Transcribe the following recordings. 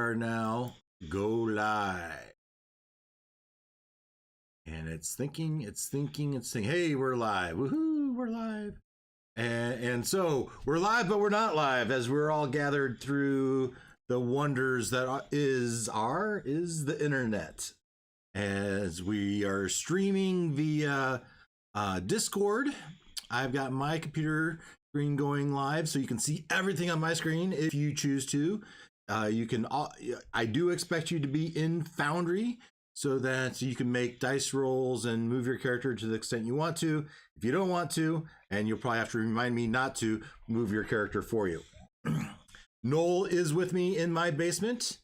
are now go live. And it's thinking. Hey, we're live. Woohoo, we're live. And so we're live, but we're not live, as we're all gathered through the wonders that is the internet. As we are streaming via Discord. I've got my computer screen going live, so you can see everything on my screen if you choose to. You can. I do expect you to be in Foundry so that you can make dice rolls and move your character to the extent you want to. If you don't want to, and you'll probably have to remind me not to move your character for you. Noel is with me in my basement,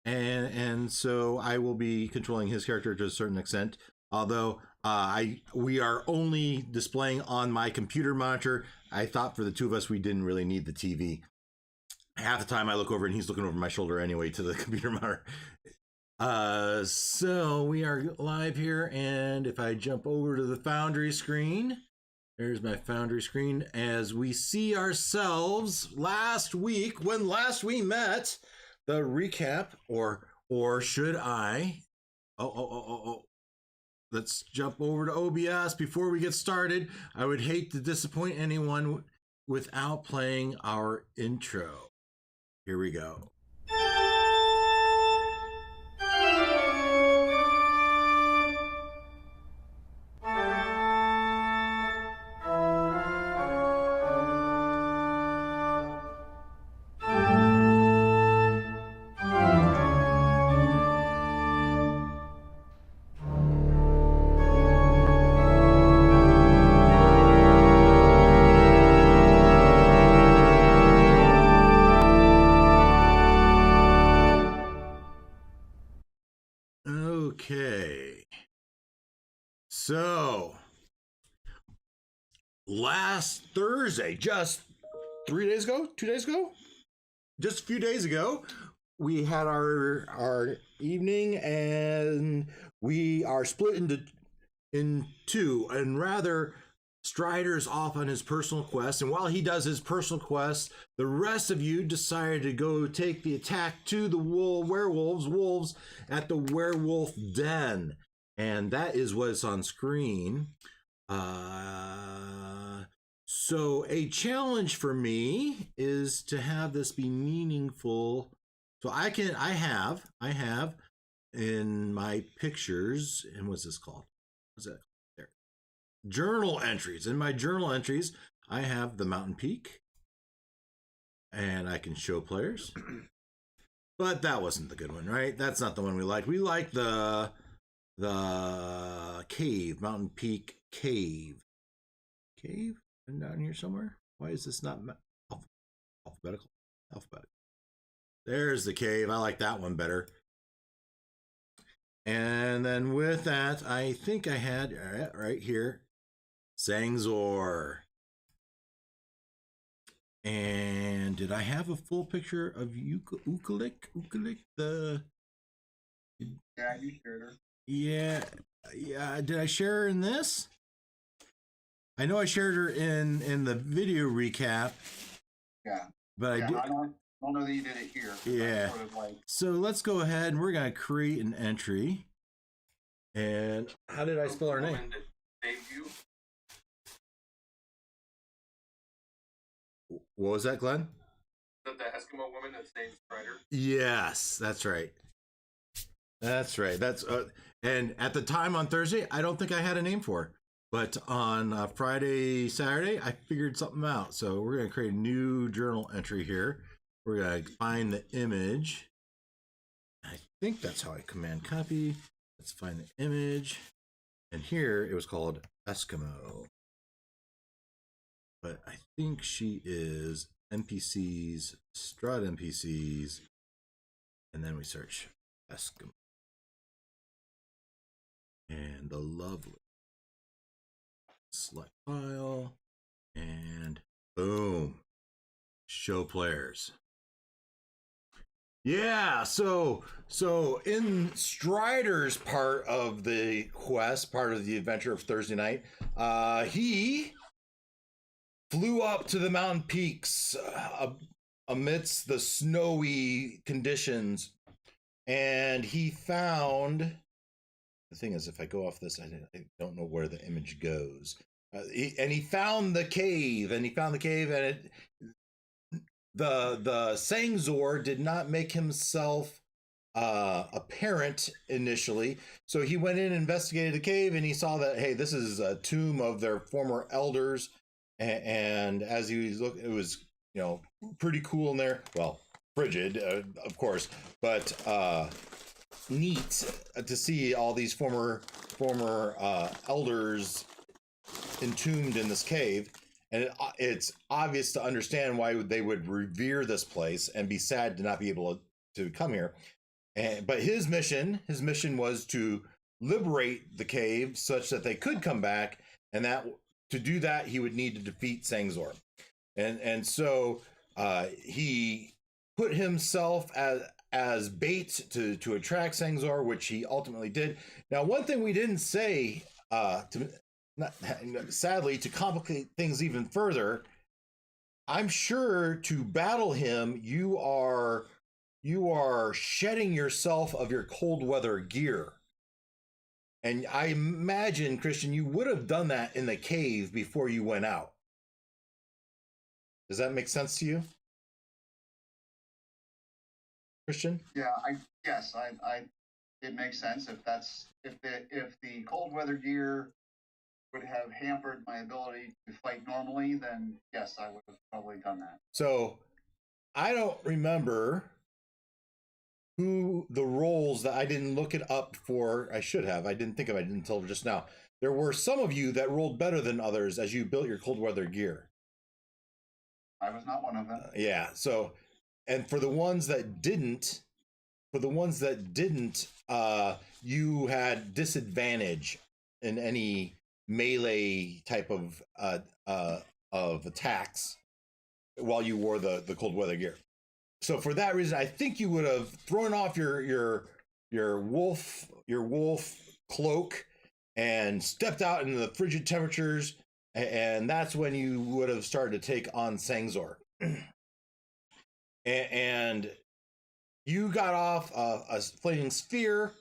and so I will be controlling his character to a certain extent. Although we are only displaying on my computer monitor. I thought for the two of us we didn't really need the TV. Half the time I look over and he's looking over my shoulder anyway to the computer monitor. So we are live here, and if I jump over to the Foundry screen, there's my Foundry screen, as we see ourselves last week, when last we met, the recap, or should I? Let's jump over to OBS. Before we get started, I would hate to disappoint anyone without playing our intro. Here we go. Okay. So, last Thursday, just 3 days ago, 2 days ago, just a few days ago, we had our evening, and we are split in two, and rather Stryder's off on his personal quest, and while he does his personal quest, the rest of you decided to go take the attack to the wolves at the werewolf den, and that is what's on screen. So a challenge for me is to have this be meaningful. So I have in my pictures, and what's this called? What's that? There. Journal entries. In my journal entries, I have the mountain peak, and I can show players. But that wasn't the good one, right? That's not the one we liked. We liked the cave, mountain peak cave. Cave? Down here somewhere? Why is this not alphabetical? There's the cave. I like that one better. And then with that, I think I had right here Sangzor. And did I have a full picture of Ukalik? The Yeah, you shared her. Yeah. Did I share her in this? I know I shared her in the video recap. Yeah. But yeah, I don't know that you did it here. Yeah. Sort of like... So let's go ahead and we're gonna create an entry. And how did I spell her name? What was that, Glenn? The Eskimo woman that's named Stryder. Yes, that's right. That's right. That's and at the time on Thursday, I don't think I had a name for her. But on Friday, Saturday, I figured something out. So we're going to create a new journal entry here. We're going to find the image. I think that's how I command copy. Let's find the image. And here it was called Eskimo. But I think she is NPCs, Strut NPCs. And then we search Eskimo. And the lovely. Select file, and boom, show players. Yeah, so in Stryder's part of the quest, part of the adventure of Thursday night, he flew up to the mountain peaks amidst the snowy conditions and he found. The thing is, if I go off this, I don't know where the image goes. He found the cave, and the Sangzor did not make himself apparent initially, so he went in and investigated the cave, and he saw that, hey, this is a tomb of their former elders, and as he was looking, it was pretty cool in there. Well, frigid, of course, but neat to see all these former elders entombed in this cave. And it's obvious to understand why they would revere this place and be sad to not be able to come here. But his mission was to liberate the cave such that they could come back, and that to do that he would need to defeat Sangzor. And so he put himself as bait to attract Sangzor, which he ultimately did. Now, one thing we didn't say, sadly, to complicate things even further, I'm sure to battle him, you are shedding yourself of your cold weather gear. And I imagine, Christian, you would have done that in the cave before you went out. Does that make sense to you, Christian? Yeah, I it makes sense if the cold weather gear would have hampered my ability to fight normally, then yes, I would have probably done that. So I don't remember who the roles that I didn't look it up for. I should have. I didn't think of it until just now. There were some of you that rolled better than others as you built your cold weather gear. I was not one of them. Yeah. So, and for the ones that didn't, you had disadvantage in any melee type of attacks while you wore the cold weather gear. So for that reason, I think you would have thrown off your wolf cloak and stepped out into the frigid temperatures, and that's when you would have started to take on Sangzor. And you got off a flaming sphere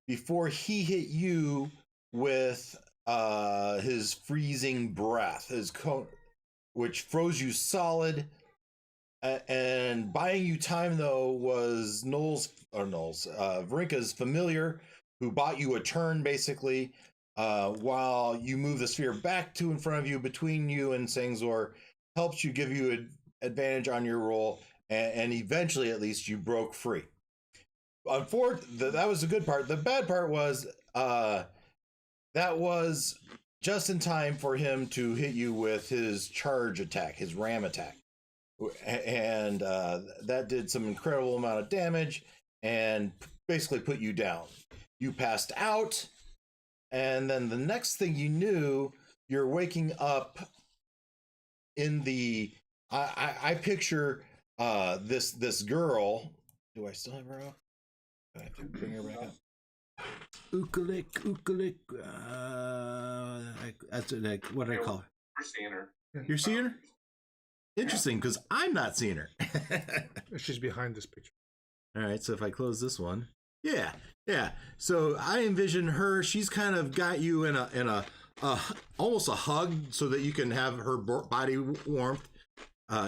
before he hit you with his freezing breath, which froze you solid. And buying you time, though, was Verrinca's familiar, who bought you a turn, basically, while you move the sphere back to in front of you, between you and Sangzor, helps you, give you an advantage on your roll, and eventually, at least, you broke free. Unfortunately, that was the good part. The bad part was that was just in time for him to hit you with his charge attack, his ram attack. And that did some incredible amount of damage and basically put you down. You passed out, and then the next thing you knew, you're waking up in the I picture this girl. Do I still have her up? I have to bring her back up. Ukalik. That's what I call her. We're seeing her. You're seeing her? Interesting, because I'm not seeing her. She's behind this picture. All right, so if I close this one, yeah. So I envision her. She's kind of got you in a almost a hug, so that you can have her body warmth,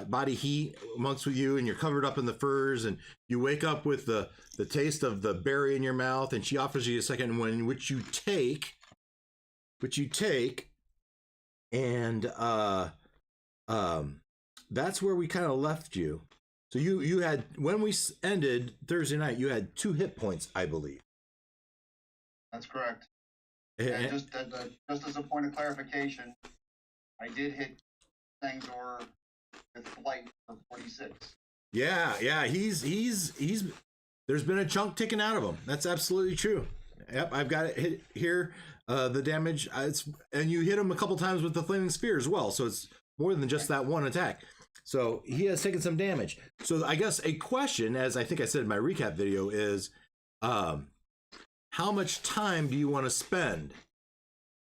body heat amongst with you, and you're covered up in the furs, and you wake up with the taste of the berry in your mouth, and she offers you a second one, which you take, and that's where we kind of left you. So you had, when we ended Thursday night, you had 2 hit points, I believe. That's correct. And just as a point of clarification, I did hit Sangzor with flight for 46. Yeah. He's there's been a chunk taken out of him. That's absolutely true. Yep, I've got it hit here. The damage, and you hit him a couple times with the flaming spear as well. So it's more than just that one attack. So he has taken some damage. So I guess a question, as I think I said in my recap video, is how much time do you want to spend?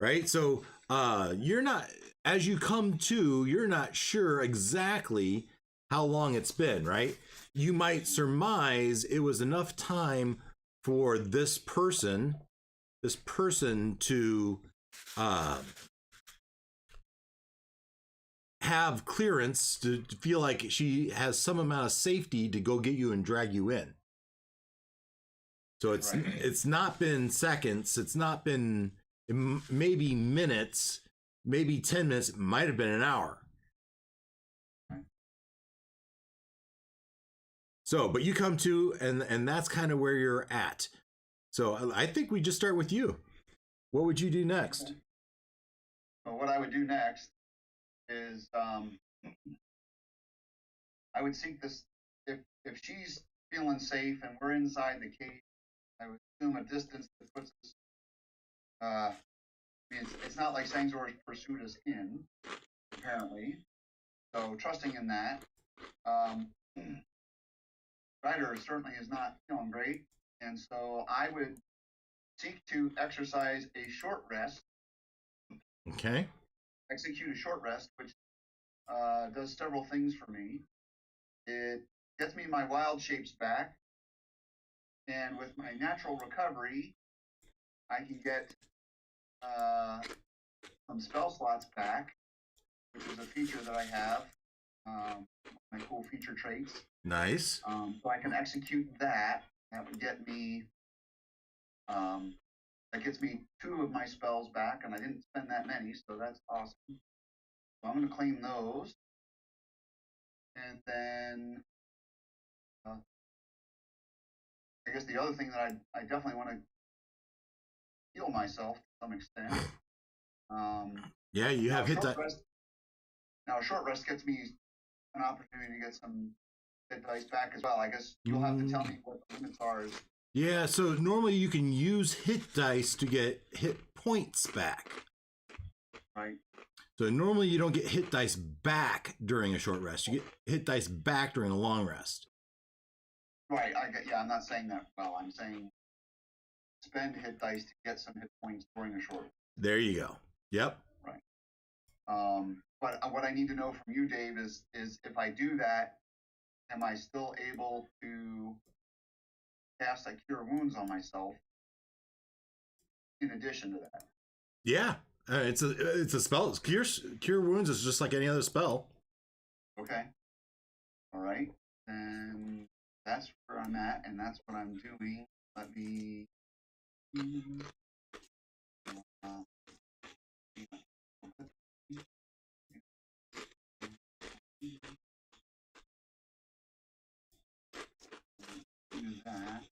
Right? So you're not, as you come to, you're not sure exactly how long it's been, right? You might surmise it was enough time for this person to have clearance to feel like she has some amount of safety to go get you and drag you in. So it's not been seconds, it's not been maybe minutes, maybe 10 minutes, it might have been an hour. So, but you come to, and that's kind of where you're at. So I think we just start with you. What would you do next? Okay. So what I would do next is I would seek this, if she's feeling safe and we're inside the cave, I would assume a distance that puts us, I mean, it's not like Sangzor pursued us in, apparently. So trusting in that, Stryder certainly is not feeling great, and so I would seek to exercise a short rest. Okay. Execute a short rest, which does several things for me. It gets me my wild shapes back, and with my natural recovery, I can get some spell slots back, which is a feature that I have. My cool feature traits. Nice. So I can execute that. That would get me. That gets me 2 of my spells back, and I didn't spend that many, so that's awesome. So I'm going to claim those, and then I guess the other thing that I definitely want to heal myself to some extent. Yeah, you have hit that. Now a short rest gets me an opportunity to get some hit dice back as well. I guess you'll have to tell me what the limits are. Yeah, so normally you can use hit dice to get hit points back. Right. So normally you don't get hit dice back during a short rest. You get hit dice back during a long rest. Right. I'm not saying that. Well, I'm saying spend hit dice to get some hit points during a short rest. There you go. Yep. Right. But what I need to know from you, Dave, is if I do that, am I still able to cast a Cure Wounds on myself in addition to that? Yeah, it's a spell. Cure Wounds is just like any other spell. Okay. All right. And that's where I'm at, and that's what I'm doing. Let me. Do that.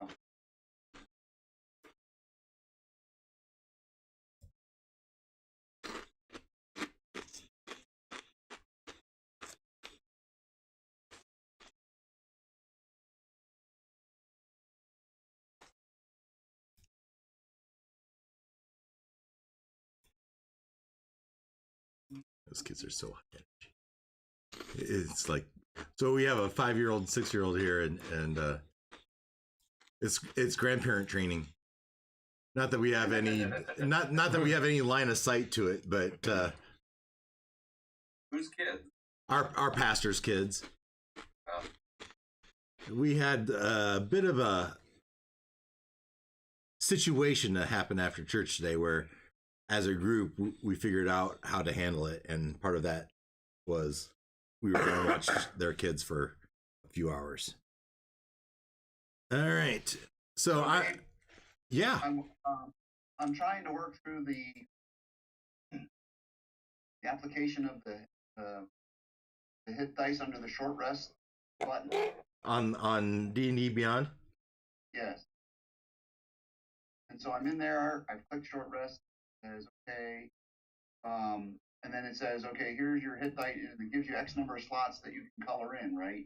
Oh. Those kids are so high energy. It's like, so we have a 5-year-old, 6-year-old here, and it's grandparent training. Not that we have any, not that we have any line of sight to it, but Whose kids? Our pastor's kids. Oh. We had a bit of a situation that happened after church today where, as a group, we figured out how to handle it, and part of that was we were going to watch their kids for a few hours. All right, so Okay. I'm trying to work through the application of the hit dice under the short rest button. on D&D Beyond. Yes. And so I'm in there. I've clicked short rest. It says okay. And then it says, okay, here's your hit dice. It gives you X number of slots that you can color in, right?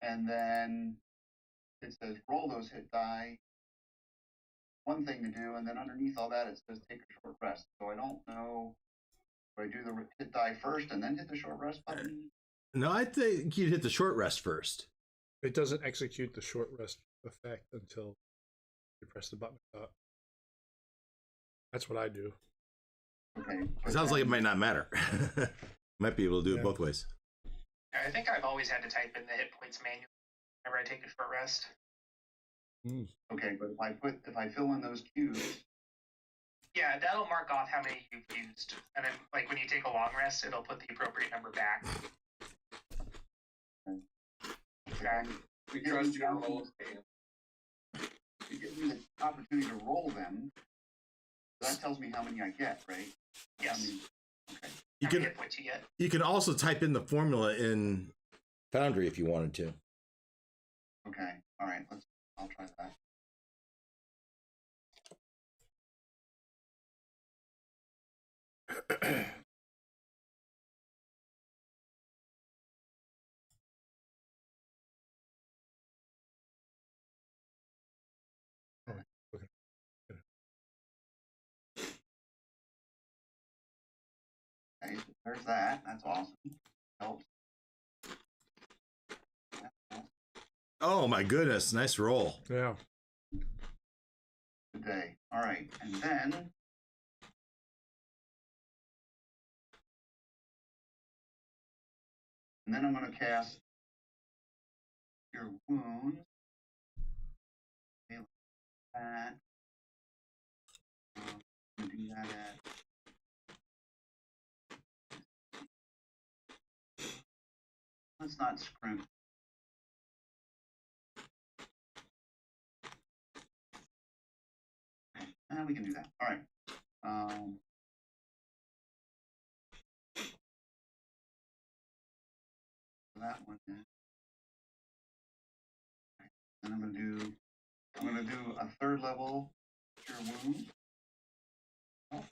And then it says roll those hit die. One thing to do, and then underneath all that, it says take a short rest. So I don't know. Do I do the hit die first and then hit the short rest button? No, I think you'd hit the short rest first. It doesn't execute the short rest effect until you press the button. That's what I do. Okay. It sounds like it might not matter. Might be able to do it both ways. I think I've always had to type in the hit points manually whenever I take a short rest. Okay, but if I fill in those cues, Yeah, that'll mark off how many you've used, and then like when you take a long rest, it'll put the appropriate number back. okay, We trust your rolls, man. you give me the opportunity to roll them. That tells me how many I get, right? Yes. Okay. You How many can hit points you get? you can also type in the formula in Foundry if you wanted to. Okay. All right. I'll try that. Okay, so there's that. That's awesome. Helps. Oh my goodness, nice roll. Yeah. Today. All right, and then I'm going to cast your wounds. Okay, like that. I'm going to do that let's not scrimp. Okay, we can do that. All right. That one is. And I'm gonna do a third level cure wounds. Oh.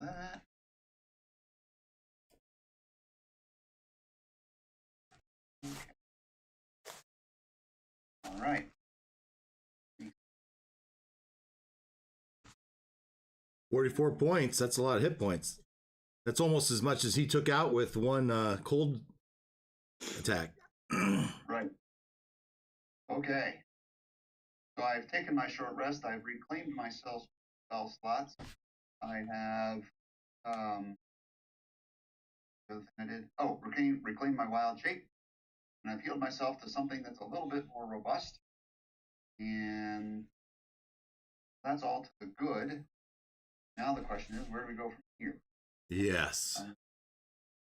That. Okay. All right. 44 points. That's a lot of hit points. That's almost as much as he took out with one cold attack. Right. Okay. So I've taken my short rest. I've reclaimed my spell slots. I have the other thing I did. Oh, reclaim my wild shape. And I've healed myself to something that's a little bit more robust. And that's all to the good. Now the question is, where do we go from here? Yes.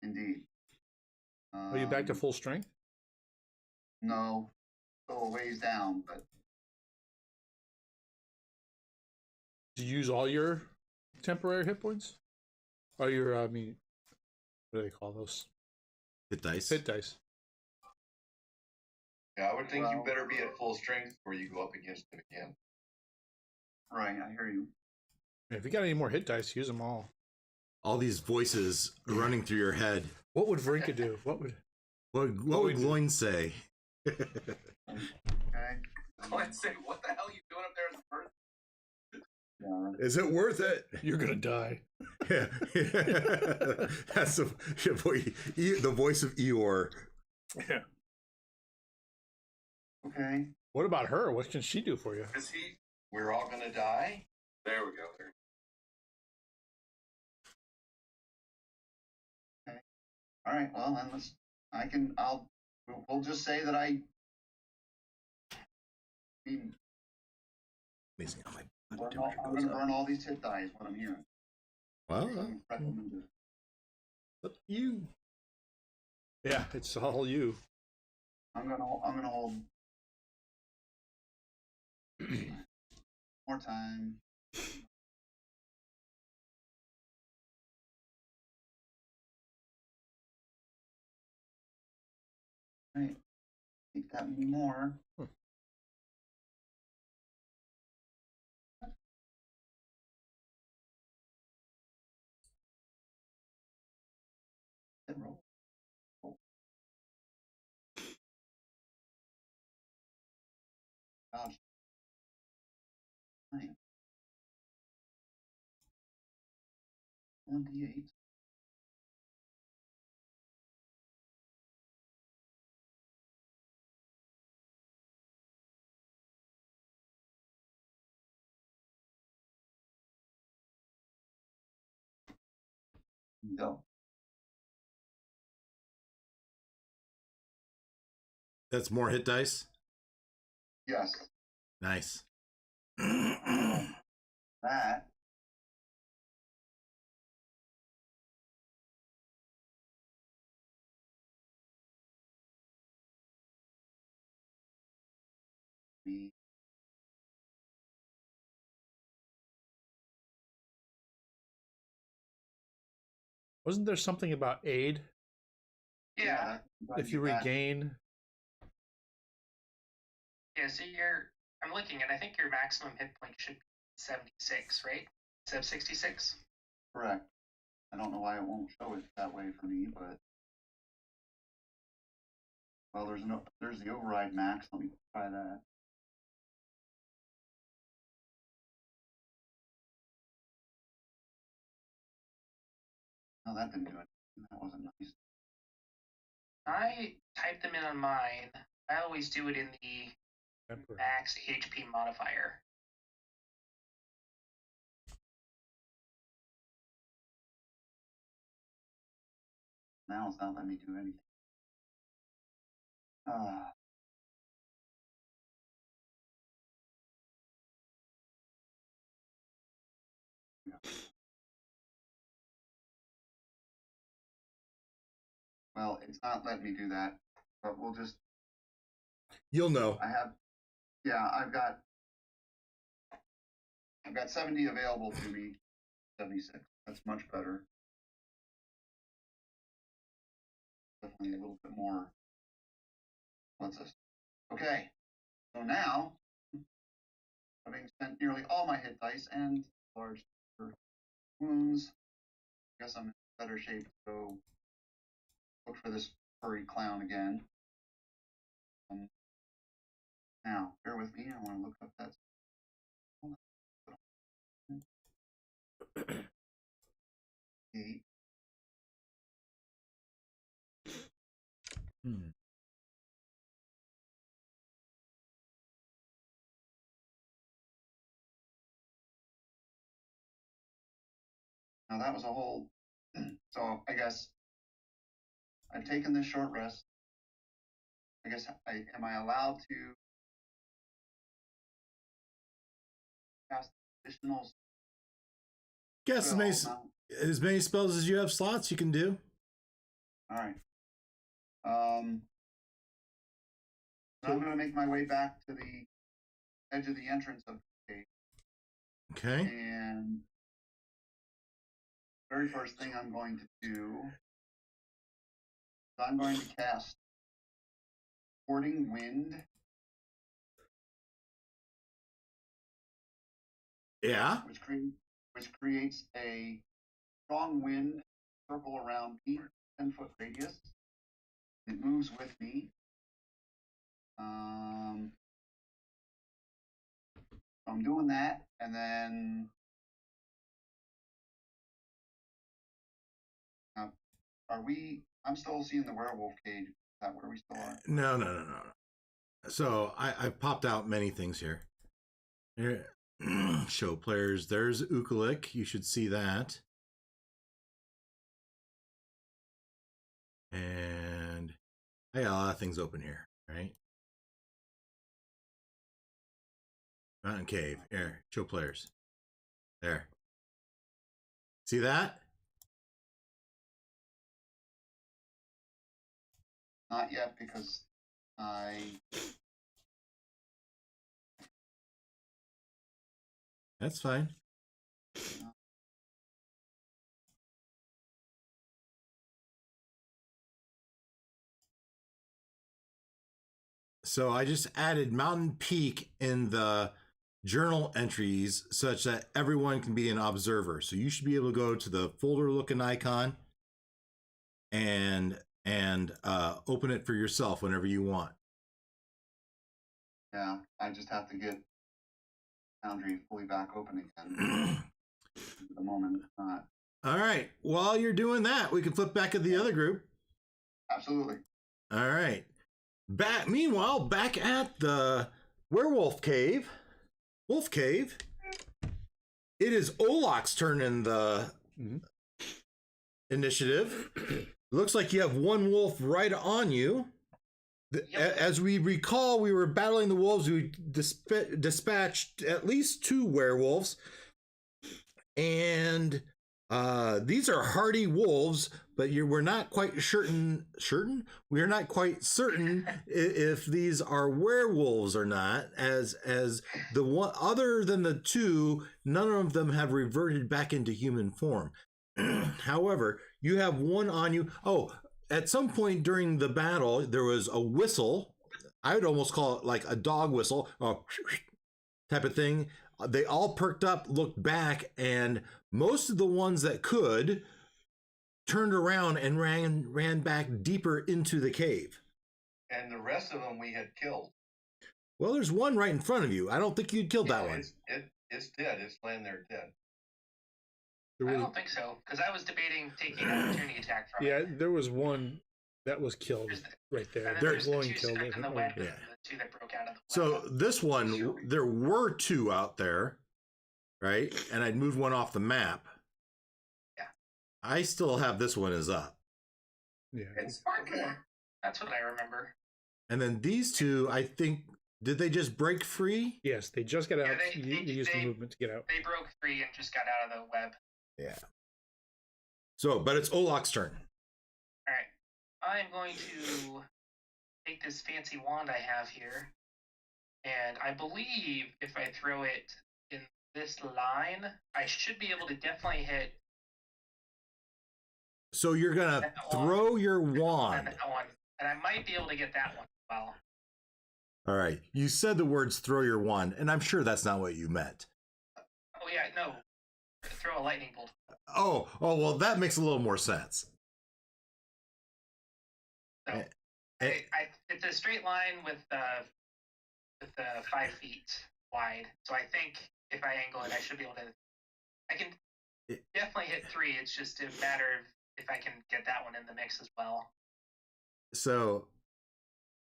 Indeed. Are you back to full strength? No, still a ways down, but Did you use all your temporary hit points? Or your, I mean, what do they call those? Hit dice. Hit dice. Yeah, I would think you Well- better be at full strength before you go up against it again. right, I hear you. If you got any more hit dice, use them all. All these voices running through your head. What would Verrinca do? What would? What would Gloin say? Okay. I'd say, what the hell are you doing up there as a person? Yeah. Is it worth it? You're gonna die. Yeah. That's the voice of Eeyore. Yeah. Okay. What about her? What can she do for you? Is he? We're all gonna die? There we go. There. All right. Well, then we'll just say that I mean, Amazing how my I'm temperature going goes to up. burn all these hit dice. What I'm hearing. Well, Recommended. up to you. Yeah, it's all you. I'm gonna hold more time. Right. Take that many more. Then roll. Gosh. 9. 1d8. Go. That's more hit dice. Yes. Nice. That. Be Wasn't there something about aid? Yeah. If you regain, Yeah, so I'm looking, and I think your maximum hit point should be 76, right? Instead of 66? Correct. I don't know why it won't show it that way for me, but well, there's the override max. Let me try that. No, that didn't do it. That wasn't nice. I typed them in on mine. I always do it in the temporary. max HP modifier. Now it's not letting me do anything. Well, it's not letting me do that, but we'll just. You'll know. I've got 70 available to me. 76. That's much better. Definitely a little bit more. What's this? Okay. So now, having spent nearly all my hit dice and large wounds, I guess I'm in better shape to go look for this furry clown again. Now, bear with me. I want to look up that. Eight. Now that was a whole. So I guess I've taken this short rest. I guess am I allowed to cast additional? Guess as many spells as you have slots you can do. All right. I'm going to make my way back to the edge of the entrance of the cave. Okay. And very first thing I'm going to do is I'm going to cast Warding Wind. Yeah. Which creates a strong wind circle around me, 10-foot radius. It moves with me. I'm doing that, and then I'm still seeing the werewolf cage. Is that where we still are? No. So I've popped out many things here. Here, show players. There's Ukalik. You should see that. And I got a lot of things open here, right? Mountain Cave. Here, show players. There. See that? Not yet, because That's fine. So I just added Mountain Peak in the journal entries such that everyone can be an observer. So you should be able to go to the folder looking icon and open it for yourself whenever you want. Yeah, I just have to get Foundry fully back open again. At the moment, it's not. All right. While you're doing that, we can flip back to the other group. Absolutely. All right. Meanwhile, back at the werewolf cave, wolf cave, it is Olok's turn in initiative. Looks like you have one wolf right on you. Yep. As we recall, we were battling the wolves. We dispatched at least 2 werewolves. And these are hardy wolves, but we're not quite certain. We're not quite certain if these are werewolves or not. As the one, other than the 2, none of them have reverted back into human form. However, you have one on you. Oh, at some point during the battle, there was a whistle. I would almost call it like a dog whistle, type of thing. They all perked up, looked back, and most of the ones that could turned around and ran back deeper into the cave. And the rest of them we had killed. Well, there's one right in front of you. I don't think you'd killed that one. It's dead. It's laying there dead. I don't think so, because I was debating taking an opportunity attack from Yeah, it. there was one that was killed right there. And then They're there's the glowing 2 killed. stuck in the it. web, Yeah. and the 2 that broke out of the So web. this one, there were 2 out there, right? And I'd moved one off the map. Yeah. I still have this one as up. Yeah. It's sparkling. That's what I remember. And then these 2, I think, did they just break free? Yes, they just got out. Yeah, they used the movement to get out. They broke free and just got out of the web. Yeah. So, but it's Olok's turn. All right. I'm going to take this fancy wand I have here, and I believe if I throw it in this line, I should be able to definitely hit So you're going to that throw your and wand. that one, and I might be able to get that one as well. All right. You said the words throw your wand, and I'm sure that's not what you meant. Oh yeah, no. Throw a lightning bolt. Oh, well, that makes a little more sense. So it's a straight line with the 5 feet wide. So I think if I angle it, I should be able to. I can definitely hit 3. It's just a matter of if I can get that one in the mix as well. So,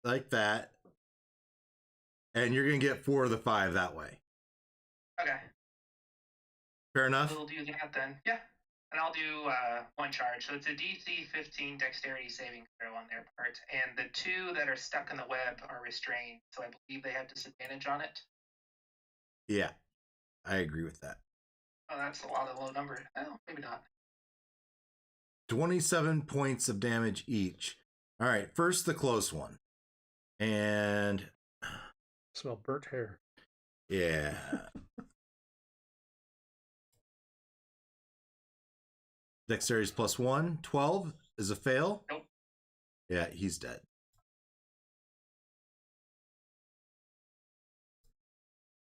like that. And you're going to get 4 of the 5 that way. Okay, Fair enough? we'll do that then. Yeah, and I'll do 1 charge. So it's a DC 15 Dexterity saving throw on their part, and the 2 that are stuck in the web are restrained. So I believe they have disadvantage on it. Yeah. I agree with that. Oh, that's a lot of low number. Oh, maybe not. 27 points of damage each. All right, first the close one. And Smell burnt hair. yeah. Dexterity's +1. 12 is a fail. Nope. Yeah, he's dead.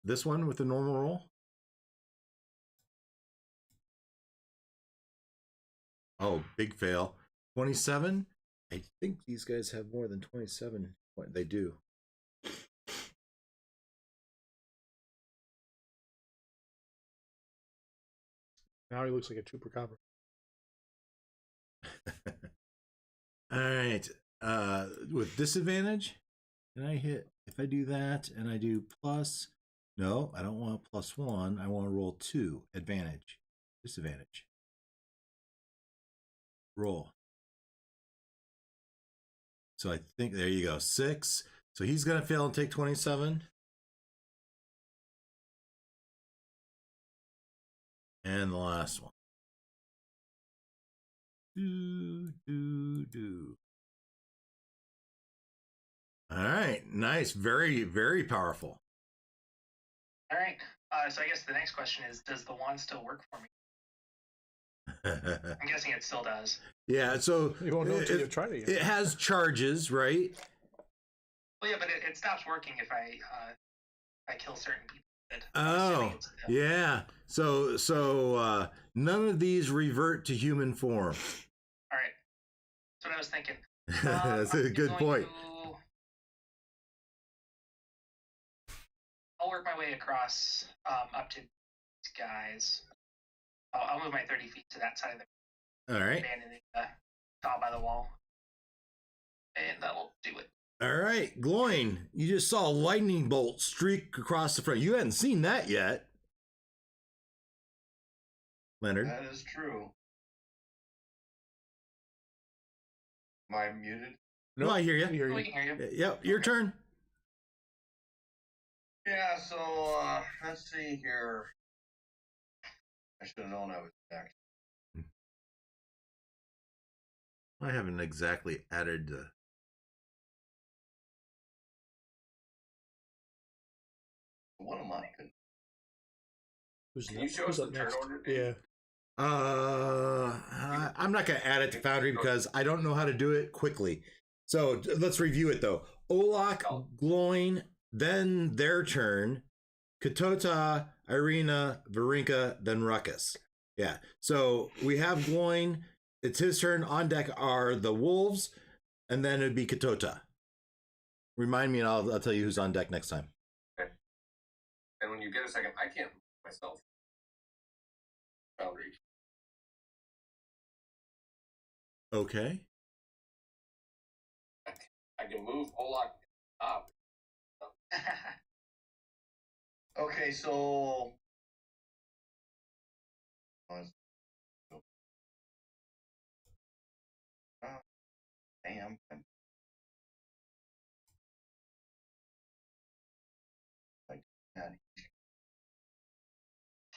This one with the normal roll. Oh, big fail. 27. I think these guys have more than 27. They do. Now he looks like a chupacabra. All right. With disadvantage, can I hit? If I do that and I do plus, no, I don't want +1. I want to roll 2. Advantage, disadvantage. Roll. So I think there you go. 6. So he's gonna fail and take 27. And the last one. Do. All right, nice, very, very powerful. All right. So I guess the next question is, does the wand still work for me? I'm guessing it still does. Yeah, so You won't know until you try it again. it has charges, right? Well, yeah, but it stops working if I kill certain people. Oh, yeah. So none of these revert to human form. All right. That's what I was thinking. That's a I'm good going point. I'll work my way across up to these guys. I'll move my 30 feet to that side of the All right. abandoning the saw by the wall. And that'll do it. All right, Gloin, you just saw a lightning bolt streak across the front. You hadn't seen that yet. Leonard. That is true. Am I muted? No, I hear I you. hear We you. can hear you. Yep, your turn. Yeah, so let's see here. I should have known I was next. I haven't exactly added. What am I going Who's Can ne- you show who's us up the turn next? order, Dave? Yeah. I'm not going to add it to Foundry because I don't know how to do it quickly. So let's review it though. Olak, Gloin, then their turn. Katota, Irina, Verrinca, then Ruckus. Yeah. So we have Gloin. It's his turn. On deck are the wolves, and then it'd be Katota. Remind me, and I'll tell you who's on deck next time. And when you get a second, I can't move myself. Boundary. Okay. I can move Olak up. Okay, so damn.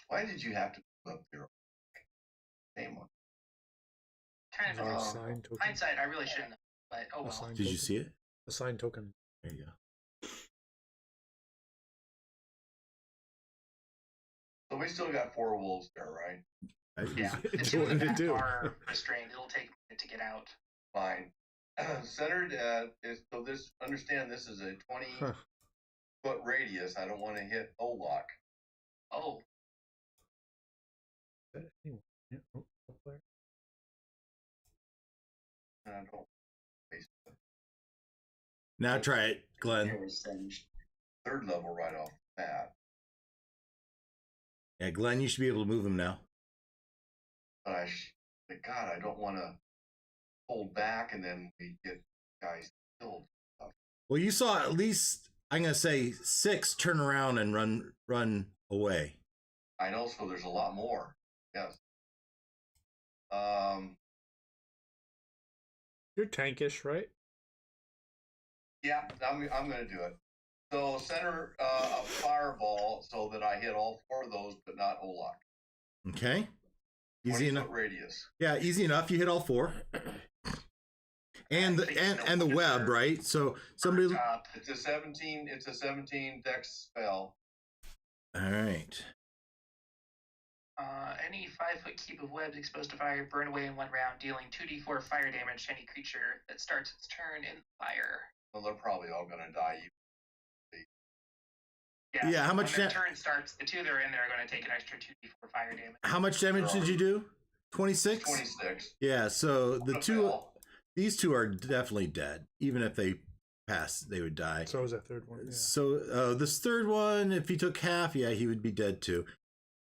Why did you have to put up your name on? Kind Is there a of. sign token? Hindsight, I really shouldn't have, but oh A well. sign Did you token? see it? A sign token. There you go. So we still got 4 wolves there, right? Yeah, the Do two what in the it back do. are restrained. It'll take a minute to get out. Fine. Centered is so this. Understand this is a 20-foot radius. I don't want to hit Olak. Oh, Anyway, yeah, up there. And I don't. Now try it, Glenn. Third level right off the bat. Yeah, Glenn, you should be able to move him now. But God, I don't want to hold back and then we get guys killed. Well, you saw at least, I'm going to say 6 turn around and run away. I know, so there's a lot more. Yes. You're tankish, right? Yeah, I'm going to do it. So center a fireball so that I hit all 4 of those, but not Olak. Okay. Easy enough. 20-foot radius. Yeah, easy enough. You hit all 4. And the web, right? So somebody. It's a 17. It's a 17 dex spell. All right. Any 5-foot cube of webs exposed to fire burn away in 1 round, dealing 2d4 fire damage to any creature that starts its turn in fire. Well, they're probably all going to die. Yeah, how much when their turn starts, the 2 that are in there are going to take an extra 2d4 fire damage. How much damage did you do? 26? 26. Yeah, so the What two, hell? these 2 are definitely dead. Even if they pass, they would die. So is that third one. Yeah. So this third one, if he took half, yeah, he would be dead too.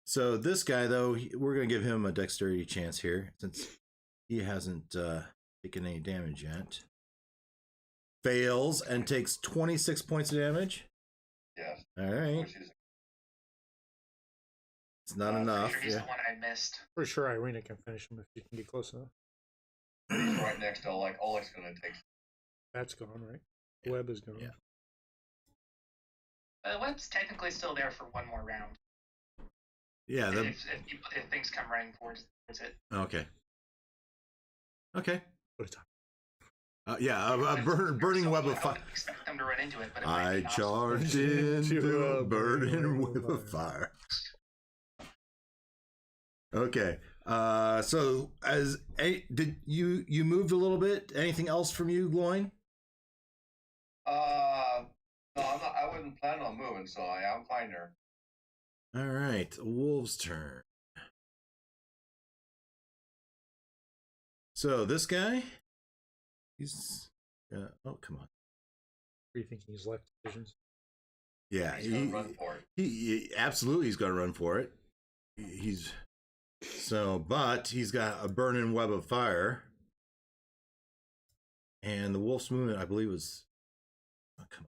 So this guy, though, we're going to give him a dexterity chance here since he hasn't taken any damage yet. Fails and takes 26 points of damage. Yes. All right. Which is It's not enough. He's Yeah. the one I missed. Pretty sure Irina can finish him if you can get close enough. he's right next to Olak's going to take. That's gone, right? The web is gone. Yeah. The web's technically still there for 1 more round. Yeah. If things come running towards it. Okay. Okay. What a time. Yeah, a burning web of I fire. wouldn't expect them to run into it, but it might I be awesome. charged into a burning web of fire. Okay. So did you moved a little bit? Anything else from you, Gloin? No, I'm not, I wasn't planning on moving, so I'm fine there. All right, wolf's turn. So this guy, he's oh come on. Are you thinking he's left decisions? Yeah, He's gonna run for it. he absolutely he's gonna run for it. He's so, but he's got a burning web of fire, and the wolf's movement, I believe, was come on.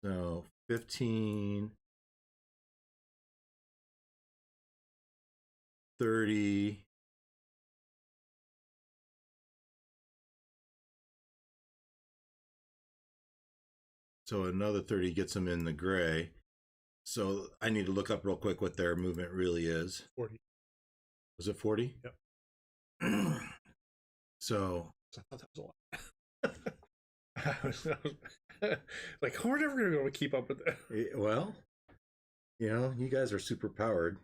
So 15, 30, So another 30 gets them in the gray. So I need to look up real quick what their movement really is. 40. Was it 40? Yep. So I thought that was a lot. Like, we're never going to be able to keep up with that. well, you guys are super powered.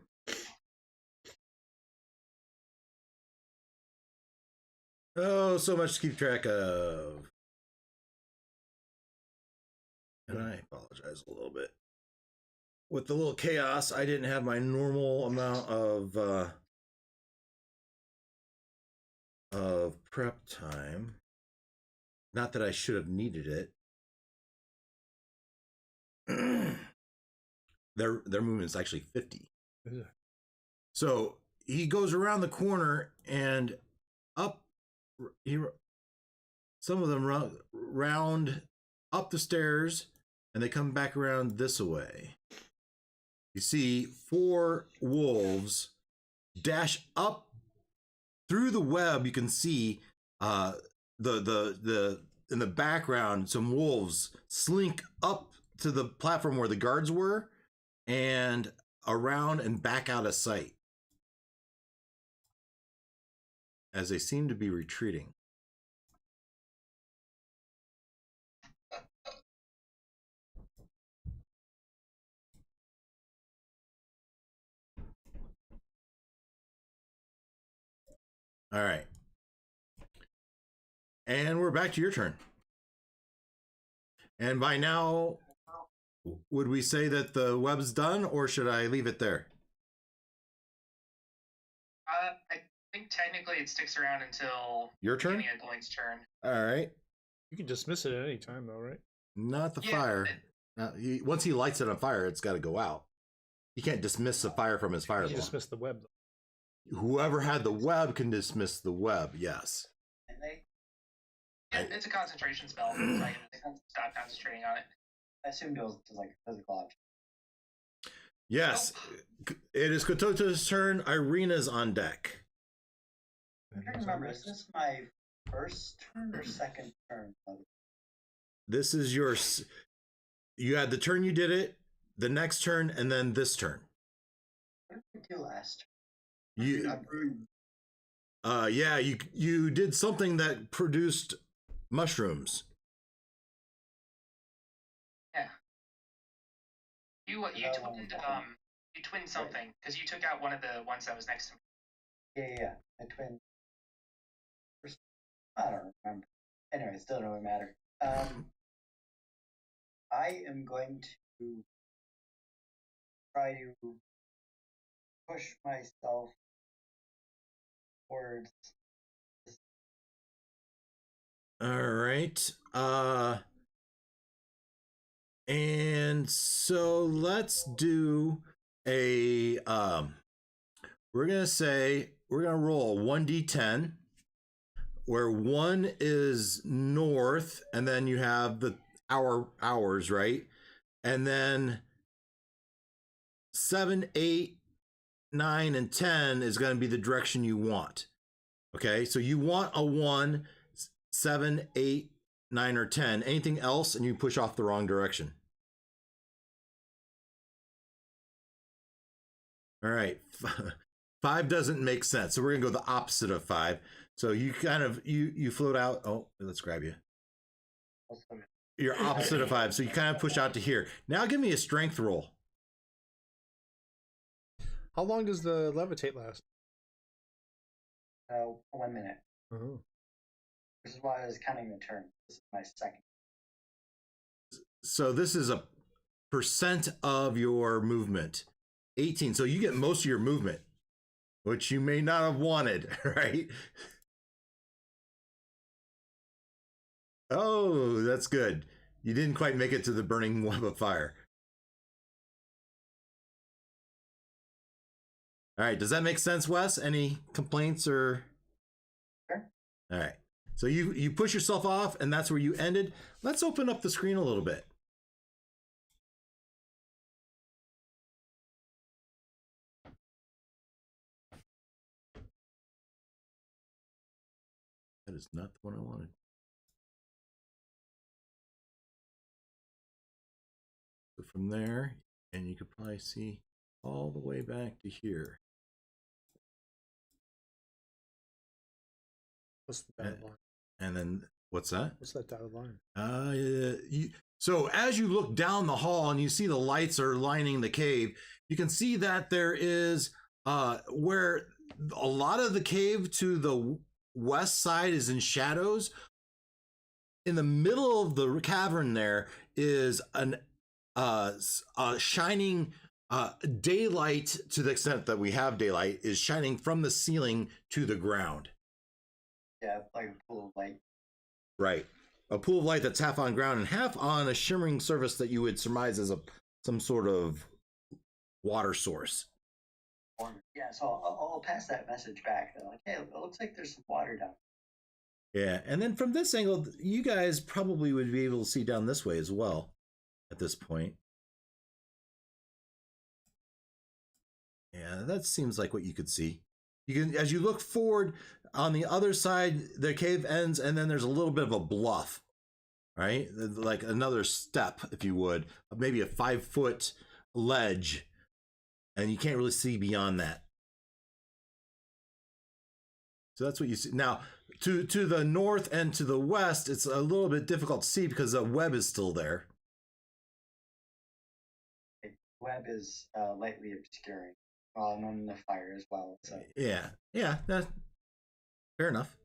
Oh, so much to keep track of. And I apologize a little bit. With the little chaos, I didn't have my normal amount of prep time. Not that I should have needed it. Their movement's actually 50. Yeah. So he goes around the corner and up. Some of them round up the stairs, and they come back around this way. You see 4 wolves dash up through the web. You can see the in the background, some wolves slink up to the platform where the guards were, and around and back out of sight as they seem to be retreating. All right. And we're back to your turn. And by now, would we say that the web's done, or should I leave it there? I think technically it sticks around until Your turn? beginning of Glenn's turn. All right. You can dismiss it at any time, though, right? Not the fire. Once he lights it on fire, it's got to go out. You can't dismiss the fire from his You fireball. dismiss the web, though. Whoever had the web can dismiss the web, yes. Yeah, it's a concentration spell, so I can stop concentrating on it. I assumed it was like a physical option. Yes. It is Kotota's turn. Irina's on deck. I'm trying to remember, is this my first turn or second turn? This is your... You had the turn you did it, the next turn, and then this turn. What did we do last? You did something that produced mushrooms. Yeah. You twinned something because you took out one of the ones that was next to me. Yeah. I twinned. I don't remember. Anyway, it still don't really matter. I am going to try to push myself towards. All right. And so let's do a we're going to roll 1d10 where 1 is north, and then you have the hours, right? And then 7, 8, 9, and 10 is going to be the direction you want. Okay, so you want a 1, 7, 8, 9, or 10. Anything else, and you push off the wrong direction. All right, 5 doesn't make sense, so we're gonna go the opposite of 5. So you kind of you float out. Oh, let's grab you. You're opposite of 5, so you kind of push out to here. Now give me a strength roll. How long does the levitate last? 1 minute. Oh. This is why I was counting the turn. This is my second. So this is a percent of your movement. 18. So you get most of your movement, which you may not have wanted, right? Oh, that's good. You didn't quite make it to the burning web of fire. All right. Does that make sense, Wes? Any complaints or? Sure. All right. So you push yourself off, and that's where you ended. Let's open up the screen a little bit. That is not the one I wanted. from there, and you could probably see all the way back to here. What's the dotted line? And then what's that? What's that dotted line? So as you look down the hall and you see the lights are lining the cave, you can see that there is where a lot of the cave to the west side is in shadows. In the middle of the cavern there is a shining daylight, to the extent that we have daylight, is shining from the ceiling to the ground. Yeah, like a pool of light. Right. A pool of light that's half on ground and half on a shimmering surface that you would surmise as some sort of water source. Yeah, so I'll pass that message back. They're like, hey, it looks like there's some water down. Yeah, and then from this angle, you guys probably would be able to see down this way as well at this point. Yeah, that seems like what you could see. You can, as you look forward, on the other side, the cave ends, and then there's a little bit of a bluff, right? Like another step, if you would, maybe a 5-foot ledge, and you can't really see beyond that. So that's what you see. Now, to the north and to the west, it's a little bit difficult to see because the web is still there. Web is lightly obscuring. Well, and then the fire as well. So. Yeah, fair enough.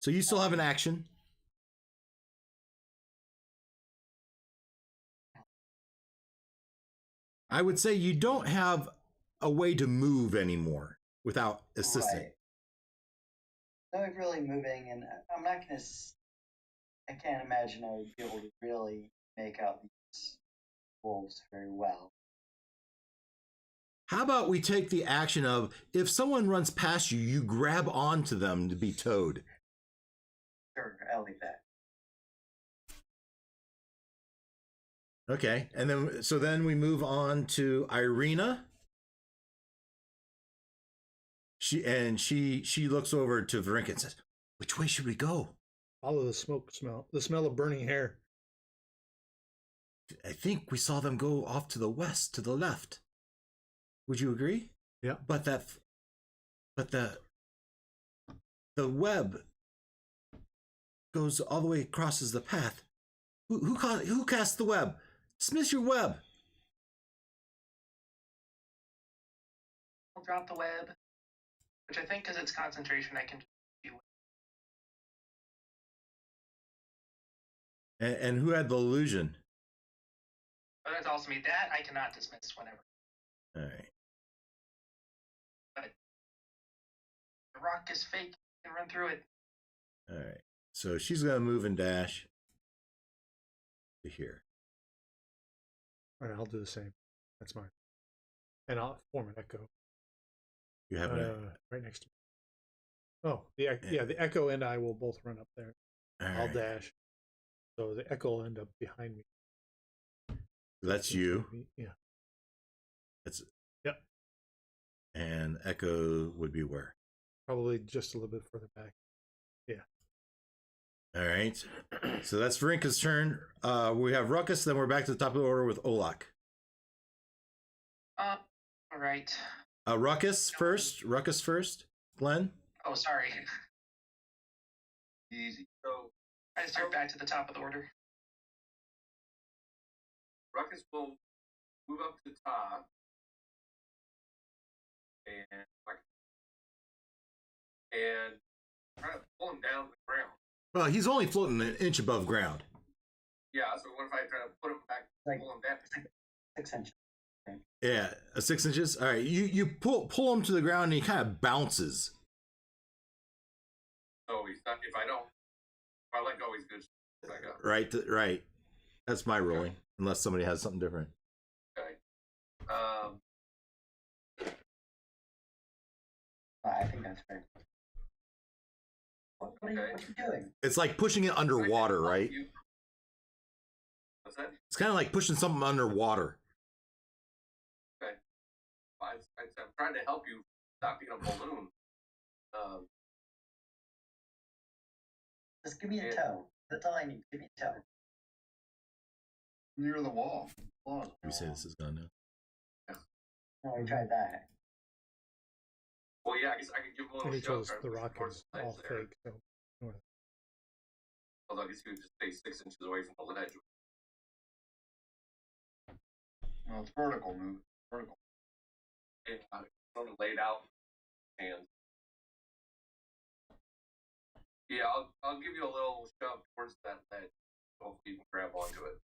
So you still have an action. I would say you don't have a way to move anymore without assisting. Right. No, really moving, and I'm not going to. I can't imagine I would be able to really make out these wolves very well. How about we take the action of, if someone runs past you, you grab onto them to be towed. Sure, I like that. Okay, and then then we move on to Irina. She looks over to Verrinca and says, "Which way should we go?" Follow the smoke smell. The smell of burning hair. I think we saw them go off to the west, to the left. Would you agree? Yeah. But the web goes all the way across the path. Who cast the web? Dismiss your web. I'll drop the web, which I think because it's concentration, I can do. And who had the illusion? But that's also me. That I cannot dismiss whenever. All right. But the rock is fake. You can run through it. All right. So she's gonna move and dash to here. All right, I'll do the same. That's mine. And I'll form an echo. You have it. Right next to me. Oh, the echo and I will both run up there. I'll dash. So the echo will end up behind me. That's you. Yeah. That's yep. And echo would be where? Probably just a little bit further back. Yeah. All right. So that's Verrinca's turn. We have Ruckus, then we're back to the top of the order with Olak. All right. Ruckus first. Glenn? Oh, sorry. Easy. So I start back to the top of the order. Ruckus will move up to top and try to pull him down to the ground. Well, he's only floating an inch above ground. Yeah, so what if I try to put him back, Like- pull him down? 6 inches. Yeah, 6 inches. All right, you pull him to the ground and he kind of bounces. So he's not. If I let go, he's good. I got. Right. That's my ruling, unless somebody has something different. Okay. I think that's fair. What are you doing? It's like pushing it underwater, right? What's that? It's kind of like pushing something underwater. Okay. I'm trying to help you stop being a balloon. Just give me a toe. That's all I need. Give me a toe. near the wall. We say this is gone now. Oh, we tried that. Well, yeah, I guess I could give him a And he little told shove. us the rock is all fake. So, Although I guess he would just stay 6 inches away from the ledge. Well, it's vertical move. Vertical. And sort of laid out hands. Yeah, I'll give you a little shove towards that ledge. Hopefully you can grab onto it.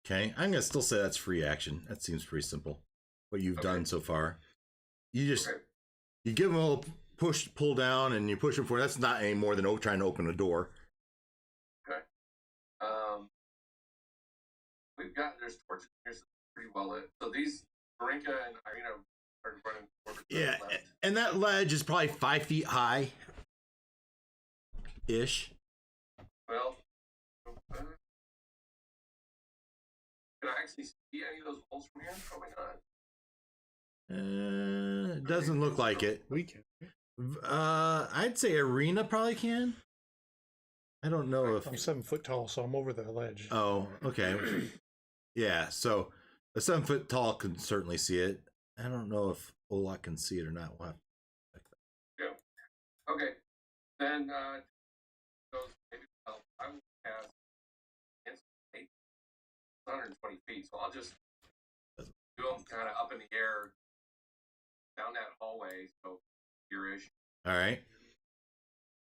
Okay, I'm gonna still say that's free action. That seems pretty simple. What you've done so far, you just you give him a little push, pull down, and you push him forward. That's not any more than trying to open a door. Okay. We've got there's torches here, so pretty well lit. So these Verrinca and Irina are running forward. Yeah, left. and that ledge is probably 5 feet high, ish. Well, can I actually see any of those holes from here? Probably not. It doesn't look like it. we can. I'd say Arena probably can. I don't know if. I'm 7 foot tall, so I'm over the ledge. Oh, okay. Yeah, so a 7 foot tall can certainly see it. I don't know if Olak can see it or not. We'll have to check that. Yeah. Okay. Then those maybe I will cast instant 120 feet, so I'll just do them kind of up in the air down that hallway, so here-ish, All right.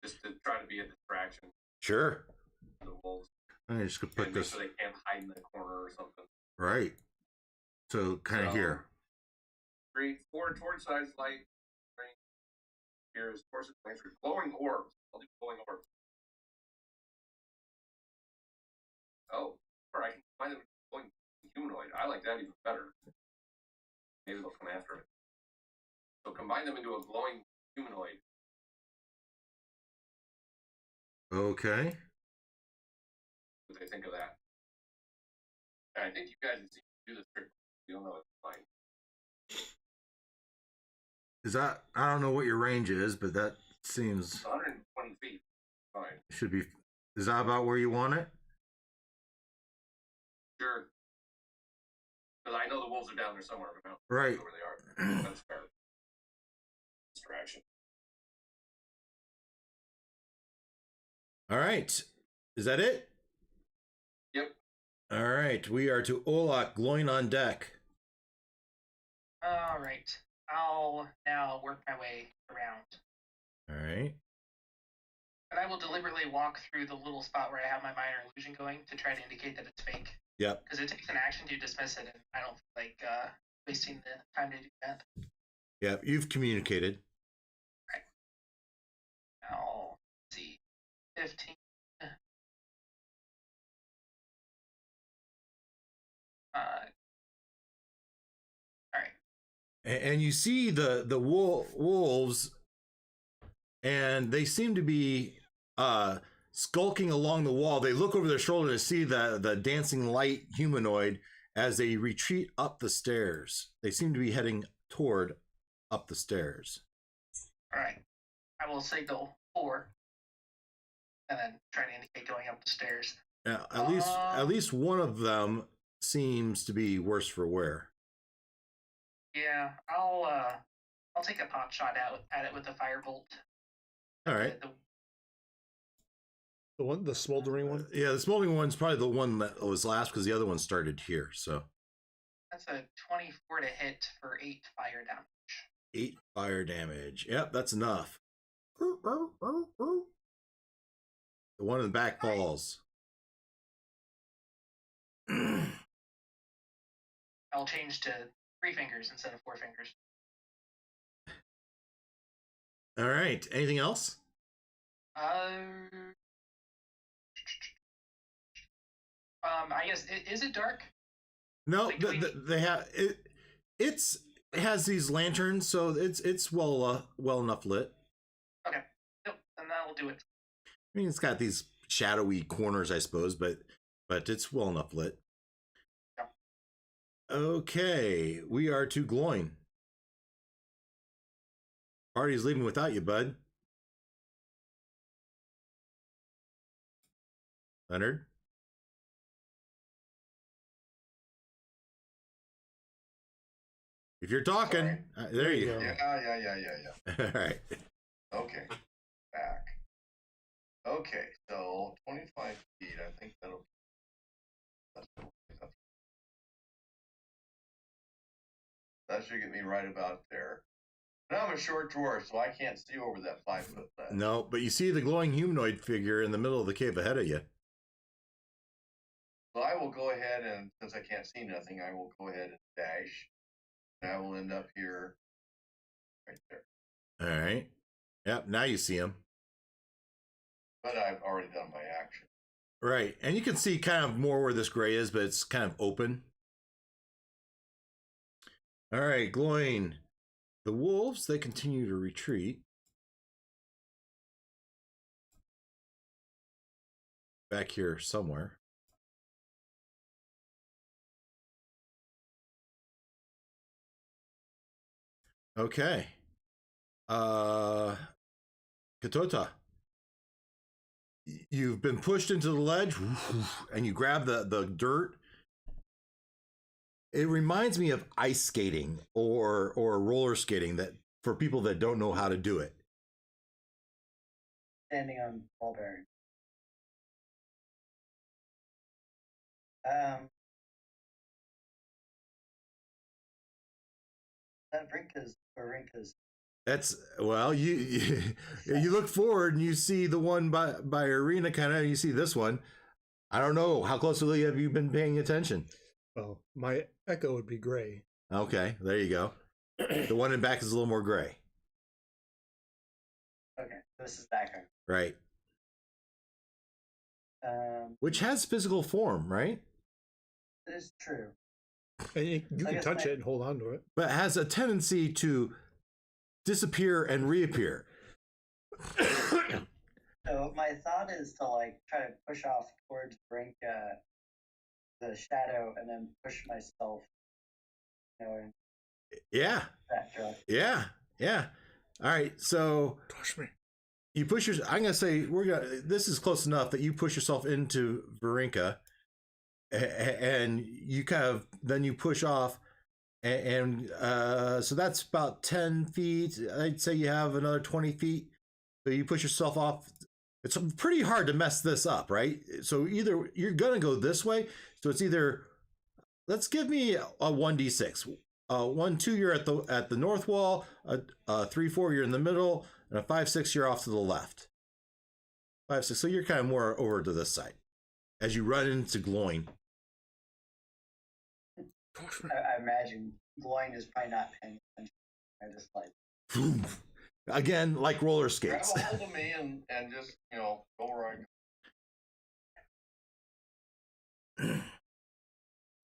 just to try to be a distraction Sure. to the wolves. I'm just gonna put And make this so they can't hide in the corner or something. right. So kind of So, here. 3, 4 torch size light. Here is torch flames for glowing orbs. I'll do glowing orbs. Oh, or I can find them glowing humanoid. I like that even better. Maybe they'll come after it. So combine them into a glowing humanoid. Okay. What do they think of that? And I think you guys have seen me do this trick. You'll know it's fine. Is that? I don't know what your range is, but that seems It's 120 feet. Fine. should be. Is that about where you want it? Sure. Because I know the wolves are down there somewhere. But I don't Right. know where they are. That's fair. Distraction. All right. Is that it? Yep. All right. We are to Olak glowing on deck. All right. I'll now work my way around. All right. And I will deliberately walk through the little spot where I have my minor illusion going to try to indicate that it's fake. Yep. Because it takes an action to dismiss it, and I don't feel like wasting the time to do that. Yep. You've communicated. Now, let's see. 15. All right. And you see the wolves, and they seem to be skulking along the wall. They look over their shoulder to see the dancing light humanoid as they retreat up the stairs. They seem to be heading toward up the stairs. All right. I will signal 4, and then try to indicate going up the stairs. Now, at least one of them seems to be worse for wear. Yeah, I'll take a pot shot at it with a firebolt. All right. The smoldering one. Yeah, the smoldering one's probably the one that was last because the other one started here. So That's a 24 to hit for 8 fire damage. 8 fire damage. Yep, that's enough. The one in the back falls. I'll change to 3 fingers instead of 4 fingers. All right. Anything else? I guess is it dark? No, Like, they have it. It has these lanterns, so it's well enough lit. Okay, nope, then that'll do it. I mean, it's got these shadowy corners, I suppose, but it's well enough lit. Yeah. Okay, we are to Gloin. Party's leaving without you, bud. Leonard? If you're talking, there you go. Yeah. All right. Okay. Back. Okay, so 25 feet. I think that'll. That should get me right about there. Now I'm a short dwarf, so I can't see over that 5-foot ledge. No, but you see the glowing humanoid figure in the middle of the cave ahead of you. So I will go ahead and, since I can't see nothing, I will go ahead and dash. And I will end up here, right there. All right. Yep, now you see him. But I've already done my action. Right, and you can see kind of more where this gray is, but it's kind of open. All right, glowing. The wolves, they continue to retreat. Back here somewhere. Okay. Katota. You've been pushed into the ledge and you grab the dirt. It reminds me of ice skating or roller skating, that for people that don't know how to do it. Standing on ball bearing. That Verrinca's. That's, well, you look forward and you see the one by Arena, kind of, you see this one. I don't know, how closely have you been paying attention? Well, my echo would be gray. Okay, there you go. The one in back is a little more gray. Okay, this is that guy. Right. Which has physical form, right? It is true. And you can touch it and hold on to it. But has a tendency to disappear and reappear. So my thought is to like try to push off towards Verrinca, the shadow, and then push myself, in Yeah. that direction. Yeah. All right, so Push me. you push your. I'm gonna say this is close enough that you push yourself into Verrinca, and you kind of then you push off, and so that's about 10 feet. I'd say you have another 20 feet. So you push yourself off. It's pretty hard to mess this up, right? So either you're gonna go this way. So it's either, let's give me a 1d6. 1, 2, you're at the north wall. 3, 4, you're in the middle, and a 5, 6, you're off to the left. 5, 6, so you're kind of more over to this side as you run into glowing. I imagine glowing is probably not paying attention. I just like. Again, like roller Grab skates. a hold of me and just, go where I go.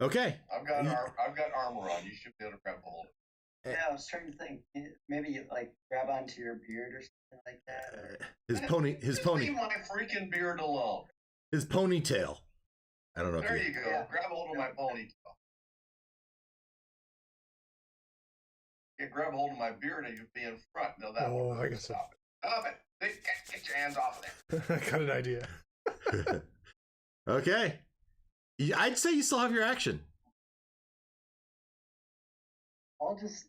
Okay. I've got armor on. You should be able to grab a hold of it. Yeah, I was trying to think. Maybe you like grab onto your beard or something like that. His Just leave my freaking beard alone. his ponytail. I don't know. There if you go. Yeah. Grab a hold of my ponytail. You grab a hold of my beard and you'd be in front. No, that Oh, one. I guess so. Stop it. Stop it. Get your hands off of there. I got an idea. Okay. I'd say you still have your action. I'll just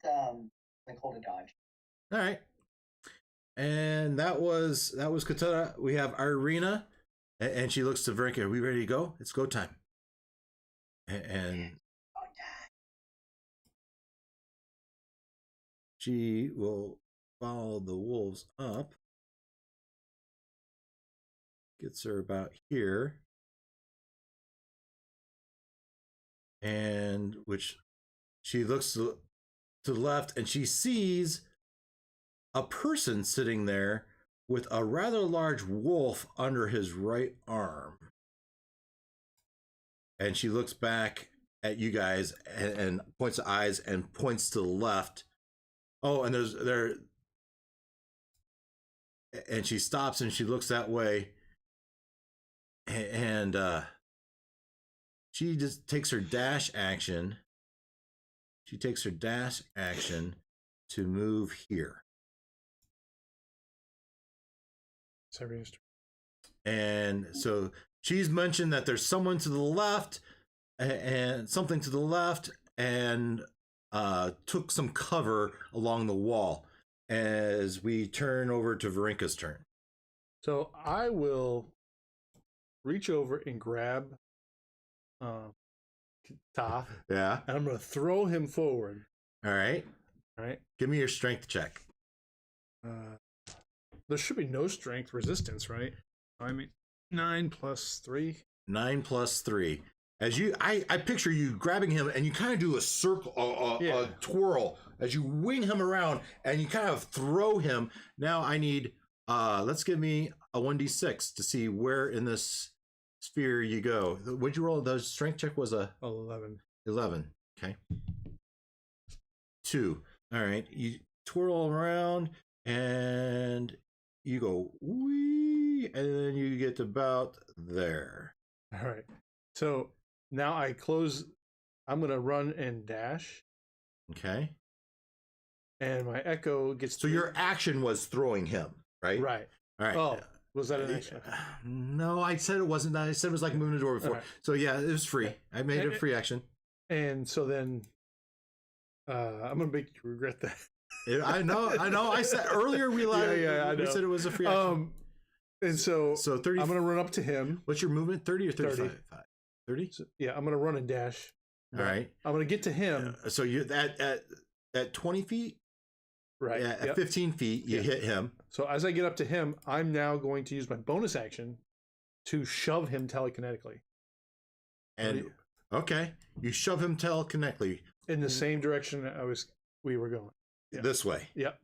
like hold a dodge. All right. And that was Katara. We have Irina, and she looks to Verrinca. Are we ready to go? It's go time. And Oh yeah. she will follow the wolves up. Gets her about here. And which she looks to the left and she sees a person sitting there with a rather large wolf under his right arm. And she looks back at you guys and points the eyes and points to the left. Oh, and and she stops and she looks that way. And she just takes her dash action. She takes her dash action to move here. And so she's mentioned that there's someone to the left and something to the left. And took some cover along the wall as we turn over to Verrinca's turn. So I will reach over and grab Ta, Yeah. and I'm going to throw him forward. All right. All right. Give me your strength check. There should be no strength resistance, right? I mean, 9 plus 3. 9 plus 3. As I picture you grabbing him and you kind of do a circle, a twirl as you wing him around and you kind of throw him. Now I need, let's give me a 1d6 to see where in this sphere you go. What'd you roll? The strength check was a 11. 11. Okay. 2. All right. You twirl around and you go wee, and then you get about there. All right. So now I close. I'm going to run and dash, Okay. and my echo gets. So your action was throwing him, right? right. All right. Oh, was that an action? No, I said it wasn't. I said it was like moving the door before. Right. So yeah, it was free. I made it a free action. And so then I'm going to make you regret that. I know. I said earlier we I we know. said it was a free action. And so 30. I'm going to run up to him. What's your movement? 30 or 35? 30. 30? So, yeah, I'm going to run and dash. All right. I'm going to get to him. So you at 20 feet? Right. Yeah, at Yep. 15 feet, you hit him. So as I get up to him, I'm now going to use my bonus action to shove him telekinetically And okay, you shove him telekinetically in the same direction we were going. Yeah. this way. Yep.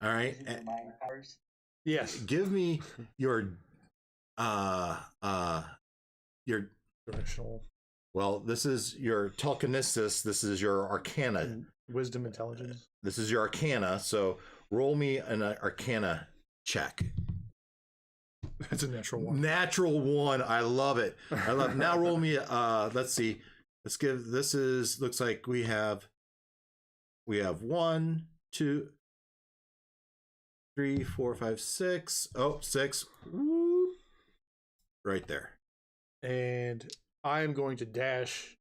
All right. Using your mind powers. Yes. Give me your Directional well, this is your telekinesis, this is your arcana. and wisdom, intelligence. This is your arcana, so roll me an arcana check. That's a natural one. Natural 1. I love it. I love now roll me let's see. Looks like we have 1, 2, 3, 4, 5, 6. Oh, 6. Woo. Right there. And I am going to dash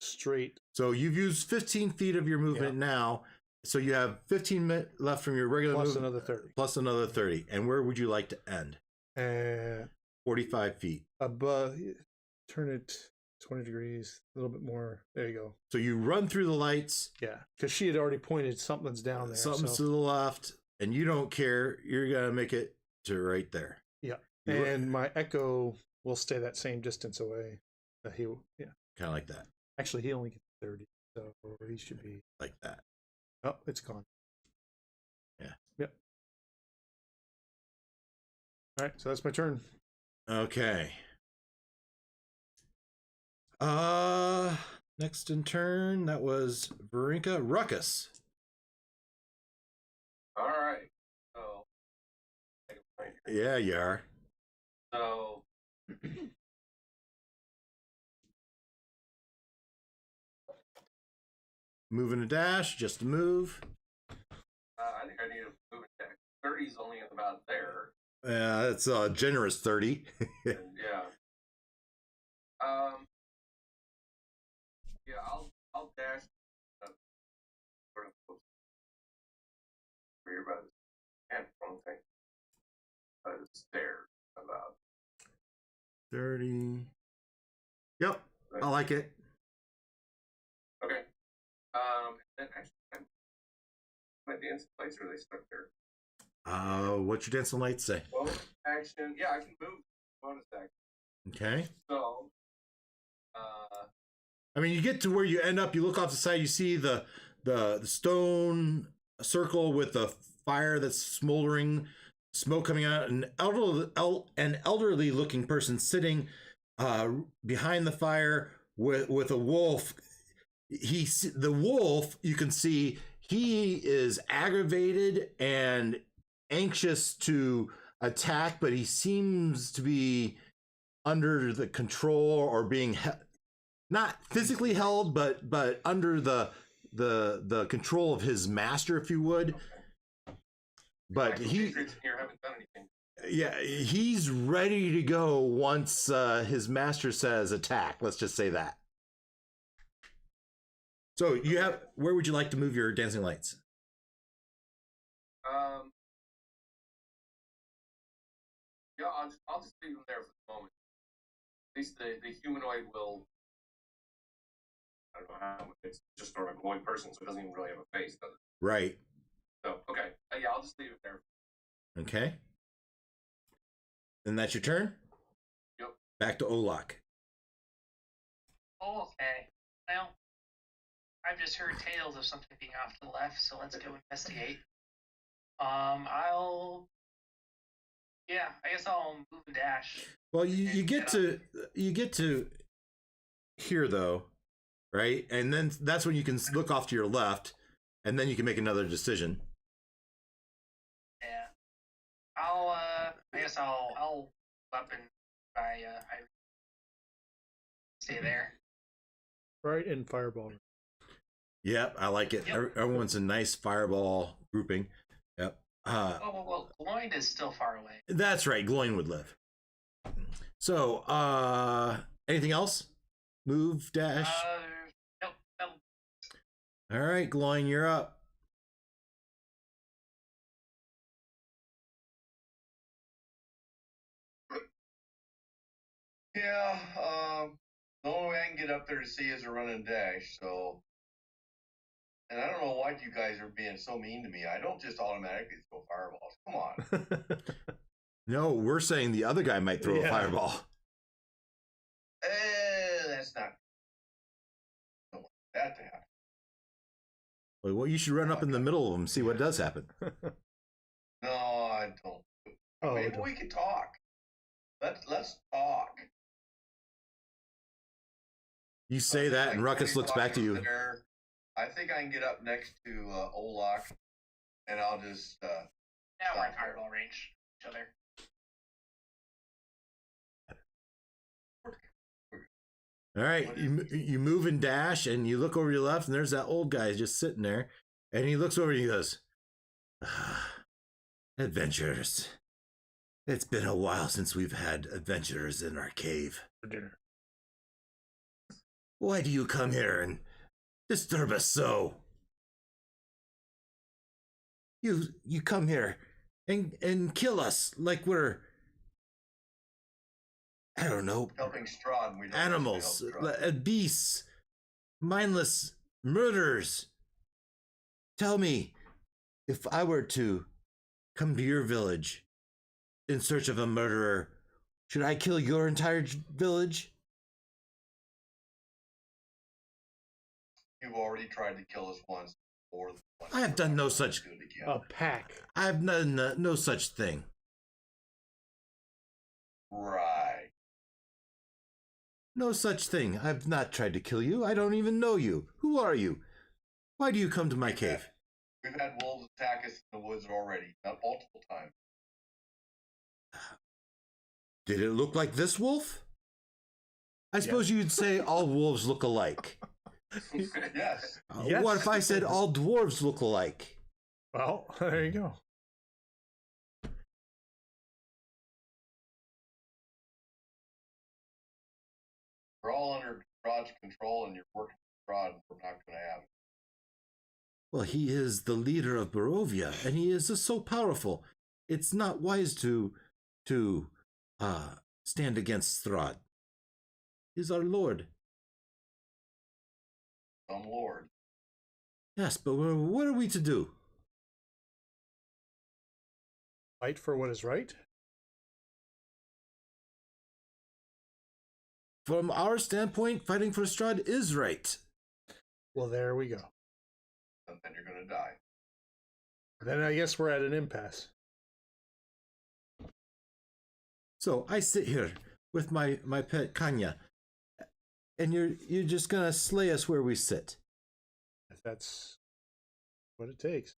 straight. So you've used 15 feet of your movement now. So you have 15 left from your regular Plus movement. another 30. Plus another 30. And where would you like to end? 45 feet. Above, turn it 20 degrees, a little bit more. There you go. So you run through the lights. Yeah, because she had already pointed something's down there. Something's so. to the left, and you don't care. You're going to make it to right there. Yeah. You And my echo will stay that same distance away. Kind of like that. Actually, he only gets 30, so he should be. Like that. Oh, it's gone. Yeah. Yep. All right, so that's my turn. Okay. Next in turn, that was Verrinca. Ruckus. All right. So, take a point here. Yeah, you are. So, Moving a dash, just a move. I think I need a movement check. 30 is only about there. That's a generous 30. And yeah. Yeah, I'll dash. Sort of close. We're about and wrong thing. It's there about. 30. Yep, I like it. Okay. Then actually, my dance lights are they stuck there? What's your dancing lights say? Bonus action. Yeah, I can move. Bonus action. Okay. So, I mean, you get to where you end up. You look off the side. You see the stone circle with the fire that's smoldering, smoke coming out. An elderly looking person sitting behind the fire with a wolf. The wolf. You can see he is aggravated and anxious to attack, but he seems to be under the control or being not physically held, but under the control of his master, if you would. But here haven't done anything. yeah, he's ready to go once his master says attack. Let's just say that. So you have. Where would you like to move your dancing lights? Yeah, I'll just leave them there for the moment. At least the humanoid will. I don't know how. It's just sort of a glowing person, so it doesn't even really have a face, does it? Right. So, okay. Yeah, I'll just leave it there. Okay. Then that's your turn. Yep. Back to Olak. Okay. Well, I've just heard tales of something being off to the left, so let's go investigate. I guess I'll move and dash. Well, you get to here though, right? And then that's when you can look off to your left, and then you can make another decision. Yeah. I guess I'll up and I stay there. Right in fireball. Yep, I like it. Yep. Everyone's a nice fireball grouping. Yep. Well, Lloyd is still far away. That's right. Gloin would live. So, anything else? Move, dash. Nope. All right, Gloin, you're up. Yeah, the only way I can get up there to see is a run and dash, so. And I don't know why you guys are being so mean to me. I don't just automatically throw fireballs. Come on. No, we're saying the other guy might throw a fireball. That's not. I don't want that to happen. Well, you should run up in the middle of them, see what does happen. No, I don't. Oh, Maybe we could talk. Let's talk. You say that, and Ruckus looks back to you. There. I think I can get up next to Olak, and I'll just. Now we're in fireball range. Each other. All right, you move and dash, and you look over your left, and there's that old guy just sitting there, and he looks over and he goes, "Adventurers. It's been a while since we've had adventurers in our cave. For dinner. Why do you come here and disturb us so? You come here and kill us like we're, I don't know, helping Strahd. We don't animals, help Strahd. beasts, mindless murderers. Tell me, if I were to come to your village in search of a murderer, should I kill your entire village?" You've already tried to kill us once. Or I have done no such. Do it again. A pack. I have done no such thing. Right. No such thing. I've not tried to kill you. I don't even know you. Who are you? Why do you come to my cave? We've had wolves attack us in the woods already, not multiple times. Did it look like this wolf? I suppose you'd say all wolves look alike. Yes. Yes. What if I said all dwarves look alike? Well, there you go. We're all under Strahd control, and you're working with Strahd. We're not going to have it. Well, he is the leader of Barovia, and he is so powerful. It's not wise to stand against Strahd. He's our lord. Some lord. Yes, but what are we to do? Fight for what is right. From our standpoint, fighting for Strahd is right. Well, there we go. And then you're going to die. Then I guess we're at an impasse. So I sit here with my pet Kanya, and you're just gonna slay us where we sit. If that's what it takes.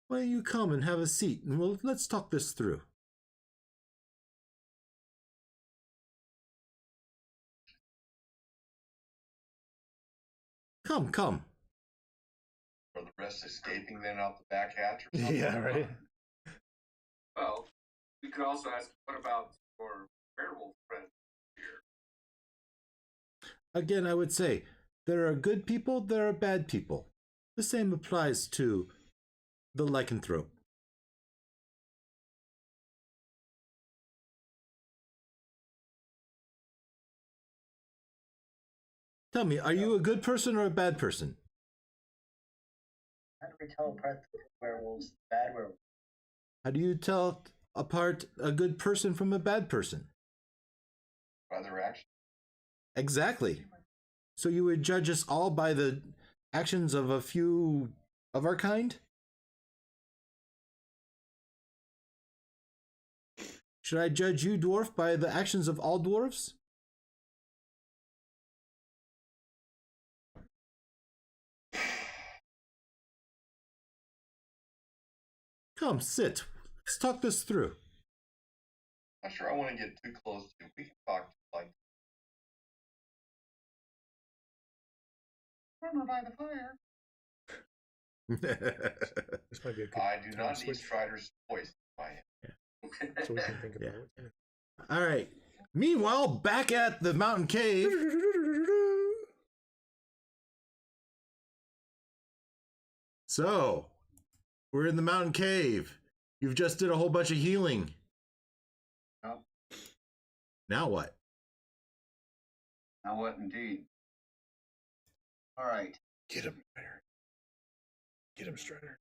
Why don't you come and have a seat, and let's talk this through. Come. Are the rest escaping then out the back hatch or something? Yeah, right. Well, we could also ask, what about your werewolf friend here? again, I would say there are good people, there are bad people. The same applies to the lycanthrope. Tell me, are you a good person or a bad person? How do we tell apart the werewolves, bad werewolves? How do you tell apart a good person from a bad person? By their action. Exactly. So you would judge us all by the actions of a few of our kind? Should I judge you, dwarf, by the actions of all dwarves? Come, sit. Let's talk this through. Not sure I want to get too close to. We can talk like Warmer by the fire. This might be a good I do time not to need switch, Strider's voice in my head. so we can think about Yeah. it. All right. Meanwhile, back at the mountain cave. So, we're in the mountain cave. You've just did a whole bunch of healing. Yep. Now what? Now what indeed? All right. Get him, Strider. Get him, Strider.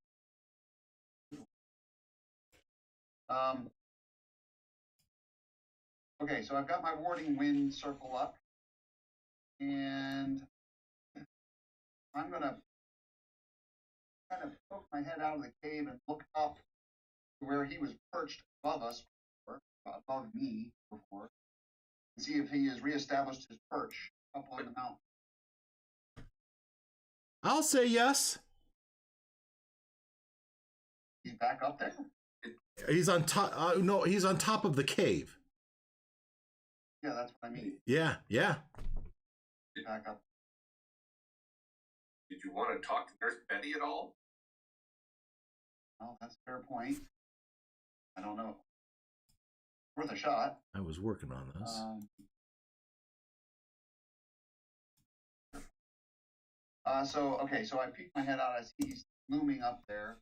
Okay, so I've got my warding wind circle up, and I'm gonna kind of poke my head out of the cave and look up to where he was perched above us before, above me before, and see if he has reestablished his perch up on the mountain. I'll say yes. He's back up there? He's on top. No, he's on top of the cave. Yeah, that's what I mean. Yeah, yeah. Back up. Did you want to talk to Nurse Betty at all? Well, that's a fair point. I don't know. Worth a shot. I was working on this. So I peek my head out as he's looming up there.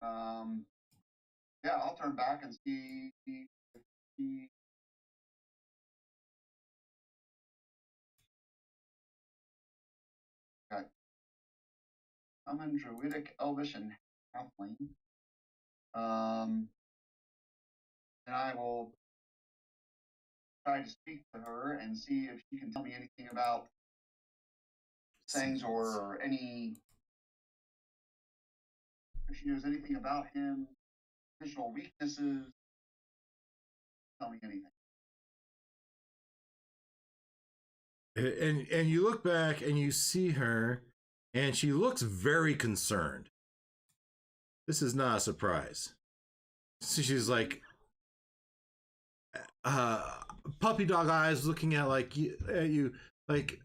Yeah, I'll turn back and see if he. Okay. Common, Druidic, Elvish, and Halfling. And I will try to speak to her and see if she can tell me anything about things or any. If she knows anything about him, additional weaknesses. Tell me anything. And you look back and you see her, and she looks very concerned. This is not a surprise. So she's like, puppy dog eyes, looking at you, like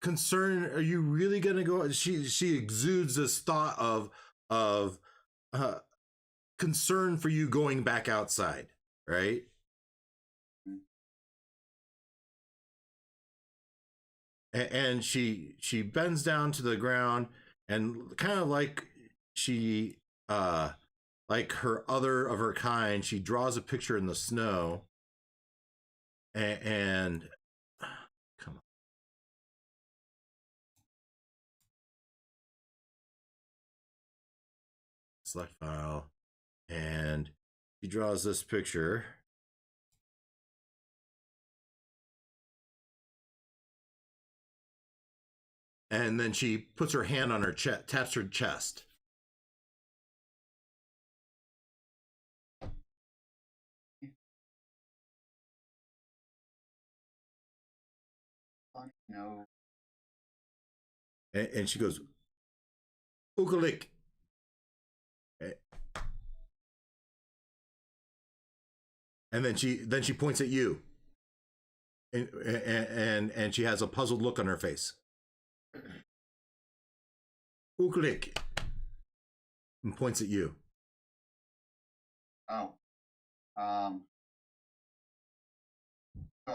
concern. Are you really gonna go? She exudes this thought of concern for you going back outside, right? And she bends down to the ground and kind of like she like her other of her kind, she draws a picture in the snow and come on. Select file, and she draws this picture. And then she puts her hand on her chest, taps her chest. No. And she goes, Ukalik. And then she points at you. And she has a puzzled look on her face. Ukalik. And points at you. Oh. So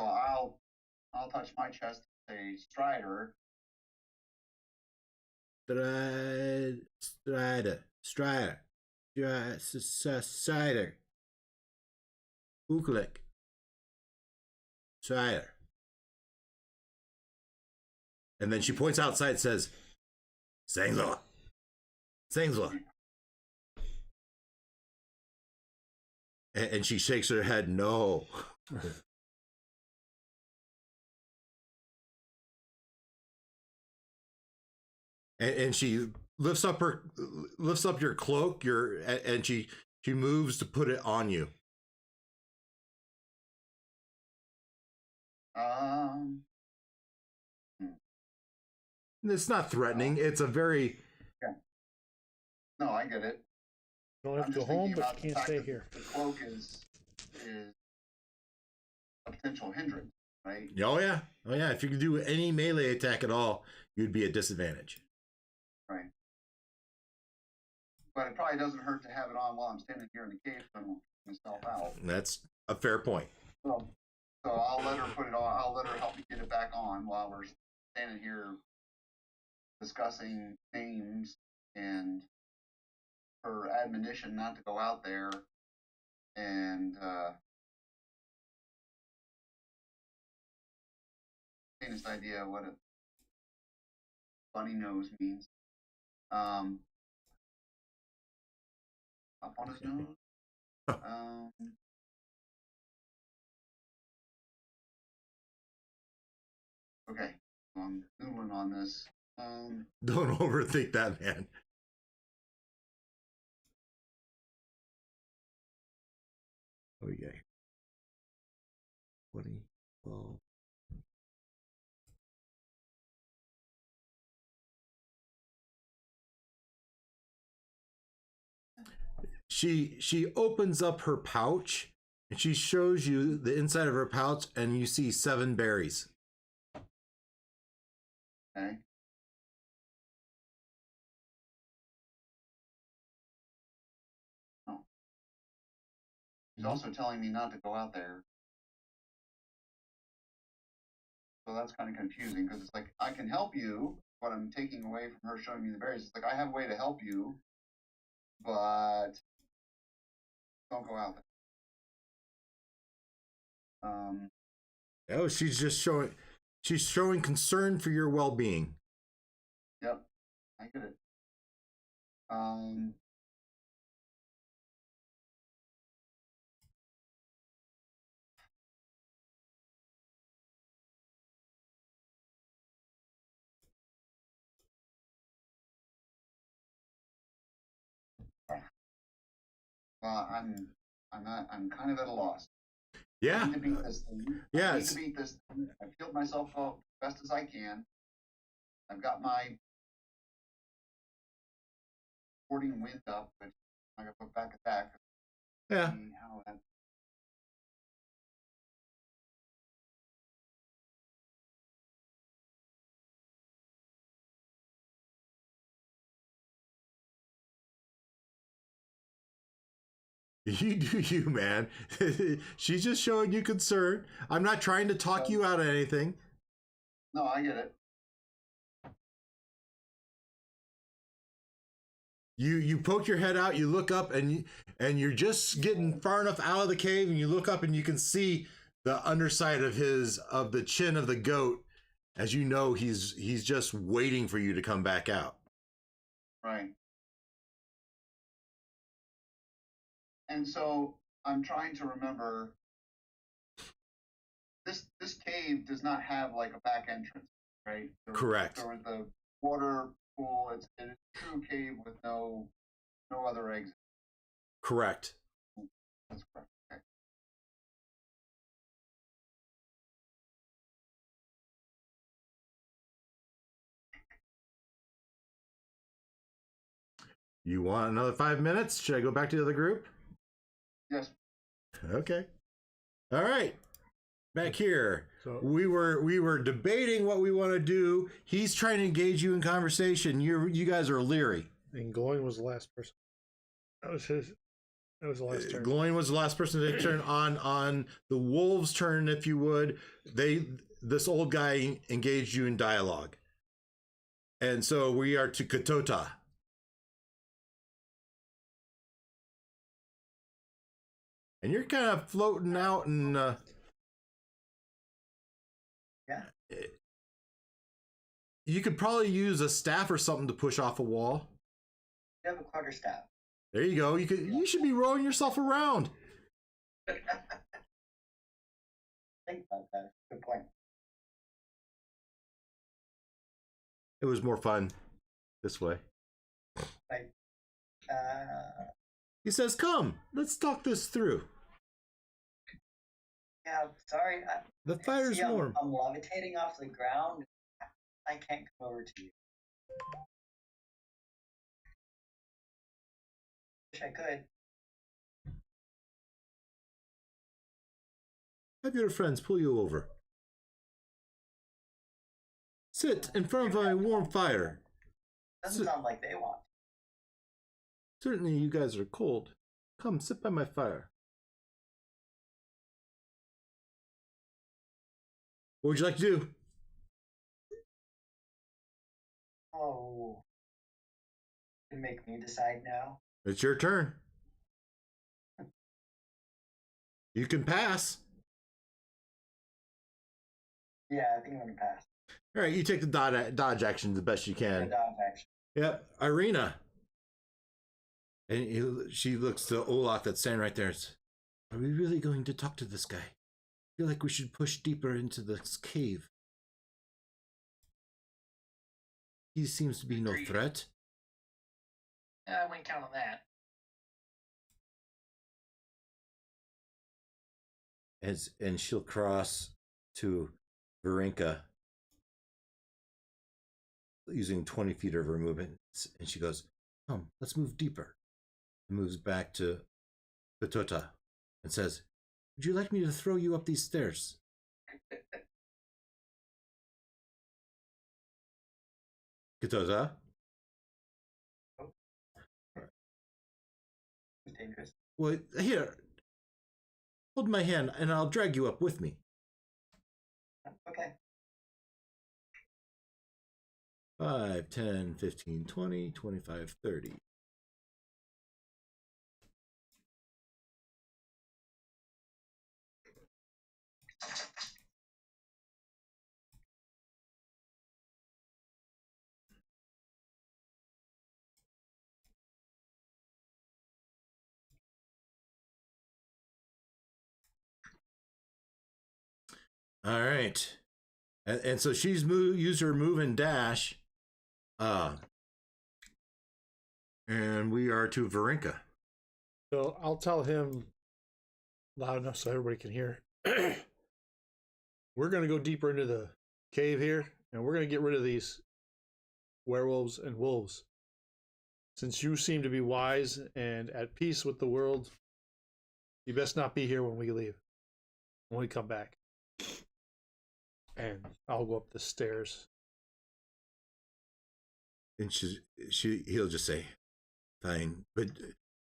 I'll touch my chest say Stryder. Stryder. Uklik. Stryder. And then she points outside and says, Sangla. And she shakes her head, no. and she lifts up your cloak, and she moves to put it on you. It's not threatening. It's a very... Yeah. No, I get it. You don't have to go home, but you can't stay here. The cloak is a potential hindrance, right? Oh yeah. If you could do any melee attack at all, you'd be at disadvantage. Right. But it probably doesn't hurt to have it on while I'm standing here in the cave so I don't myself out. That's a fair point. So I'll let her put it on. I'll let her help me get it back on while we're standing here discussing names and her admonition not to go out there, and faintest idea what a bunny nose means. Up on his nose. Okay, so I'm noodling on this. Don't overthink that, man. Oh yeah. 20, 12. She opens up her pouch and she shows you the inside of her pouch, and you see 7 berries. Okay. She's also telling me not to go out there. So that's kind of confusing because it's like, I can help you, but I'm taking away from her showing me the berries. It's like, I have a way to help you, but don't go out there. Oh, she's showing concern for your well-being. Yep, I get it. Well, I'm kind of at a loss. Yeah. I need to beat this thing. Yeah. I need to beat this thing. I've healed myself up as best as I can. I've got my sporting wind up, which I got to put back attack. Yeah. See how that... You do you, man. She's just showing you concern. I'm not trying to talk you out of anything. No, I get it. You poke your head out, you look up, and you're just getting far enough out of the cave, and you look up and you can see the underside of the chin of the goat, as you know he's just waiting for you to come back out. Right. And so I'm trying to remember, this cave does not have like a back entrance, right? Correct. There was the water pool. It is a true cave with no other exit. Correct. That's correct. Okay. You want another 5 minutes? Should I go back to the other group? Yes. Okay. All right. Back here. So we were debating what we want to do. He's trying to engage you in conversation. You guys are leery. and Gloin was the last person. That was his. That was the last turn. Gloin was the last person to turn on the wolves' turn, if you would. this old guy engaged you in dialogue. And so we are to Katota. And you're kind of floating out and Yeah. You could probably use a staff or something to push off a wall. You have a quarterstaff. There you go. You should be rolling yourself around. Think about that. Good point. It was more fun this way. Like, He says, "Come, let's talk this through." yeah, sorry. The fire's See, warm. I'm levitating off the ground. I can't come over to you. Wish I could. Have your friends pull you over. Sit in front of a warm fire. Doesn't sound like they want. Certainly you guys are cold. Come, sit by my fire. What would you like to do? Oh. You make me decide now. It's your turn. You can pass. Yeah, I think I'm gonna pass. All right, you take the dodge action the best you can. Dodge action. Yep, Irina. And she looks to Olak that's standing right there. Are we really going to talk to this guy? I feel like we should push deeper into this cave. He seems to be no threat. I wouldn't count on that. And she'll cross to Verrinca using 20 feet of her movement. And she goes, "Come, let's move deeper." And moves back to Katota and says, "Would you like me to throw you up these stairs?" Katota? It's dangerous. Well, here. Hold my hand and I'll drag you up with me. Okay. 5, 10, 15, 20, 25, 30. All right. And so she's used her move and dash. And we are to Verrinca. So I'll tell him loud enough so everybody can hear. We're going to go deeper into the cave here, and we're going to get rid of these werewolves and wolves. Since you seem to be wise and at peace with the world, you best not be here when we leave, when we come back. And I'll go up the stairs. And he'll just say, "Fine, but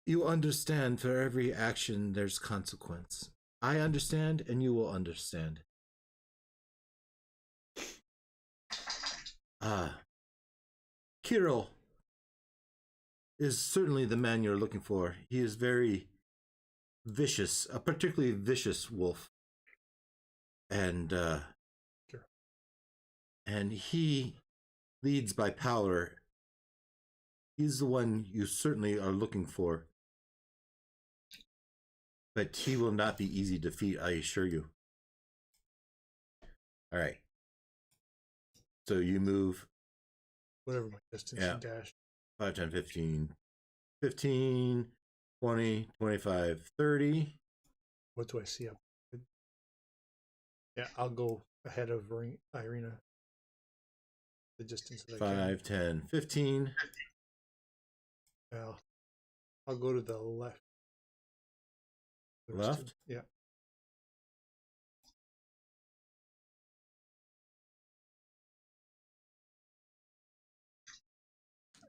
you understand for every action there's consequence. I understand and you will understand." Kiril is certainly the man you're looking for. He is very vicious, a particularly vicious wolf. And and he leads by power. He's the one you certainly are looking for. But he will not be easy to defeat, I assure you. All right. So you move. Whatever my distance and dash. 5, 10, 15. 15, 20, 25, 30. What do I see up? Yeah, I'll go ahead of Irina. The distance that I can. 5, 10, 15. Well, I'll go to the left. Left? Yeah.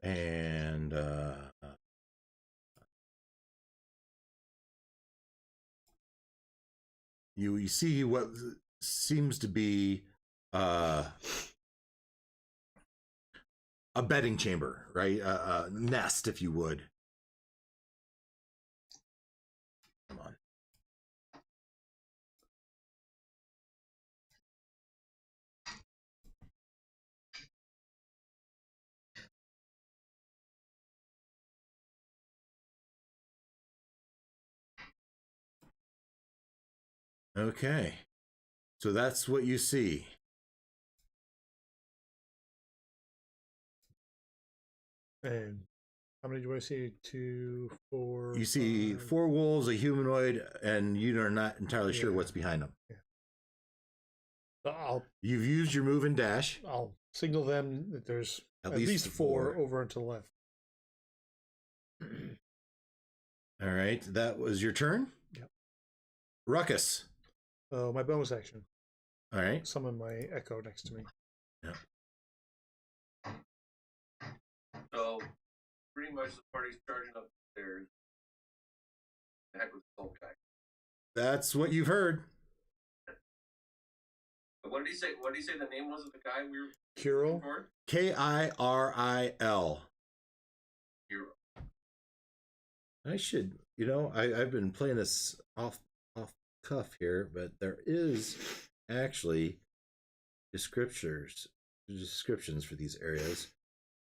And you see what seems to be a bedding chamber, right? A nest, if you would. Come on. Okay. So that's what you see. And how many do I see? 2, 4. You see 5. 4 wolves, a humanoid, and you are not entirely sure Yeah. what's behind them. Yeah. You've used your move and dash. I'll signal them that there's At at least least 4 4. over and to the left. All right, that was your turn. Yep. Ruckus. My bonus action. All right. Summon my echo next to me. Yeah. So, pretty much the party's charging up the stairs. The heck with the soul guy. That's what you've heard. But what did he say? What did he say the name was of the guy we were Kiril. looking for? Kiril. Hero. I should, I've been playing this off cuff here, but there is actually descriptions for these areas.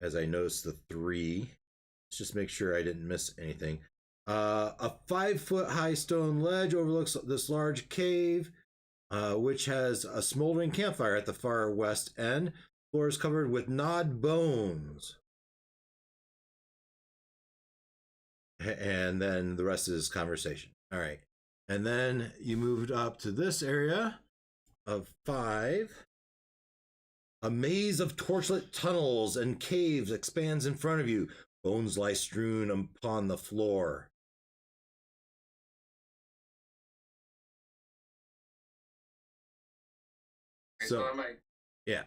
As I noticed the 3. Let's just make sure I didn't miss anything. A 5-foot high stone ledge overlooks this large cave, which has a smoldering campfire at the far west end. Floor is covered with gnawed bones. And then the rest is conversation. All right. And then you moved up to this area of 5. A maze of torchlit tunnels and caves expands in front of you. Bones lie strewn upon the floor. Okay, so I might yeah.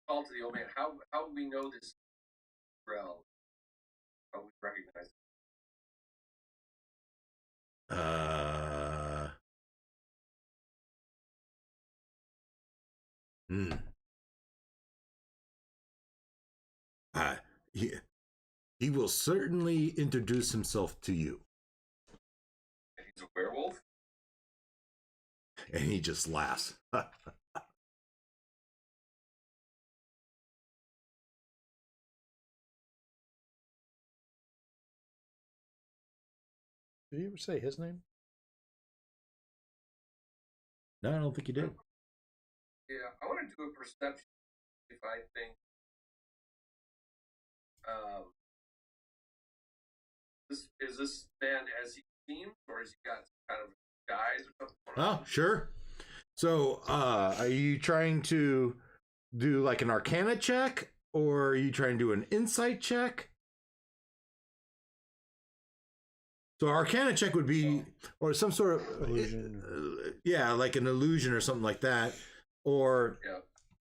call to the old man. How do we know this Kiril? How we recognize it? He will certainly introduce himself to you. And he's a werewolf? And he just laughs. Did you ever say his name? No, I don't think you did. Yeah, I want to do a perception if I think this man as he seems, or has he got some kind of guise or something? Oh, sure. So, are you trying to do like an Arcana check, or are you trying to do an Insight check? So, Arcana check would be, or some sort of Illusion. yeah, like an illusion or something like that. Or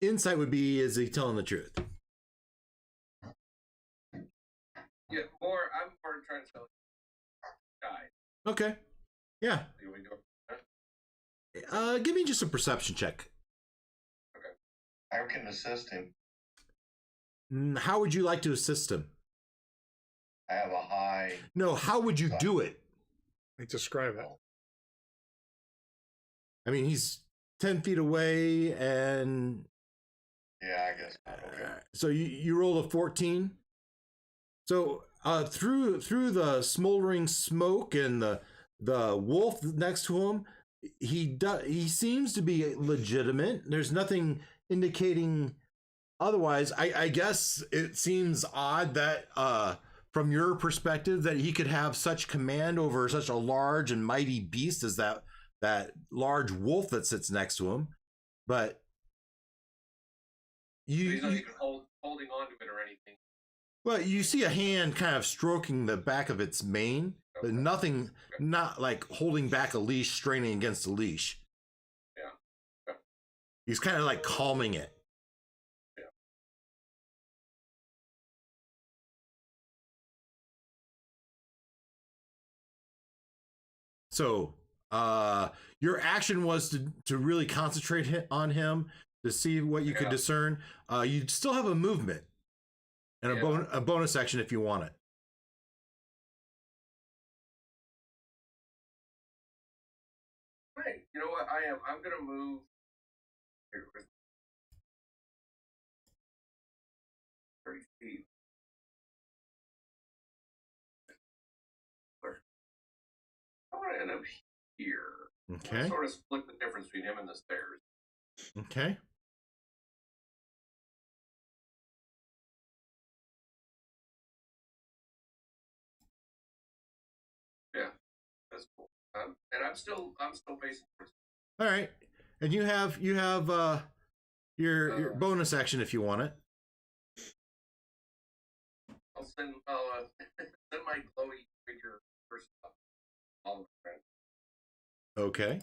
Insight would be, is he telling the truth? Yeah, I'm more trying to tell guy. Okay. Yeah. Give me just a perception check. Okay. I can assist him. How would you like to assist him? I have a high. No, how would you do it? Like, describe it. I mean, he's 10 feet away, and Yeah, I guess. Okay. so you rolled a 14. So through the smoldering smoke and the wolf next to him, he seems to be legitimate. There's nothing indicating otherwise. I guess it seems odd that from your perspective that he could have such command over such a large and mighty beast as that large wolf that sits next to him. But he's not even holding on to it or anything. Well, you see a hand kind of stroking the back of its mane, but nothing, not like holding back a leash, straining against a leash. Yeah. He's kind of like calming it. Yeah. So, Your action was to really concentrate on him to see what you could discern. You still have a movement and a bonus action if you want it. Right. You know what? I'm gonna move here with 30 feet. I want to end up here. Okay. Sort of split the difference between him and the stairs. Okay. Yeah, that's cool. And I'm still facing. All right. And you have your bonus action if you want it. I'll send send my glowy figure first up. All of it. Okay.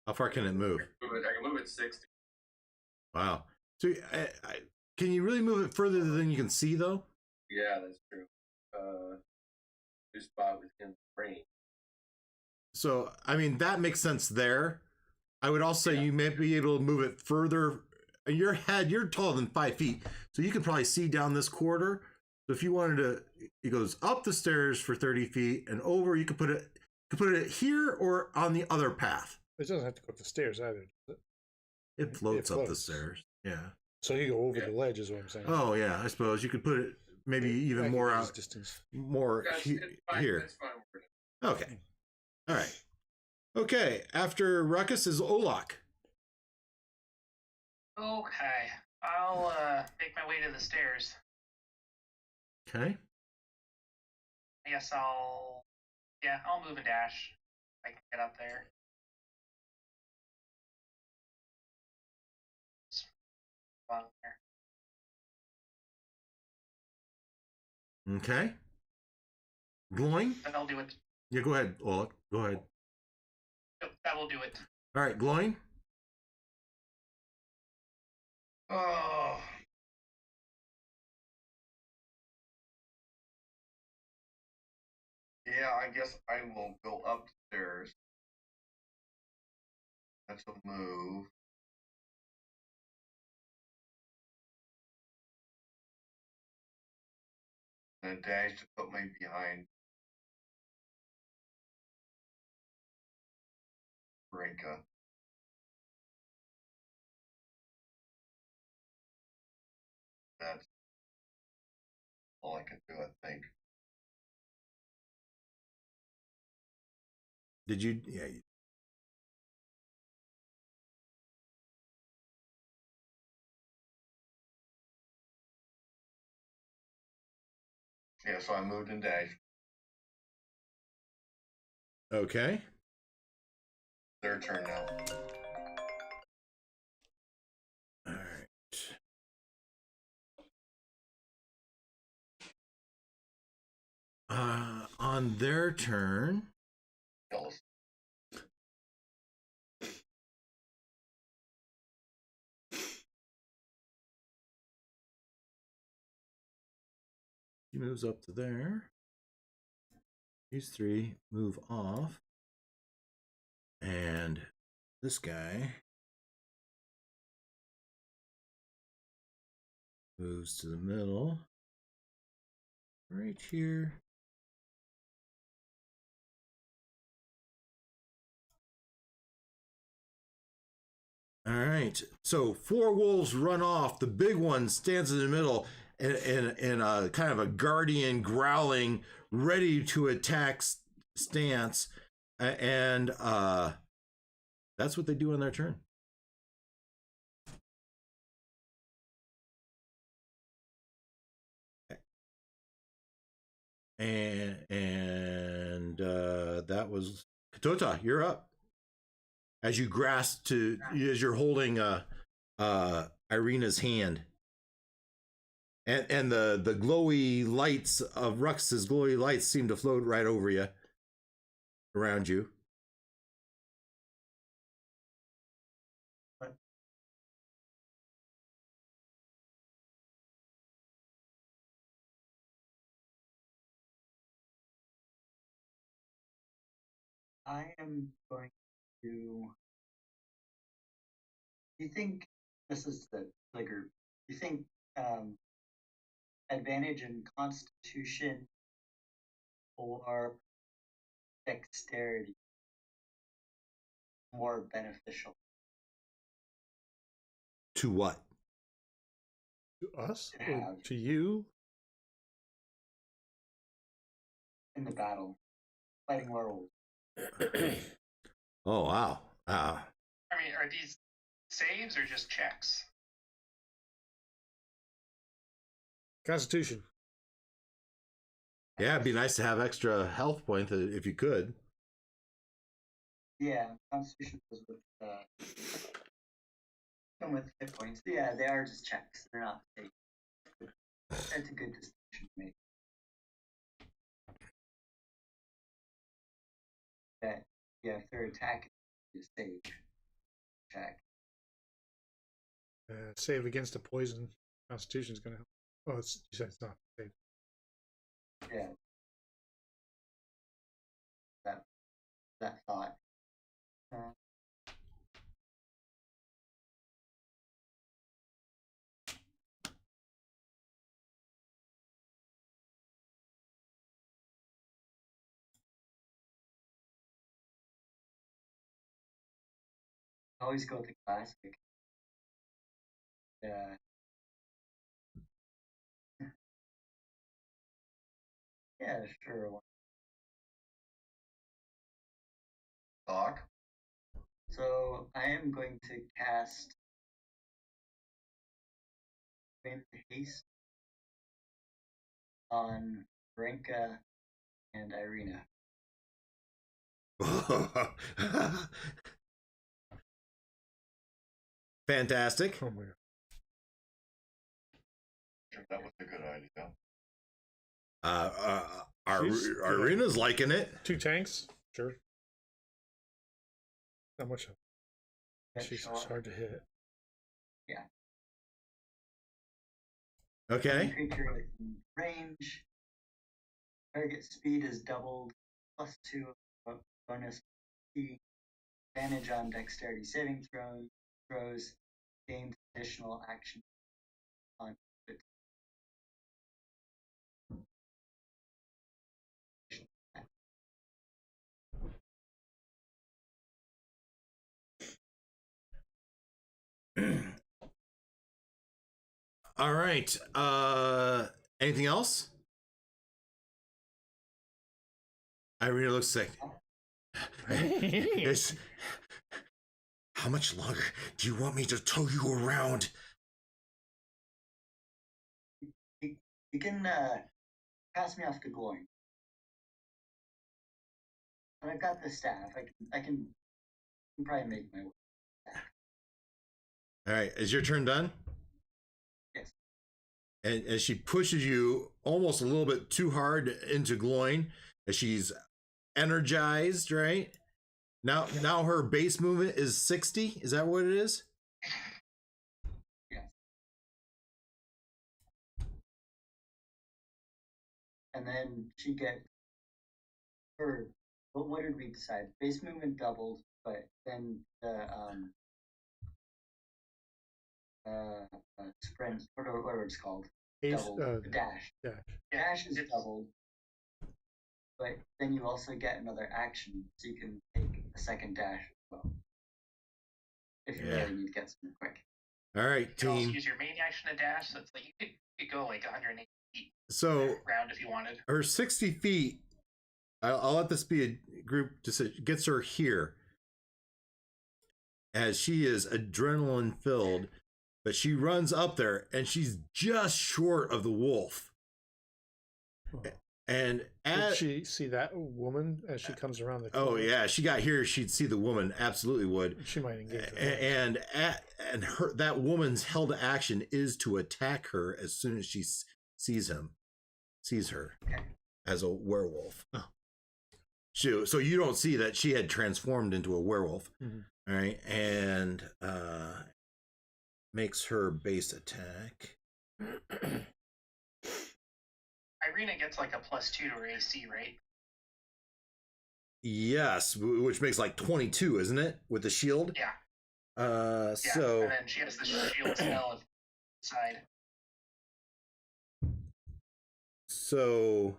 How far can it move? I can move it 60. Wow. So can you really move it further than you can see, though? Yeah, that's true. New spot within range. So, I mean, that makes sense there. I would also say you may be able to move it further. You're taller than 5 feet, so you can probably see down this corridor. So if you wanted to, it goes up the stairs for 30 feet and over. You could put it here or on the other path. It doesn't have to go up the stairs either, does it? It floats up the stairs. Yeah. So you go over the ledge, is what I'm saying. Oh yeah, I suppose you could put it maybe even more out, distance. more here. That's fine. Okay. All right. Okay. After Ruckus is Olak. Okay, I'll make my way to the stairs. Okay. I guess I'll move and dash. I can get up there. Just run there. Okay. Glowing? That'll do it. Yeah, go ahead, Olak. Go ahead. Nope, that will do it. All right, glowing. Oh. Yeah, I guess I will go upstairs. That's a move. And a dash to put me behind Verrinca. That's all I can do, I think. Did you? Yeah. Yeah, so I moved and dashed. Okay. Their turn now. All right. On their turn. Jealous. He moves up to there. These three move off. And this guy moves to the middle. Right here. All right. So 4 wolves run off. The big one stands in the middle in a kind of a guardian growling, ready to attack stance. And that's what they do on their turn. And that was Katota. You're up. As you grasp as you're holding Irina's hand, and the glowy lights of Rux's glowy lights seem to float right over you, around you. I am going to. Do you think this is the group? Do you think advantage in Constitution or dexterity more beneficial? To what? To us? To Or have. to you? In the battle, fighting werewolves? Oh, wow. I mean, are these saves or just checks? Constitution. Yeah, it'd be nice to have extra health points if you could. Yeah, Constitution goes with come with hit points. Yeah, they are just checks. They're not safe. That's a good distinction to make. That yeah, if they're attacking, you save check. Save against a poison. Constitution's going to help. Oh, you said it's not save. Yeah. That thought. I always go with the classic. Yeah. Yeah, sure. Doc. So I am going to cast Wind Haste on Verrinca and Irina. Fantastic. Oh my god. That was a good idea. Irina's liking it. 2 tanks? Sure. Not much. She's hard to hit. Yeah. Okay. Creature within range. Target speed is doubled. +2 bonus P. Advantage on dexterity saving throws. Gains additional action on it. All right. Anything else? Irina looks like. It's, how much longer do you want me to tow you around? You can pass me off to Glory. But I've got the staff. I can probably make my way back. All right. Is your turn done? Yes. And as she pushes you almost a little bit too hard into Gloin, as she's energized, right? Now her base movement is 60. Is that what it is? Yes. And then she gets her. What did we decide? Base movement doubled, but then the sprint, whatever it's called, doubled. The dash. Dash is doubled, but then you also get another action, so you can take a second dash as well. If you really need to get something quick. All right, You can also team. use your main action to dash, so it's like you could go like 180 feet So round if you wanted. her 60 feet, I'll let this be a group decision, gets her here. As she is adrenaline filled, but she runs up there and she's just short of the wolf. And did she see that woman as she comes around the corner? Oh yeah, she got here. She'd see the woman. Absolutely would. She might engage. And her that woman's held action is to attack her as soon as she sees her as a werewolf. Oh. So you don't see that she had transformed into a werewolf, all right? And makes her base attack. Irina gets like a +2 to her AC, right? Yes, which makes like 22, isn't it? With the shield. Yeah. So. And then she has the shield spell on the side. So.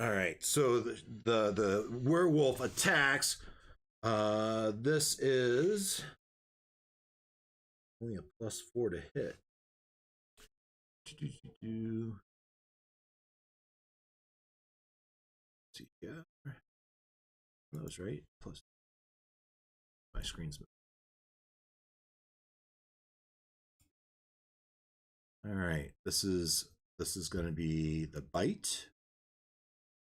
All right. So the werewolf attacks. This is only a +4 to hit. See, yeah, that was right. Plus, my screen's. All right. This is going to be the bite.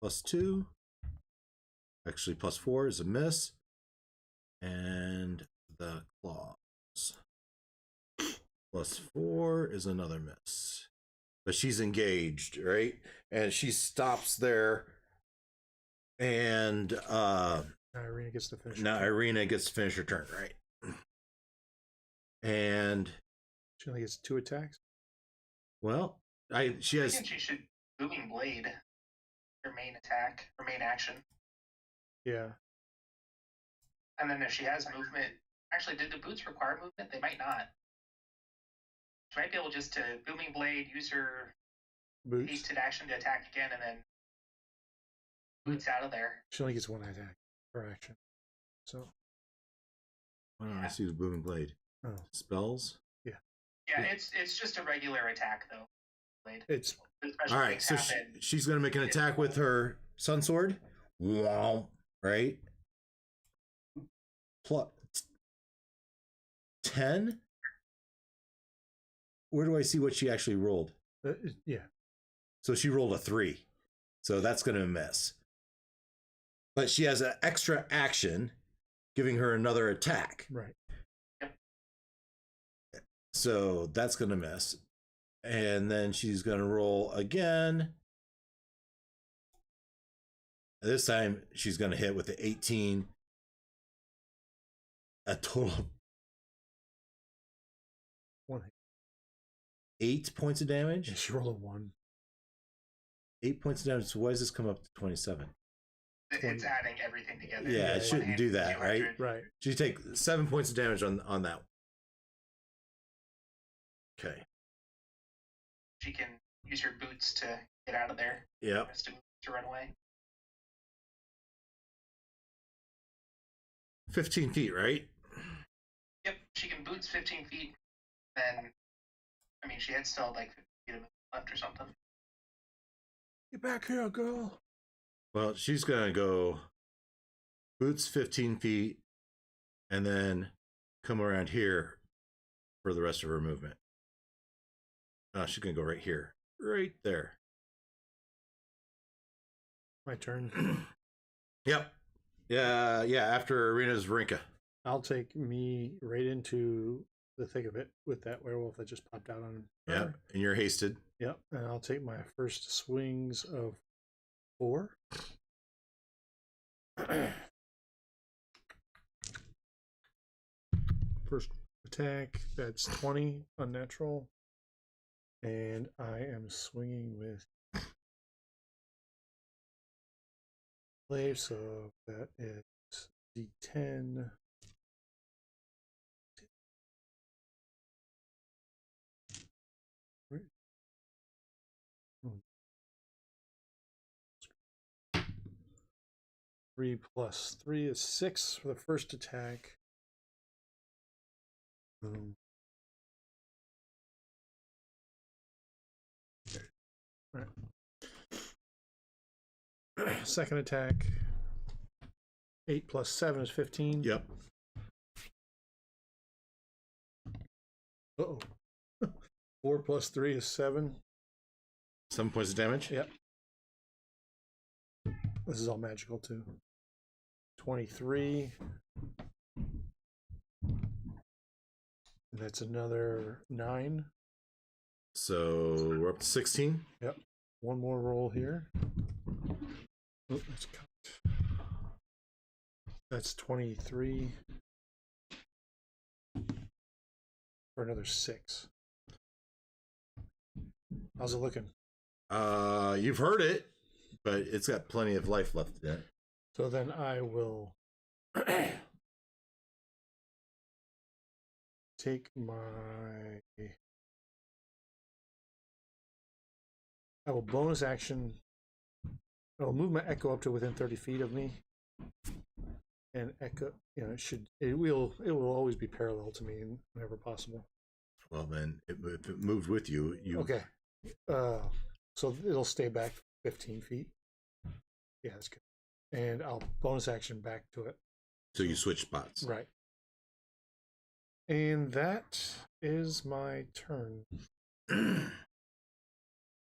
+2. Actually, +4 is a miss. And the claws. +4 is another miss. But she's engaged, right? And she stops there. And Irina gets to finish. Now Irina gets to finish her turn, right? And she only gets 2 attacks. Well, she has. I think she should Booming Blade. Her main attack, her main action. Yeah. And then if she has movement, actually, did the boots require movement? They might not. She might be able just to Booming Blade, use her hasted action to attack again, and then boots out of there. She only gets 1 attack per action. So. Why don't I see the Booming Blade? Oh. Spells? Yeah. Yeah, it's just a regular attack, though. Blade. It's all right. So she's going to make an attack with her sun sword. Wow. Right? Plus 10. Where do I see what she actually rolled? Yeah. So she rolled a 3. So that's going to miss. But she has an extra action giving her another attack. Right. So that's going to miss. And then she's going to roll again. This time she's going to hit with the 18. A total of 1. 8 points of damage. Yeah, she rolled a 1. 8 points of damage. So why does this come up to 27? It's adding everything together. Yeah, it shouldn't do that, right? Right. So you take 7 points of damage on that. Okay. She can use her boots to get out of there. Yep. To run away. 15 feet, right? Yep, she can boots 15 feet. Then, I mean, she had still like 50 feet of left or something. Get back here, girl. Well, she's going to go boots 15 feet and then come around here for the rest of her movement. She's going to go right here. Right there. My turn. Yep. Yeah, after Arena's Verrinca. I'll take me right into the thick of it with that werewolf that just popped out on her. Yep, and you're hasted. Yep, and I'll take my first swings of 4. First attack, that's 20, unnatural. And I am swinging with Slave, so that is D10. Three plus 3 is 6 for the first attack. Right. Second attack. 8 plus 7 is 15. Yep. Uh-oh. 4 plus 3 is 7. 7 points of damage? Yep. This is all magical too. 23. That's another 9. So we're up to 16. Yep. One more roll here. Oh, let's count. That's 23. For another 6. How's it looking? You've heard it, but it's got plenty of life left in it. So then I will take my... I will bonus action. I will move my echo up to within 30 feet of me. And echo, it will always be parallel to me whenever possible. Well, then, if it moved with you, Okay. So it'll stay back 15 feet. Yeah, that's good. And I'll bonus action back to it. So you switch spots. Right. And that is my turn.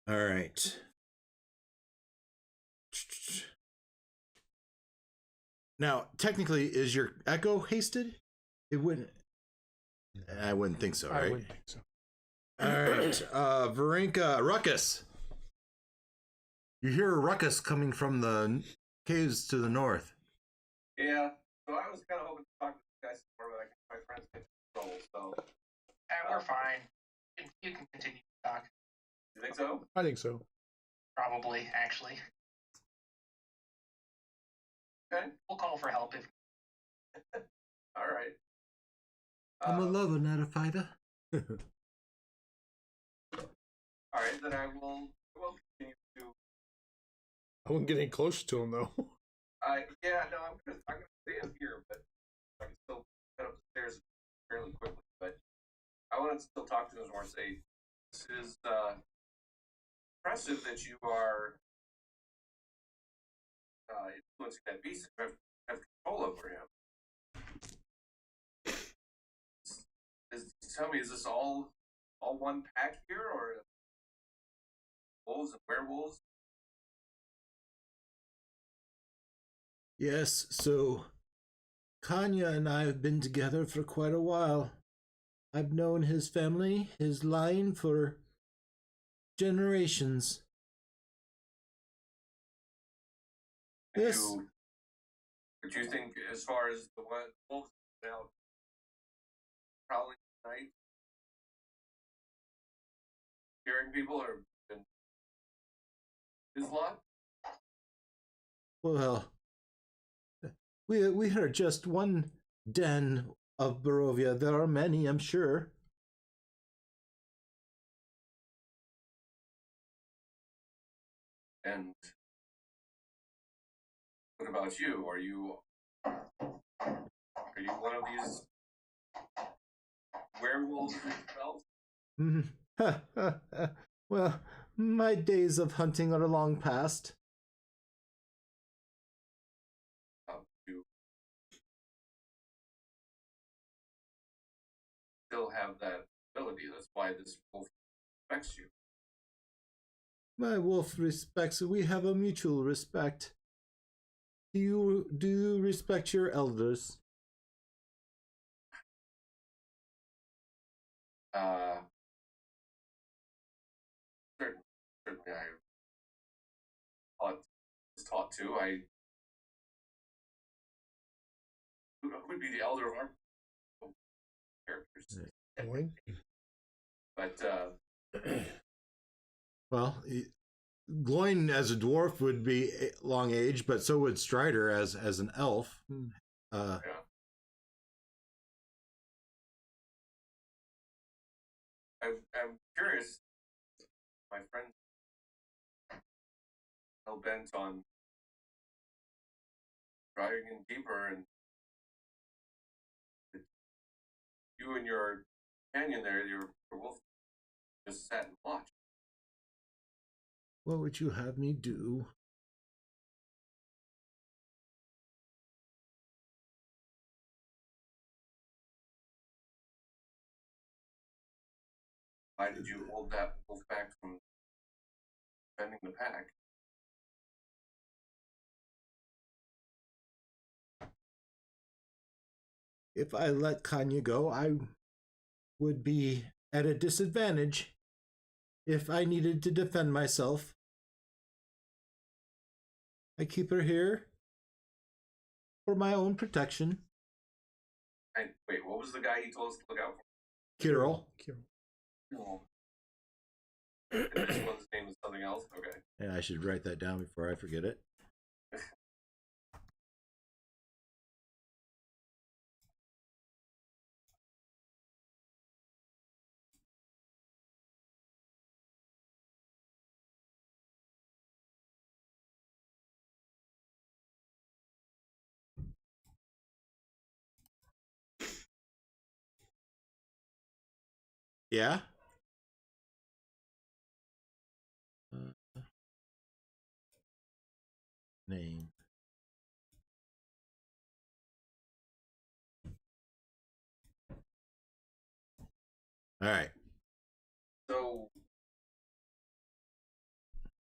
All right. Now, technically, is your echo hasted? It wouldn't. I wouldn't think so, right? I wouldn't think so. All right. Verrinca, Ruckus. You hear a ruckus coming from the caves to the north. Yeah, so I was kind of hoping to talk to you guys more, but I guess my friends get in trouble, so. We're fine. You can continue to talk. You think so? I think so. Probably, actually. Okay. We'll call for help if. All right. I'm a lover, not a fighter. All right, then I will continue to. I wouldn't get any closer to him, though. Yeah, no, I'm gonna stay up here, but I can still head up the stairs fairly quickly. But I want to still talk to him more. Say, this is impressive that you are influencing that beast and have control over him. Tell me, is this all one pack here, or wolves and werewolves? Yes, so Kanya and I have been together for quite a while. I've known his family, his line, for generations. Yes. But you think, as far as the wolves now prowling at night, scaring people, or been his lot? Well, we are just one den of Barovia. There are many, I'm sure. And what about you? Are you one of these werewolves yourself? Well, my days of hunting are long past. You still have that ability. That's why this wolf respects you. My wolf respects. We have a mutual respect. Do you respect your elders? Certainly I was taught to. Who would be the elder of our characters? But Well, Gloin as a dwarf would be long age, but so would Stryder as an elf. yeah. I'm curious. My friend hell bent on driving in deeper, and you and your companion there, your wolf, just sat and watched. What would you have me do? Why did you hold that wolf back from defending the pack? If I let Kanya go, I would be at a disadvantage if I needed to defend myself. I keep her here for my own protection. And wait, what was the guy you told us to look out for? Kiril. Oh. This one else? Okay. Yeah, I should write that down before I forget it. Yeah. Name. All right. So,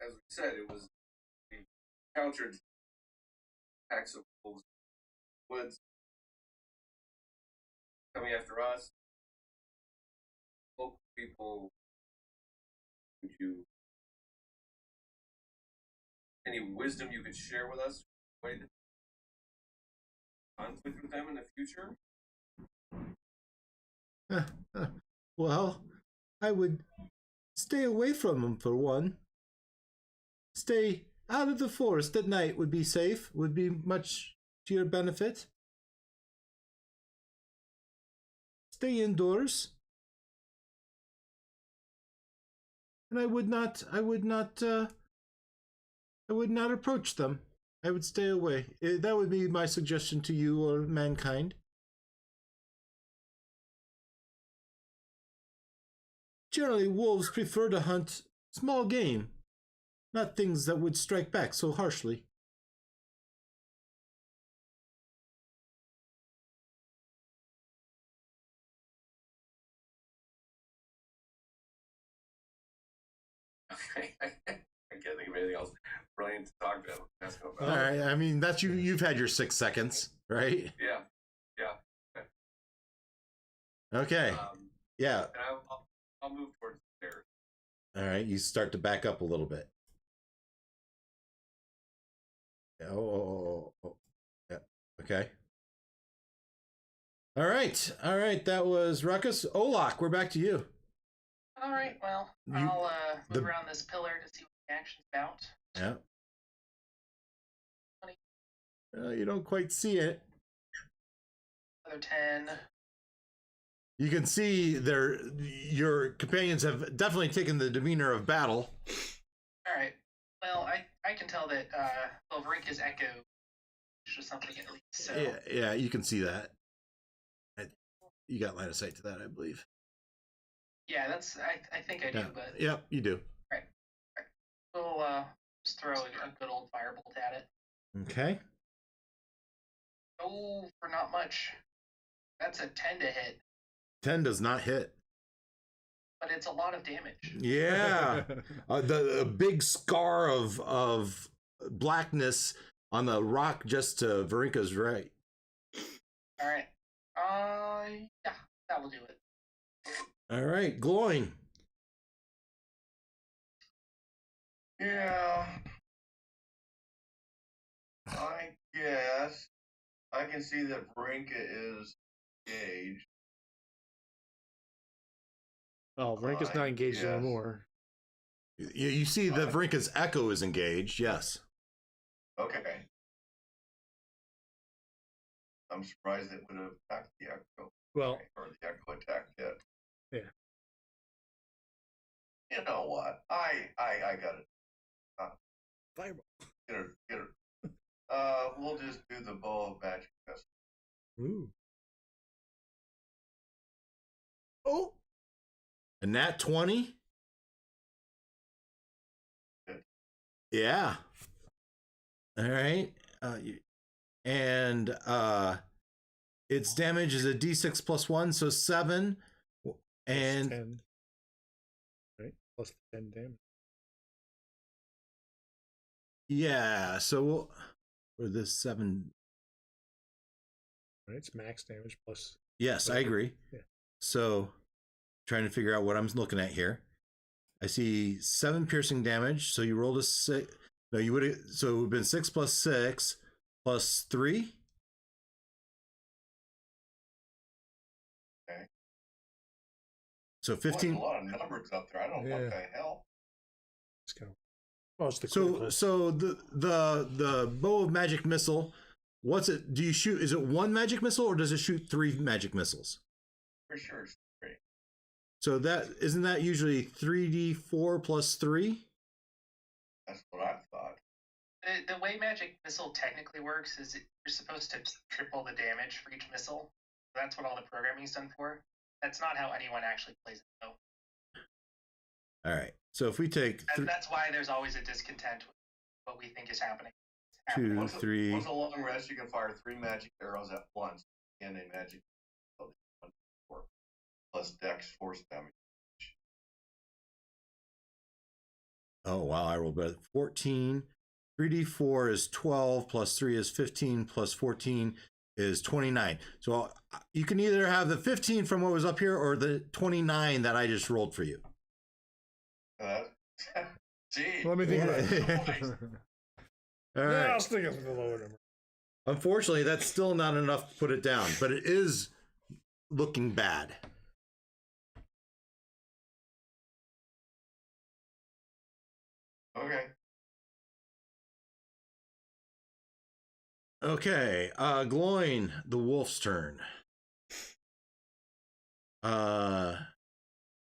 as we said, it was we encountered packs of wolves in the woods coming after us. Local people, would you any wisdom you could share with us? Way to conflict with them in the future? Well, I would stay away from them for one. Stay out of the forest at night would be safe, would be much to your benefit. Stay indoors. And I would not approach them. I would stay away. That would be my suggestion to you or mankind. Generally, wolves prefer to hunt small game, not things that would strike back so harshly. Okay. I can't think of anything else brilliant to talk to them. That's no All problem. right. I mean, that's you. You've had your 6 seconds, right? Yeah. Okay. Yeah. And I'll move towards the stairs. All right. You start to back up a little bit. Oh. Yeah. Okay. All right. All right. That was Ruckus. Olak, we're back to you. All right, well, I'll move around this pillar to see what the action's about. Yeah. You don't quite see it. Another 10. You can see your companions have definitely taken the demeanor of battle. All right. Well, I can tell that Verrinca's echo is something at least. So. Yeah, you can see that. You got line of sight to that, I believe. Yeah, that's. I think I do, but. Yep, you do. Right. We'll just throw a good old firebolt at it. Okay. Oh, for not much. That's a 10 to hit. 10 does not hit. But it's a lot of damage. Yeah. The big scar of blackness on the rock just to Verrinca's right. All right. Yeah, that will do it. All right, glowing. Yeah. I guess I can see that Verrinca is engaged. Oh, Verrinca's not engaged anymore. You see that Verrinca's echo is engaged, yes. Okay. I'm surprised it would have attacked the echo. Well, or the echo attacked it. Yeah. You know what? I got it. Fireball. Get her. We'll just do the bow of magic fist. Ooh. Oh. A nat 20? Good. Yeah. All right. And its damage is a d6 plus 1, so 7. And 10. Right? Plus 10 damage. Yeah, so with this 7. Right? It's max damage plus. Yes, I agree. Yeah. So trying to figure out what I'm looking at here. I see 7 piercing damage. So you rolled a 6. No, you would have. So it would have been 6 plus 6 plus 3. Okay. So 15. Well, a lot of numbers up there. I don't know what the hell. Let's go. Oh, it's the So critical. so the bow of magic missile. What's it? Do you shoot? Is it one magic missile or does it shoot 3 magic missiles? For sure. It's great. So that isn't that usually 3d4 plus 3? That's what I thought. The way magic missile technically works is you're supposed to triple the damage for each missile. That's what all the programming is done for. That's not how anyone actually plays it, though. All right. So if we take And that's why there's always a discontent with what we think is happening. 2, Once 3. Once a long rest, you can fire 3 magic arrows at once, and a magic plus Dex force damage. Oh wow, I rolled better. 14. 3d4 is 12 plus 3 is 15 plus 14 is 29. So you can either have the 15 from what was up here or the 29 that I just rolled for you. Gee. Let me think about it. All Yeah, right. I'll stick it with the lower number. Unfortunately, that's still not enough to put it down, but it is looking bad. Okay. Okay, Gloin, the wolf's turn.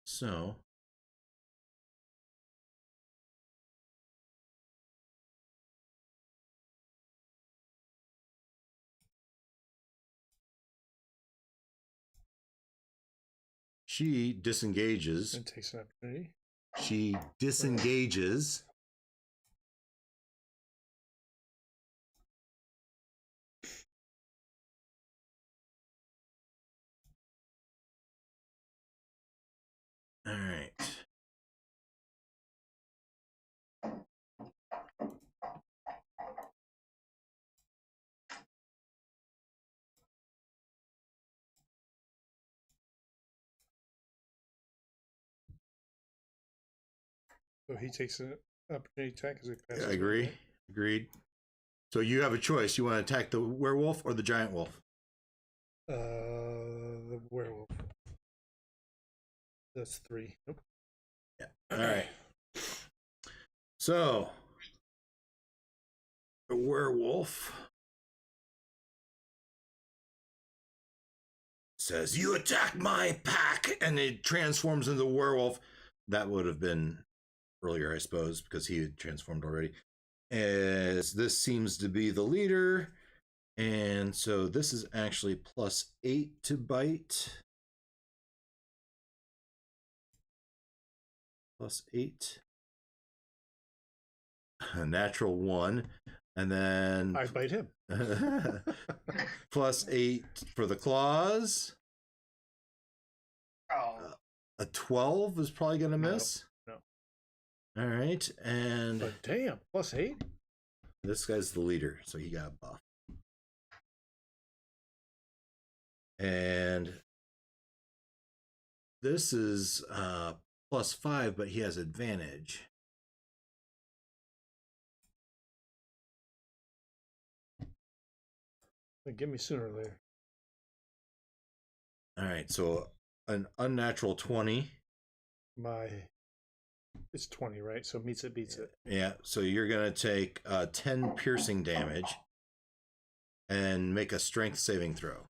So she disengages. And takes an opportunity. She disengages. All right. So he takes an opportunity attack as he passes. I agree. Right? Agreed. So you have a choice. You want to attack the werewolf or the giant wolf? The werewolf. That's 3. Nope. Yeah. All right. So the werewolf says, "You attack my pack," and it transforms into the werewolf. That would have been earlier, I suppose, because he had transformed already. As this seems to be the leader, and so this is actually +8 to bite. +8. A natural 1. And then I bite him. +8 for the claws. Oh, A 12 is probably going to No. miss. No. All right. And But damn, +8? this guy's the leader, so he got a buff. And this is +5, but he has advantage. Get me sooner or later. All right. So an unnatural 20. It's 20, right? So meets it, beats it. Yeah. So you're going to take 10 piercing damage and make a strength saving throw.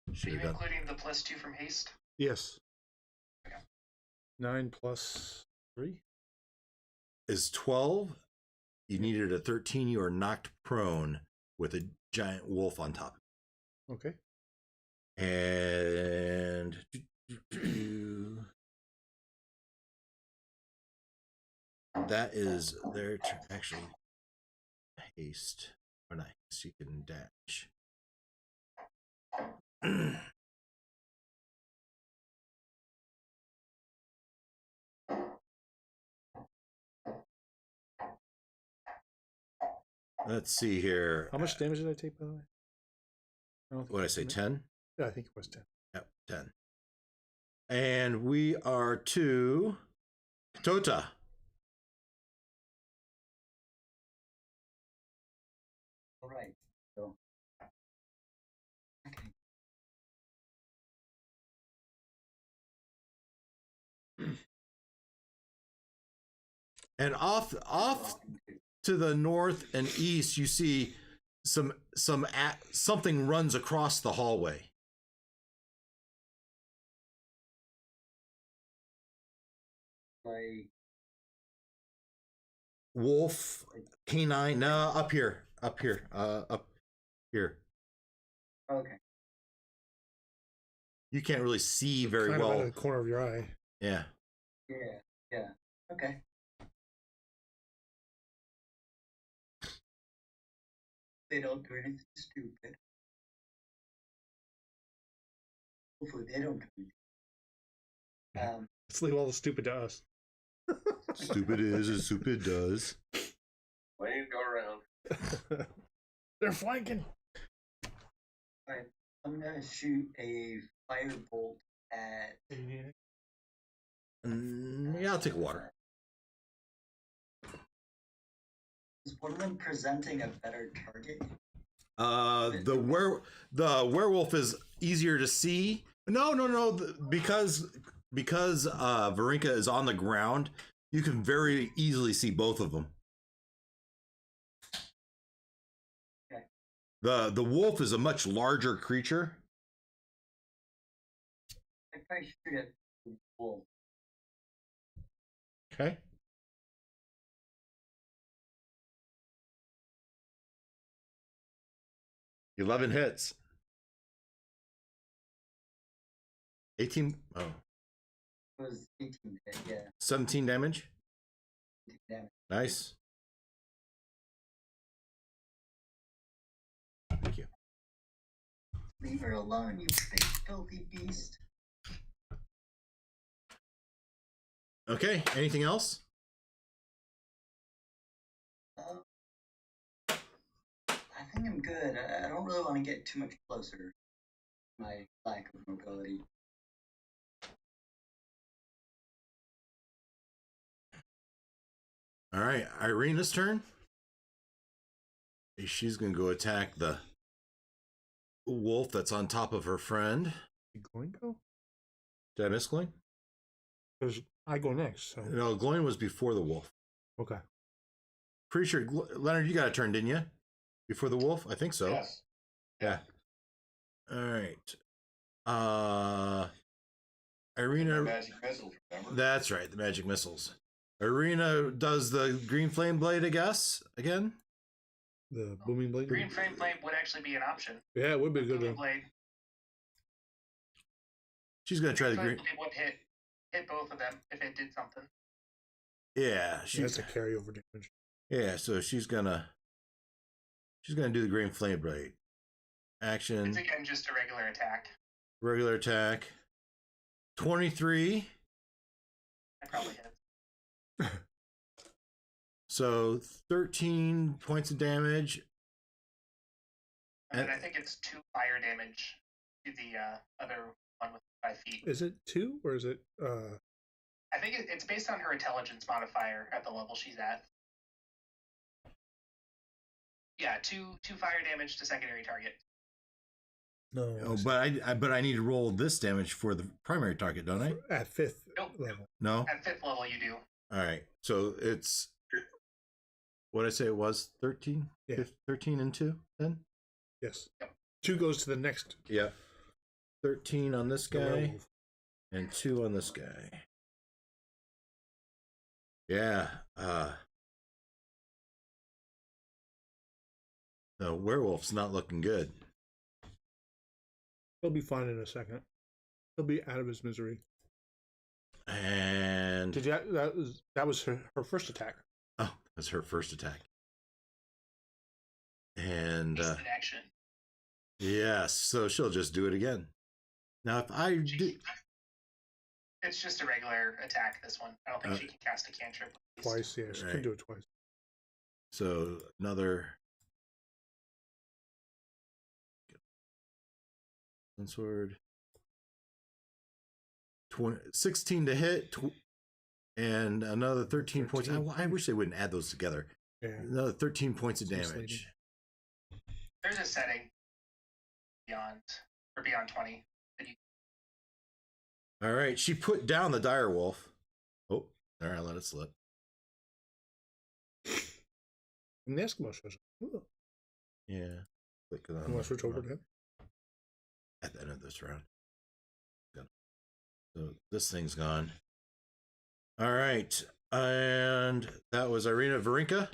are Should you have done. including the +2 from haste? Yes. Okay. 9 plus 3? Is 12. You needed a 13. You are knocked prone with a giant wolf on top. Okay. And that is their turn. Actually, haste. Or not haste, you can dash. Let's see here. How much damage did I take, by the way? What did I say, 10? Yeah, I think it was 10. Yep, 10. And we are to Tota. All right. So. Okay. And off to the north and east, you see something runs across the hallway. Like Wolf, canine. No, up here. Up here. okay. You can't really see very Kind of well. out of the corner of your eye. Yeah. Yeah. Okay. They don't do anything stupid. Hopefully they don't do anything. Let's leave all the stupid to us. Stupid is as stupid does. Plenty to go around. They're flanking. Alright, I'm gonna shoot a firebolt at. Yeah, I'll take water. Is one of them presenting a better target? The werewolf is easier to see. No. Because Verrinca is on the ground, you can very easily see both of them. Okay. The wolf is a much larger creature. If I shoot at the wolf, Okay. $11 hits. 18. Oh. it was 18 hit, yeah. 17 damage. 18 damage. Nice. Thank you. Leave her alone, you big filthy beast. Okay. Anything else? I think I'm good. I don't really want to get too much closer. My lack of mobility. All right. Irina's turn. She's going to go attack the wolf that's on top of her friend. Did Gloin go? Did I miss Gloin? Because I go next. So. No, Gloin was before the wolf. Okay. Pretty sure, Leonard, you got a turn, didn't you? Before the wolf? I think so. Yes. Yeah. All right. Irina. Magic missiles, remember? That's right, the magic missiles. Irina does the green flame blade, I guess, again. The booming blade? Green flame blade would actually be an option. Yeah, it would be good. Booming blade. She's going to try the Flame green. blade would hit both of them if it did something. Yeah, That's a carryover damage. Yeah, so she's gonna do the green flame blade. Action. It's again just a regular attack. Regular attack. 23. I probably hit. So 13 points of damage. And I think it's 2 fire damage to the other one with 5 feet. Is it 2 or is it? I think it's based on her intelligence modifier at the level she's at. Yeah, 2 fire damage to secondary target. No. Oh, but I need to roll this damage for the primary target, don't I? At 5th Nope. level. No. At 5th level, you do. All right. So it's what did I say it was 13. Yeah. 13 and 2 then. Yes. Yep. 2 goes to the next. Yeah. 13 on this The guy werewolf. and 2 on this guy. Yeah. The werewolf's not looking good. He'll be fine in a second. He'll be out of his misery. And Did you? That was her first attack. oh, that's her first attack. And Instant action. yes, so she'll just do it again. Now, if I do, It's just a regular attack, this one. I don't think she can cast a cantrip. Twice, yeah. She Right. can do it twice. so another sword. 16 to hit, and another 13 points. I wish they wouldn't add those together. Yeah. Another 13 points of Seems damage. There's a setting beyond 20. All right, she put down the dire wolf. Oh, there, I let it slip. And the Eskimo shows up. Ooh. Yeah. Click on You want to switch over to him? at the end of this round. So this thing's gone. All right. And that was Irina. Verrinca.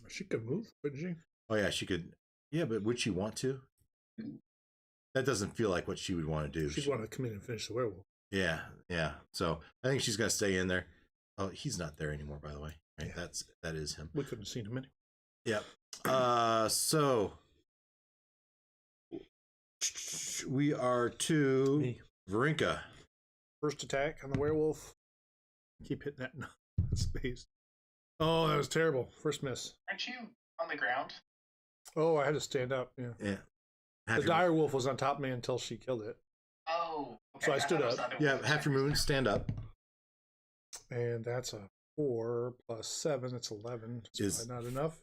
She could move, couldn't she? Oh, yeah, she could. Yeah, but would she want to? That doesn't feel like what she would want to do. She'd want to come in and finish the werewolf. Yeah, yeah. So I think she's going to stay in there. Oh, he's not there anymore, by the way. Right? Yeah. That is him. We couldn't have seen him anyway. Yep. So we are to Me. Verrinca. First attack on the werewolf. Keep hitting that space. Oh, that was terrible. First miss. Aren't you on the ground? Oh, I had to stand up. Yeah. Yeah. The dire wolf was on top of me until she killed it. Oh, okay. So I stood thought it was up. the other Yeah, one. half your movement, stand up. And that's a 4 plus 7. That's 11. Is not enough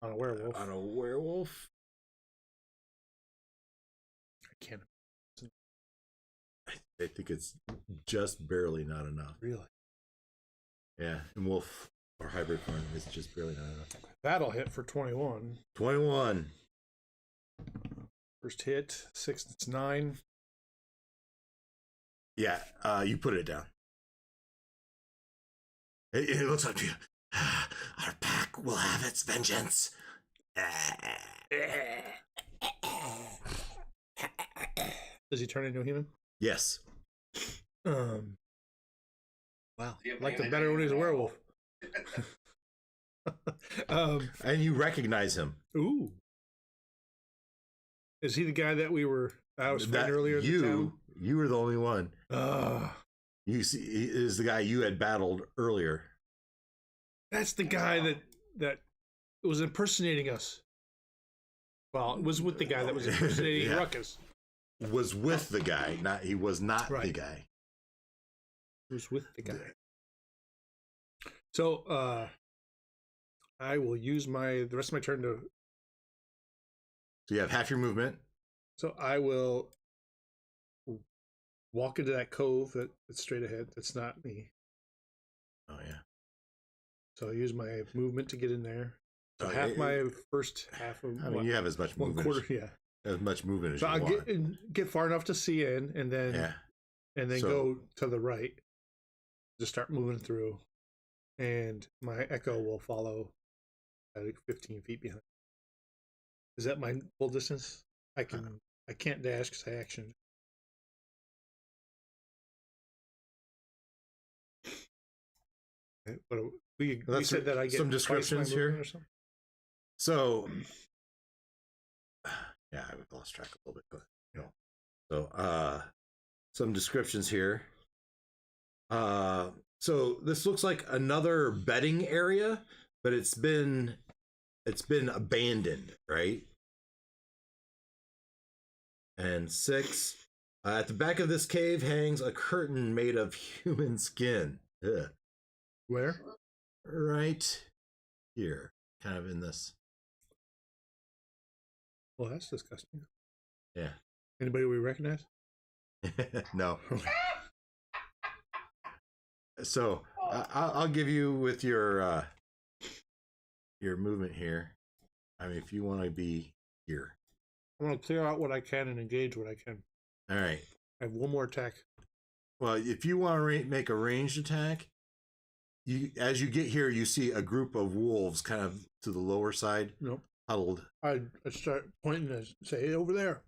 on a werewolf. On a werewolf? I can't. I think it's just barely not enough. Really? Yeah, and wolf or hybrid form is just barely not enough. That'll hit for 21. 21. First hit, 6, that's 9. Yeah, you put it down. It looks up to you. Our pack will have its vengeance. Does he turn into a human? Yes. Wow. Do you have I like the advantage better when he's a werewolf. And you recognize him. Ooh. Is he the guy that I was fighting earlier in the town? You were the only one. You see, he is the guy you had battled earlier. That's the guy that was impersonating us. Well, it was with the guy that was impersonating Yeah. Ruckus. Was with the guy, he was not the Right. guy. It was with the guy. So I will use the rest of my turn to. So you have half your movement. So I will walk into that cove that's straight ahead. That's not me. Oh yeah. So I use my movement to get in there. So Oh, my first half of. I mean, you have as much one movement. quarter. Yeah. As much movement as So you I'll want. get far enough to see in, and then Yeah. So- go to the right. Just start moving through, and my echo will follow at like 15 feet behind. Is that my full distance? I can't dash because I actioned. But we said that I get some twice my descriptions movement here. or something? So, yeah, I've lost track a little bit, but no. So, some descriptions here. So this looks like another bedding area, but it's been abandoned, right? And 6, at the back of this cave hangs a curtain made of human skin. Ugh. Where? Right here, kind of in this. Well, that's disgusting. Yeah. Anybody we recognize? No. So I'll give you with your movement here. I mean, if you want to be here. I want to clear out what I can and engage what I can. All right. I have one more attack. Well, if you want to make a ranged attack, as you get here, you see a group of wolves kind of to the lower side, Nope. huddled. I start pointing and say, hey, over there.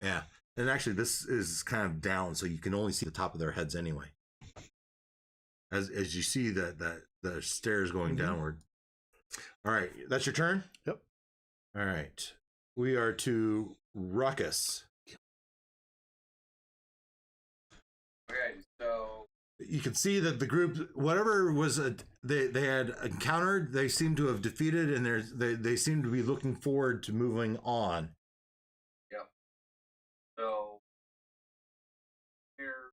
Yeah. And actually, this is kind of down, so you can only see the top of their heads anyway. As you see the stairs going downward. All right, that's your turn? Yep. All right. We are to Ruckus. Okay, so You can see that the group, whatever was they had encountered, they seem to have defeated, and they seem to be looking forward to moving on. yep. So here,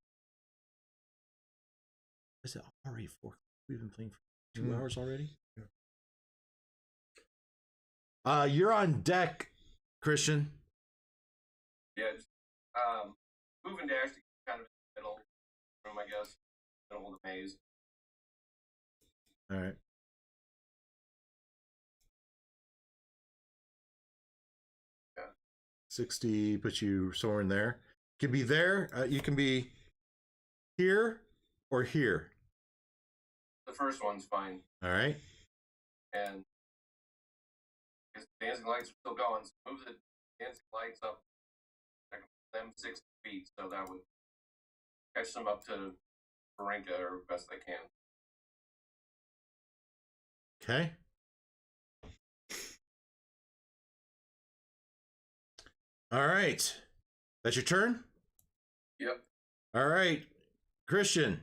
Is it already 4? We've been playing for 2 hours already? Yeah. You're on deck, Christian. yeah, just, move and dash to kind of in the middle room, I guess, middle of the maze. All right. 60 puts you somewhere in there. You can be there. You can be here or here. The first one's fine. All right. And his dancing lights are still going, so move the dancing lights up them 60 feet, so that would catch them up to Verrinca or best I can. Okay. All right. That's your turn? Yep. All right. Christian,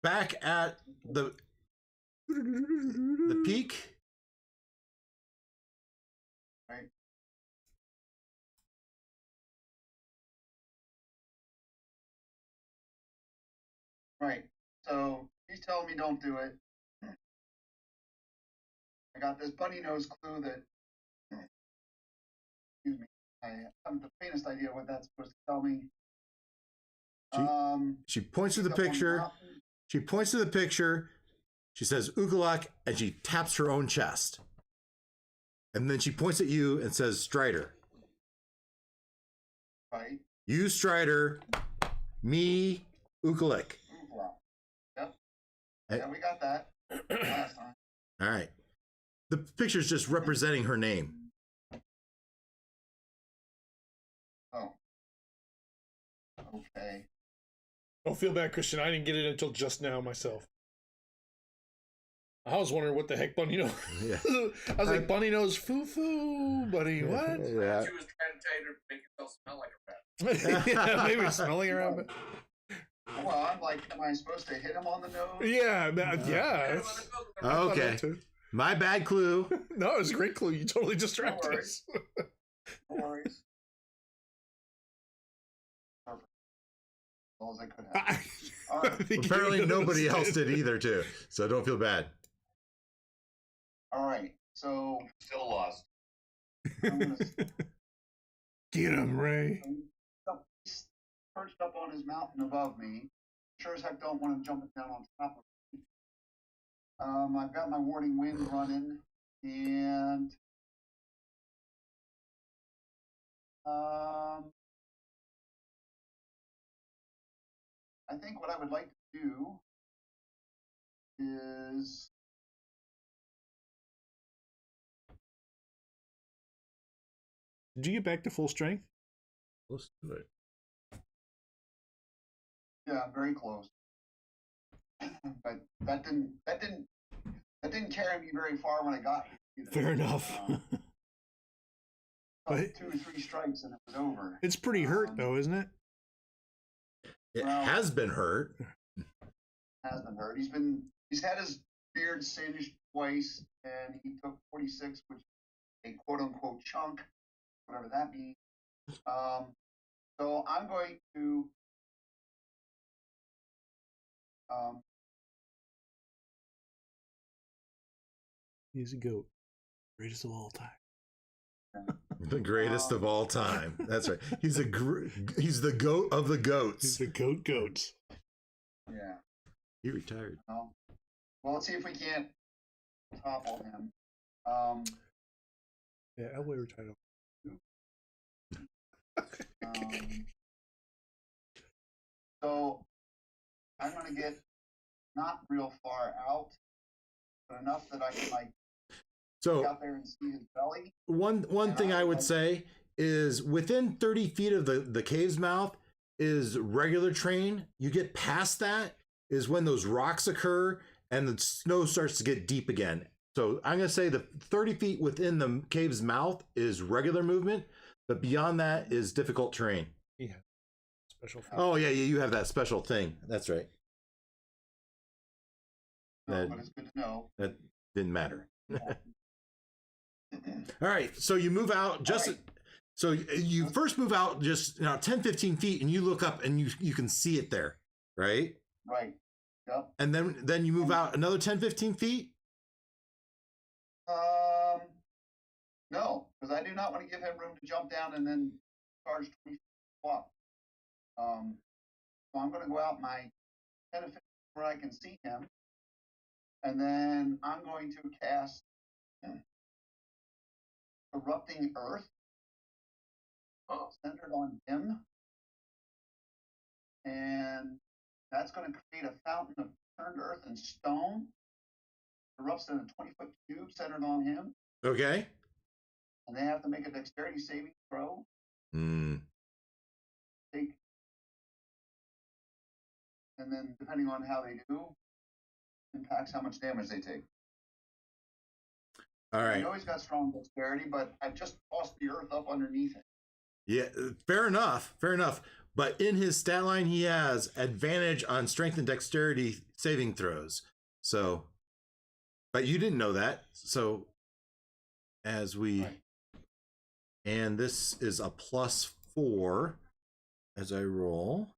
back at the peak. Right. Right. So he's telling me don't do it. I got this bunny nose clue that, excuse me, I haven't the faintest idea what that's supposed to tell me. She points to the picture. She points to the picture. She says Ugalak, and she taps her own chest. And then she points at you and says Stryder. Right. You Stryder, me Ugalak. Yep. Yeah, we got that last time. All right. The picture's just representing her name. Oh. Okay. Don't feel bad, Christian. I didn't get it until just now myself. I was wondering what the heck Bunny Nose. Yeah. I was like, Bunny Nose, foo, buddy, what? Yeah. She was trying to tell you to make yourself smell like a rat. Yeah, maybe smelling around. Well, I'm like, am I supposed to hit him on the nose? Yeah, yeah. Okay. My bad clue. No, it was a great clue. You totally distracted us. No worries. Perfect. As well as I could have. All right. Apparently nobody else did either, too. So don't feel bad. All right. So Still lost. I'm gonna Get him, Ray. he's perched up on his mountain above me. Sure as heck don't want to jump down on top of me. I've got my warding wind running, and I think what I would like to do is Did you get back to full strength? Let's do it. yeah, very close. But that didn't carry me very far when I got here. either. Fair enough. But- 2 or 3 strikes and it was over. It's pretty hurt, though, isn't it? It Well- has been hurt. Has been hurt. He's had his beard singed twice, and he took 46, which is a quote unquote chunk, whatever that means. So I'm going to He's a goat. Greatest of all time. The greatest of all time. That's right. He's he's the goat of the goats. He's the goats. yeah. He retired. Well, let's see if we can't topple him. Yeah, Elway retired. So I'm going to get not real far out, but enough that I can like So get out there and see his belly. one thing I would say is within 30 feet of the cave's mouth is regular terrain. You get past that is when those rocks occur and the snow starts to get deep again. So I'm going to say the 30 feet within the cave's mouth is regular movement, but beyond that is difficult terrain. Yeah. Special. Oh, yeah, you have that special thing. That's right. No, but it's good to know. That didn't matter. All right, so you move out just... Right. So you first move out just 10, 15 feet, and you look up and you can see it there, right? Right. Yep. And then you move out another 10, 15 feet? No, because I do not want to give him room to jump down and then charge 20 feet up. So I'm going to go out my 10 to 15 where I can see him, and then I'm going to cast Erupting Earth Oh, centered on him. And that's going to create a fountain of turned earth and stone. Erupts in a 20-foot cube centered on him. Okay. And they have to make a dexterity saving throw. Take, and then depending on how they do, impacts how much damage they take. All right. I know he's got strong dexterity, but I've just tossed the earth up underneath him. Yeah, fair enough. Fair enough. But in his stat line, he has advantage on strength and dexterity saving throws. So, but you didn't know that. So, as we, Right. and this is a +4 as I roll.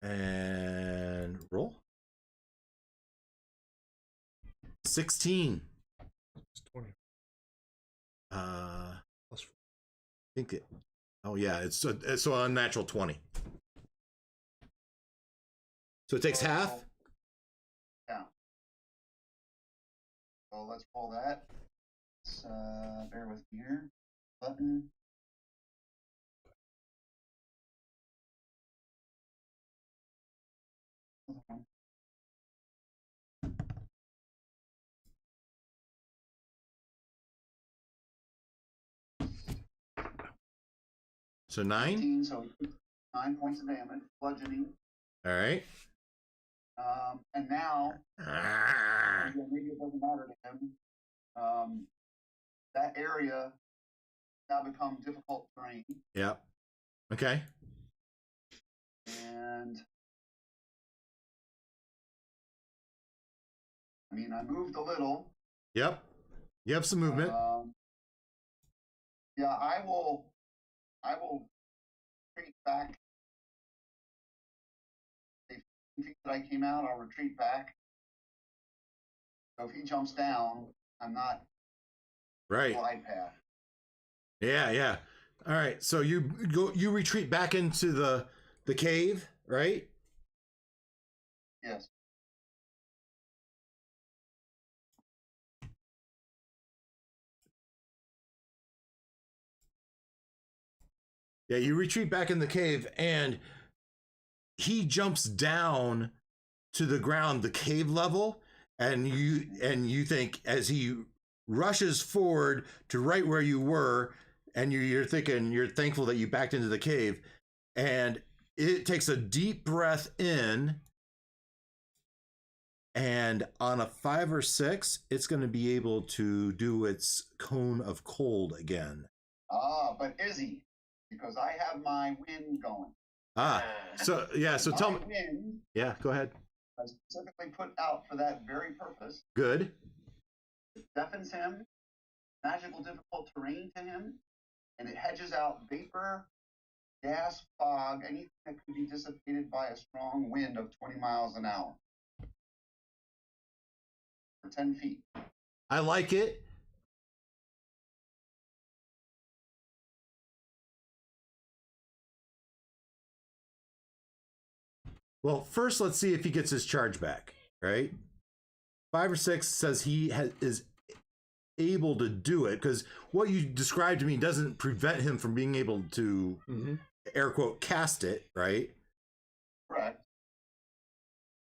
And roll. 16. It's 20. I Plus 4. think it. Oh yeah, it's so unnatural 20. So it takes half. Yeah. So let's pull that. Let's bear with me here. Button. So 9. 19, so 9 points of damage, bludgeoning. All right. And now, again, maybe it doesn't matter to him. That area now become difficult terrain. Yep. Okay. And I mean, I moved a little. Yep. You have some movement. Yeah, I will retreat back. The feet that I came out, I'll retreat back. So if he jumps down, I'm not Right. glide path. Yeah, yeah. All right. So you retreat back into the cave, right? Yes. Yeah, you retreat back in the cave and he jumps down to the ground, the cave level, and you think as he rushes forward to right where you were, and you're thankful that you backed into the cave, and it takes a deep breath in, and on a 5 or 6, it's going to be able to do its cone of cold again. But is he? Because I have my wind going. So yeah, so tell me. Wind, Yeah, go ahead. I specifically put out for that very purpose. Good. It deafens him, magical difficult terrain to him, and it hedges out vapor, gas, fog, anything that could be dissipated by a strong wind of 20 miles an hour. For 10 feet. I like it. Well, first, let's see if he gets his charge back, right? 5 or 6 says he is able to do it, because what you described to me doesn't prevent him from being able to, air quote, cast it, right? Correct.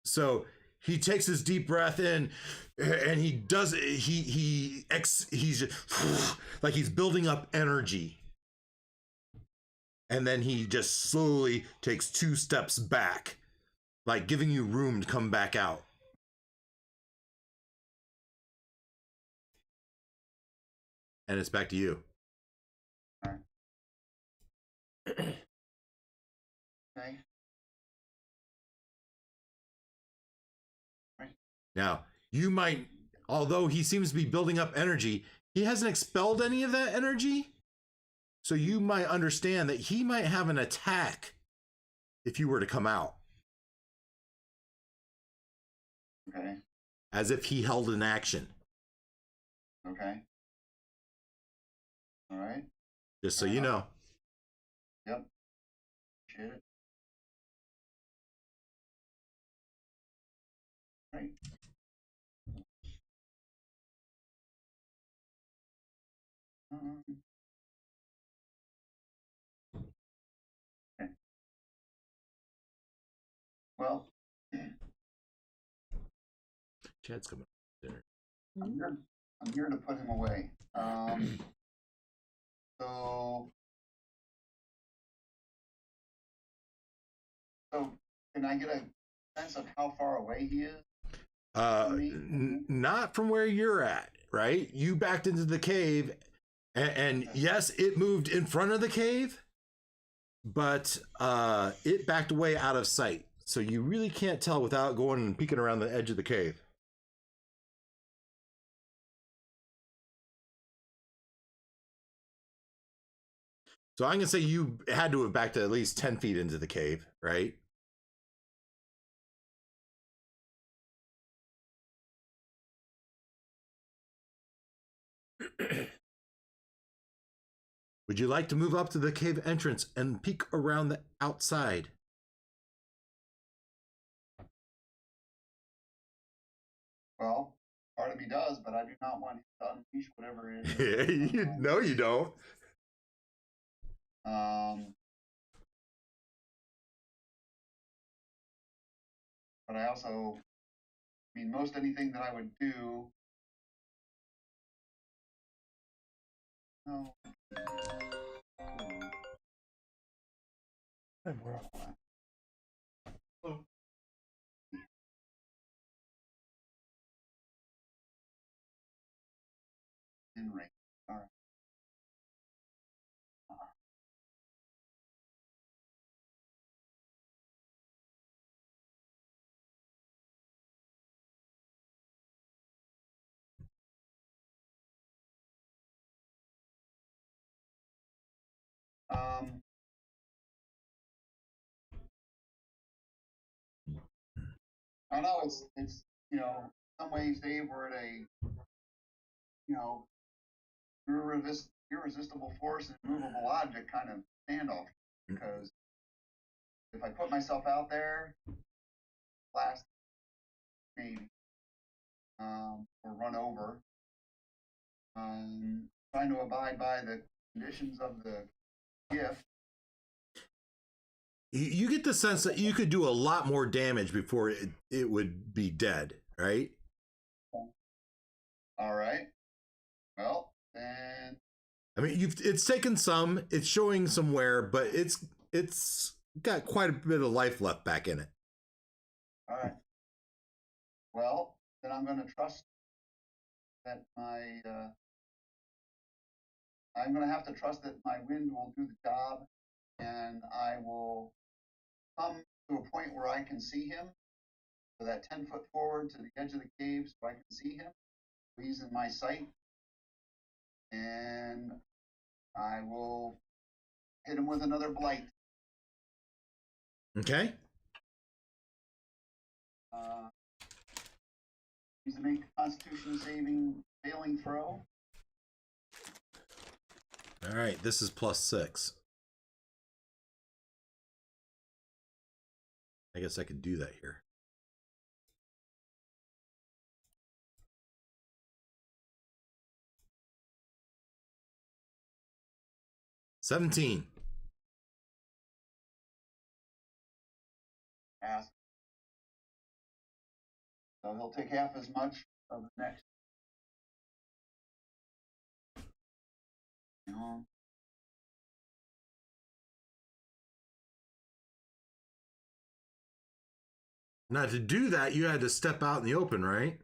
So he takes his deep breath in, and he does it. He's like he's building up energy. And then he just slowly takes 2 steps back, like giving you room to come back out. And it's back to you. All right. Okay. Right. Now, you might, although he seems to be building up energy, he hasn't expelled any of that energy. So you might understand that he might have an attack if you were to come out. Okay. As if he held an action. Okay. All right. Just so you know. Yep. Appreciate it. Right. Well, Chad's coming for dinner. I'm here to put him away. So can I get a sense of how far away he is? Not from where you're at, right? You backed into the cave, and yes, it moved in front of the cave, but it backed away out of sight. So you really can't tell without going and peeking around the edge of the cave. So I'm going to say you had to have backed at least 10 feet into the cave, right? Would you like to move up to the cave entrance and peek around the outside? Well, part of me does, but I do not want to unleash whatever it is. No, you don't. But I also, most anything that I would do. No. In range. All right. I know it's in some ways, Dave, we're at a irresistible force and movable object kind of standoff, because if I put myself out there, blast maybe, or run over, trying to abide by the conditions of the gift. You get the sense that you could do a lot more damage before it would be dead, right? All right. Well, then. It's taken some. It's showing some wear, but it's got quite a bit of life left back in it. All right. Well, then I'm going to trust that I'm going to have to trust that my wind will do the job, and I will come to a point where I can see him, so that 10 foot forward to the edge of the cave so I can see him. He's in my sight, and I will hit him with another blight. Okay. He's to make a Constitution failing throw. All right, this is +6. I guess I could do that here. $17. Pass. So he'll take half as much of the next. Now, to do that, you had to step out in the open, right?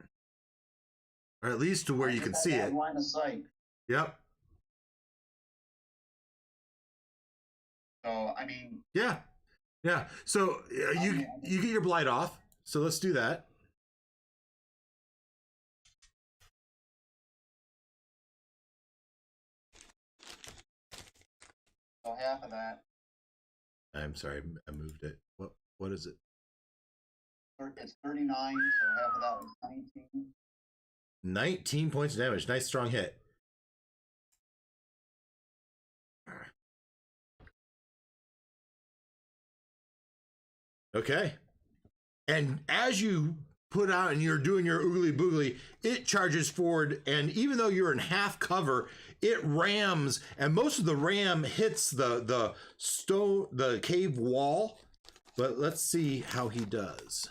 Or at least to where you can see it. Line of sight. Yep. So, Yeah. Yeah. So you get your blight off. So let's do that. So half of that. I'm sorry, I moved it. What is it? It's 39, so half of that was 19. 19 points of damage. Nice strong hit. Okay. And as you put out and you're doing your oogly boogly, it charges forward, and even though you're in half cover, it rams, and most of the ram hits the cave wall, But let's see how he does.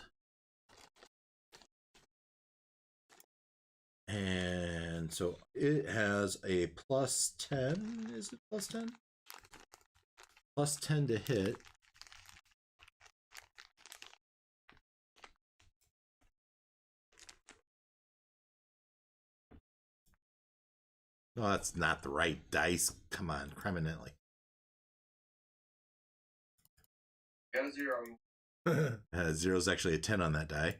And so it has a plus 10. Is it plus 10? Plus 10 to hit. Oh, that's not the right dice. Come on, criminally. Got a 0. 0 is actually a 10 on that die.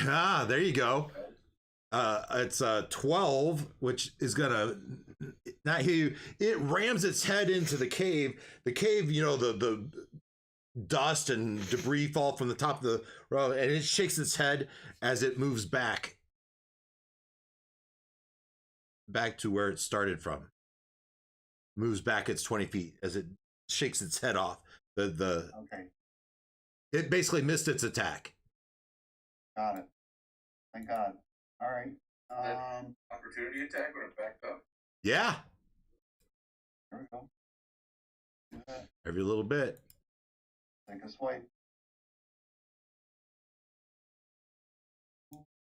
Ah, there you go. It's a 12, which is gonna not hit you. It rams its head into the cave. The cave, you know, the dust and debris fall from the top of the road, and it shakes its head as it moves back to where it started from. Moves back its 20 feet as it shakes its head off. Okay. It basically missed its attack. Got it. Thank God. All right. Opportunity attack when it backed up. Yeah. There we go. Do that. Every little bit. Take a swipe.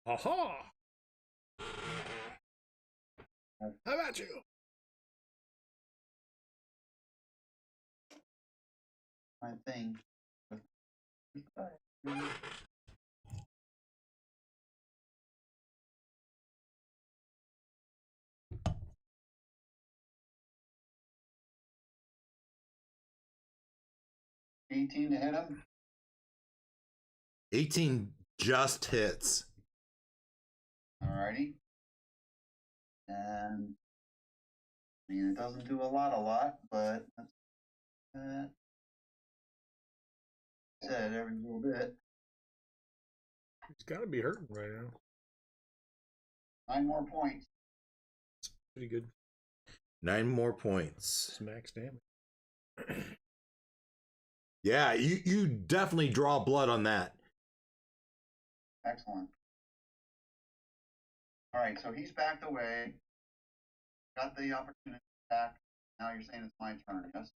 Aha! How about you? My thing. 18 to hit him. 18 just hits. Alrighty. And I mean, it doesn't do a lot, but that's said every little bit. He's got to be hurting right now. 9 more points. It's pretty good. 9 more points. It's max damage. Yeah, you definitely draw blood on that. Excellent. All right, so he's backed away. Got the opportunity to attack. Now you're saying it's my turn, yes?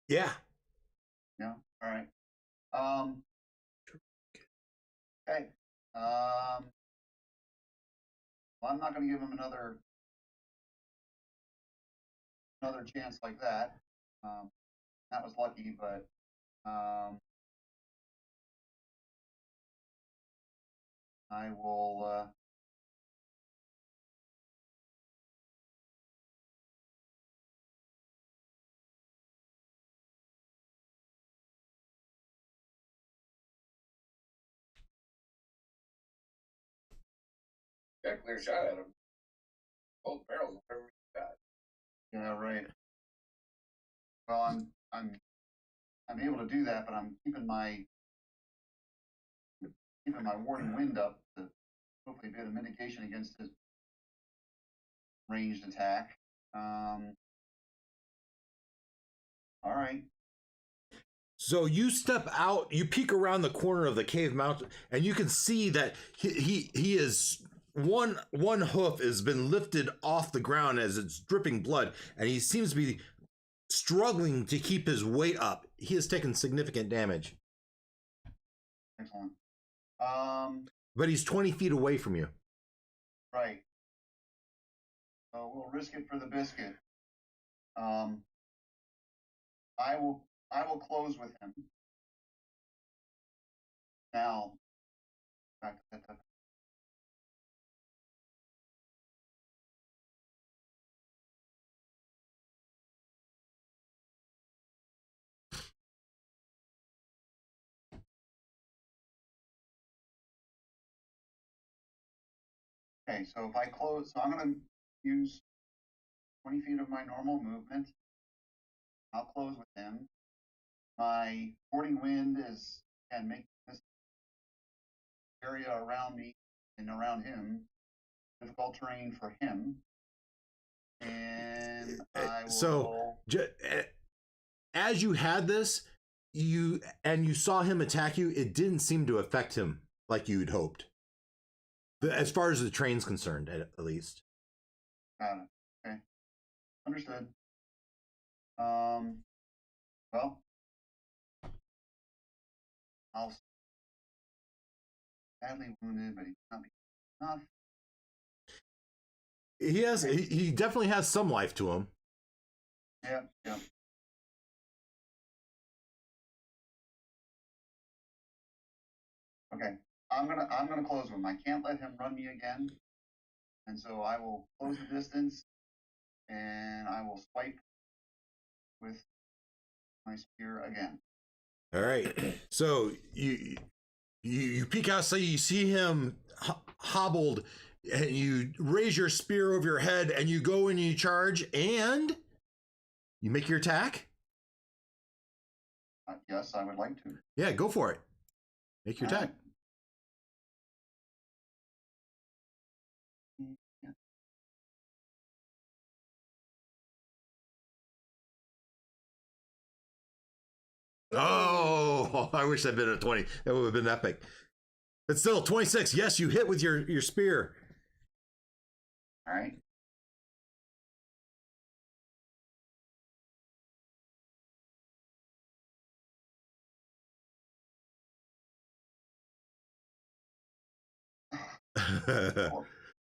Yeah. Yeah. All right. Okay. Well, I'm not going to give him another chance like that. That was lucky, but I will. Got a clear shot at him. Both barrels, whatever you got. Yeah, right. Well, I'm able to do that, but I'm keeping my warding wind up to hopefully be a mitigation against his ranged attack. All right. So you step out, you peek around the corner of the cave mountain, and you can see that he is one hoof has been lifted off the ground as it's dripping blood, and he seems to be struggling to keep his weight up. He has taken significant damage. Excellent. But he's 20 feet away from you. Right. So we'll risk it for the biscuit. I will close with him. Now, back to that. Okay, so if I close, so I'm going to use 20 feet of my normal movement. I'll close with him. My warding wind is, and make this area around me and around him difficult terrain for him. And I will. So, as you had this, you saw him attack you, it didn't seem to affect him like you'd hoped. As far as the train's concerned, at least. Got it. Okay. Understood. Well, I'll badly wounded, but he's not enough. He definitely has some life to him. Yeah, yeah. Okay, I'm gonna close him. I can't let him run me again, and so I will close the distance, and I will swipe with my spear again. All right. So you peek out, so you see him hobbled, and you raise your spear over your head, and you go and you charge, and you make your attack. Yes, I would like to. Yeah, go for it. Make your attack. Oh, I wish I'd been at 20. That would have been epic. But still, 26. Yes, you hit with your spear. All right.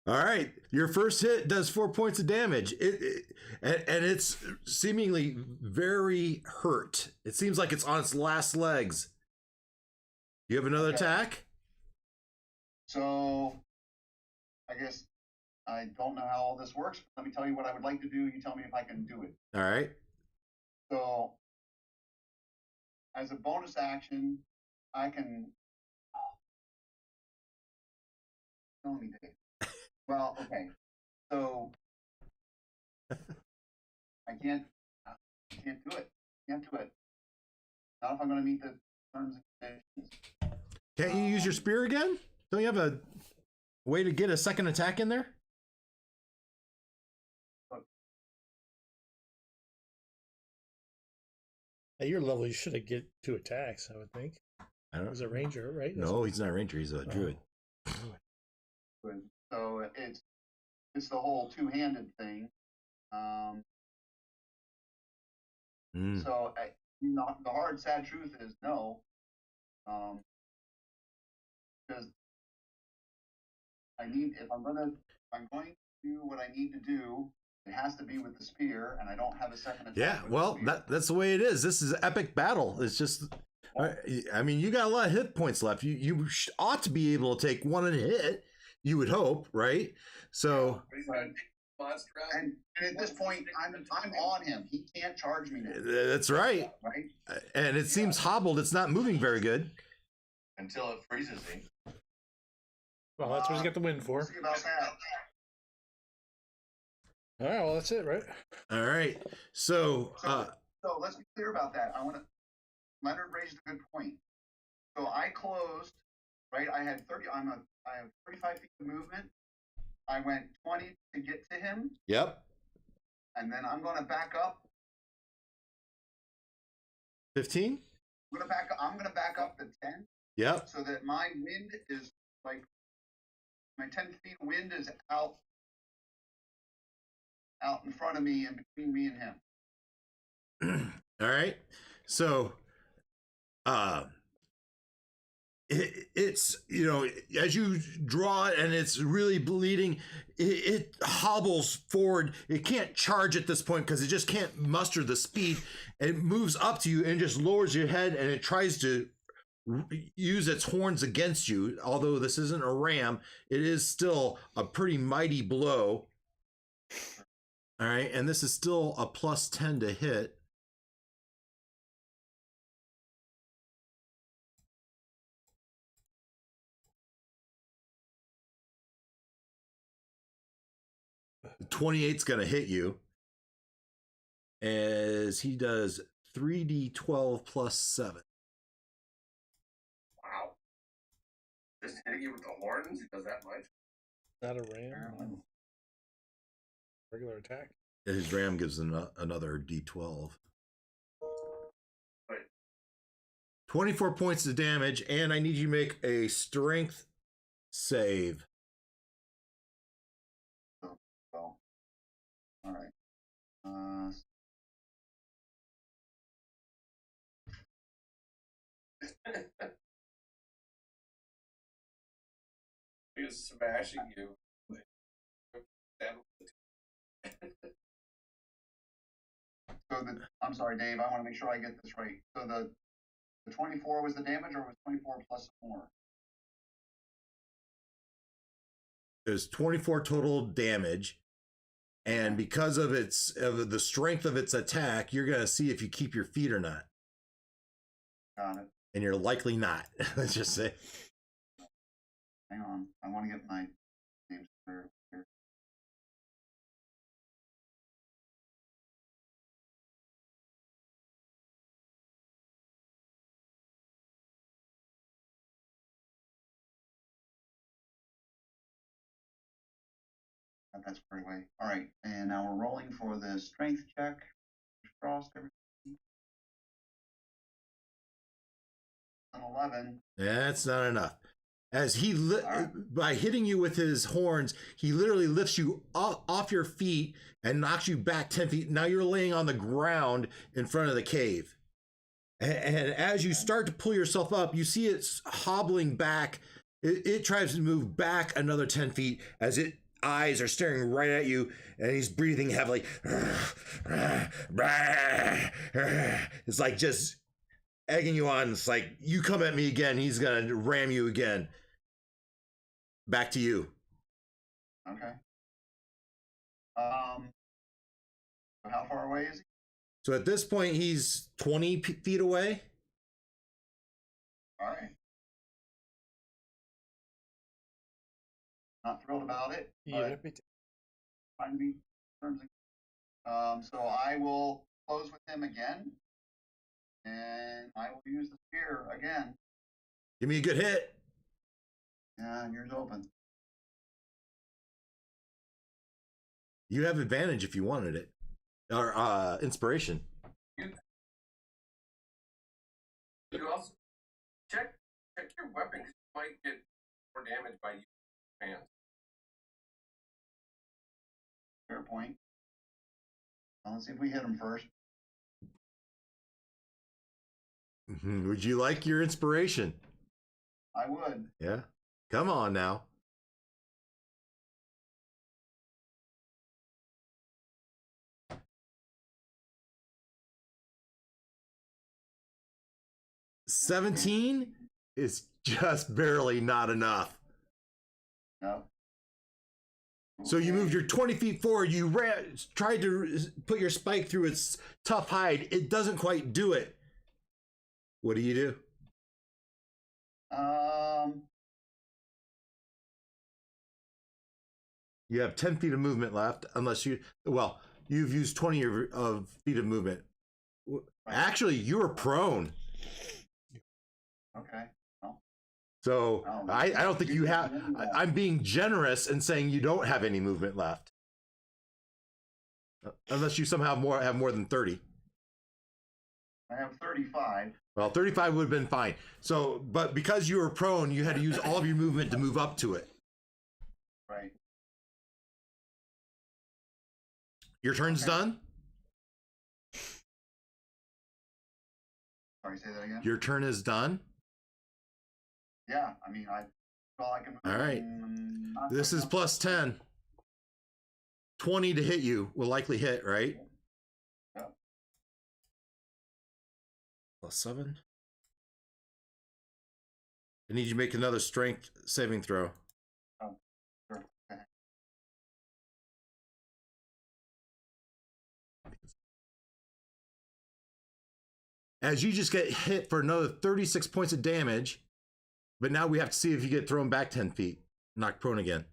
All right, your first hit does 4 points of damage. And it's seemingly very hurt. It seems like it's on its last legs. You have another attack? So, I guess I don't know how all this works. Let me tell you what I would like to do. You tell me if I can do it. All right. So, as a bonus action, I can. Tell me, Dave. Well, okay. So, I can't do it. Can't do it. Not if I'm going to meet the terms and conditions. Can't you use your spear again? Don't you have a way to get a second attack in there? At your level, you should have get 2 attacks, I would think. I don't know. He's a ranger, right? No, he's not a ranger. He's a druid. So it's the whole two-handed thing. So the hard, sad truth is no, because if I'm going to do what I need to do, it has to be with the spear, and I don't have a second attack. Yeah, well, that's the way it is. This is an epic battle. It's just, I mean, you got a lot of hit points left. You ought to be able to take one and hit. You would hope, right? So, and at this point, I'm on him. He can't charge me now. That's right. Right. And it seems hobbled. It's not moving very good. Until it freezes him. Well, that's what he's got the win for. We'll see about that. All right, well, that's it, right? All right. So let's be clear about that. Leonard raised a good point. So I closed, right? I have 35 feet of movement. I went 20 to get to him. Yep. And then I'm going to back up. 15? I'm going to back up to 10. Yep. So that my wind is like, my 10 feet of wind is out in front of me and between me and him. All right. So, it's, as you draw it and it's really bleeding, it hobbles forward. It can't charge at this point because it just can't muster the speed. It moves up to you and just lowers your head, and it tries to use its horns against you. Although this isn't a ram, it is still a pretty mighty blow. All right, and this is still a +10 to hit. The 28's going to hit you, as he does 3d12 plus 7. Wow. Just hitting you with the horns? He does that much? Not a ram. Regular attack. His ram gives another d12. Wait. 24 points of damage, and I need you to make a strength save. So, all right. is smashing you. I'm sorry, Dave. I want to make sure I get this right. So the 24 was the damage, or was 24 plus more? There's 24 total damage, and because of the strength of its attack, you're gonna see if you keep your feet or not. Got it. And you're likely not. Let's just say. Hang on. I want to get my names clear here. Got that squared away. All right, and now we're rolling for the strength check. Frost, everything. An 11. That's not enough. As by hitting you with his horns, he literally lifts you off your feet and knocks you back 10 feet. Now you're laying on the ground in front of the cave. And as you start to pull yourself up, you see it's hobbling back. It tries to move back another 10 feet as its eyes are staring right at you, and he's breathing heavily. It's like just egging you on. It's like, you come at me again, he's gonna ram you again. Back to you. Okay. How far away is he? So at this point, he's 20 feet away. All right. Not thrilled about it. Yeah. Trying to be terms. So I will close with him again, and I will use the spear again. Give me a good hit. Yeah, and yours open. You have advantage if you wanted it, or inspiration. You also check your weapon, 'cause you might get more damage by using your hands. Fair point. Well, let's see if we hit him first. Would you like your inspiration? I would. Yeah. Come on now. $17 is just barely not enough. No. So you moved your 20 feet forward. You tried to put your spike through its tough hide. It doesn't quite do it. What do you do? You have 10 feet of movement left, unless you've used 20 of feet of movement. Actually, you were prone. Okay. Well, So I don't think you have. I'm being generous and saying you don't have any movement left, unless you somehow have more than 30. I have 35. Well, 35 would have been fine. So, but because you were prone, you had to use all of your movement to move up to it. Right. Your turn's done. Sorry, say that again. Your turn is done. Yeah, I mean, all I can. All right. This is plus 10. 20 to hit you will likely hit, right? Yeah. Plus 7. I need you to make another strength saving throw. Oh, sure. Okay. As you just get hit for another 36 points of damage, but now we have to see if you get thrown back 10 feet, knocked prone again.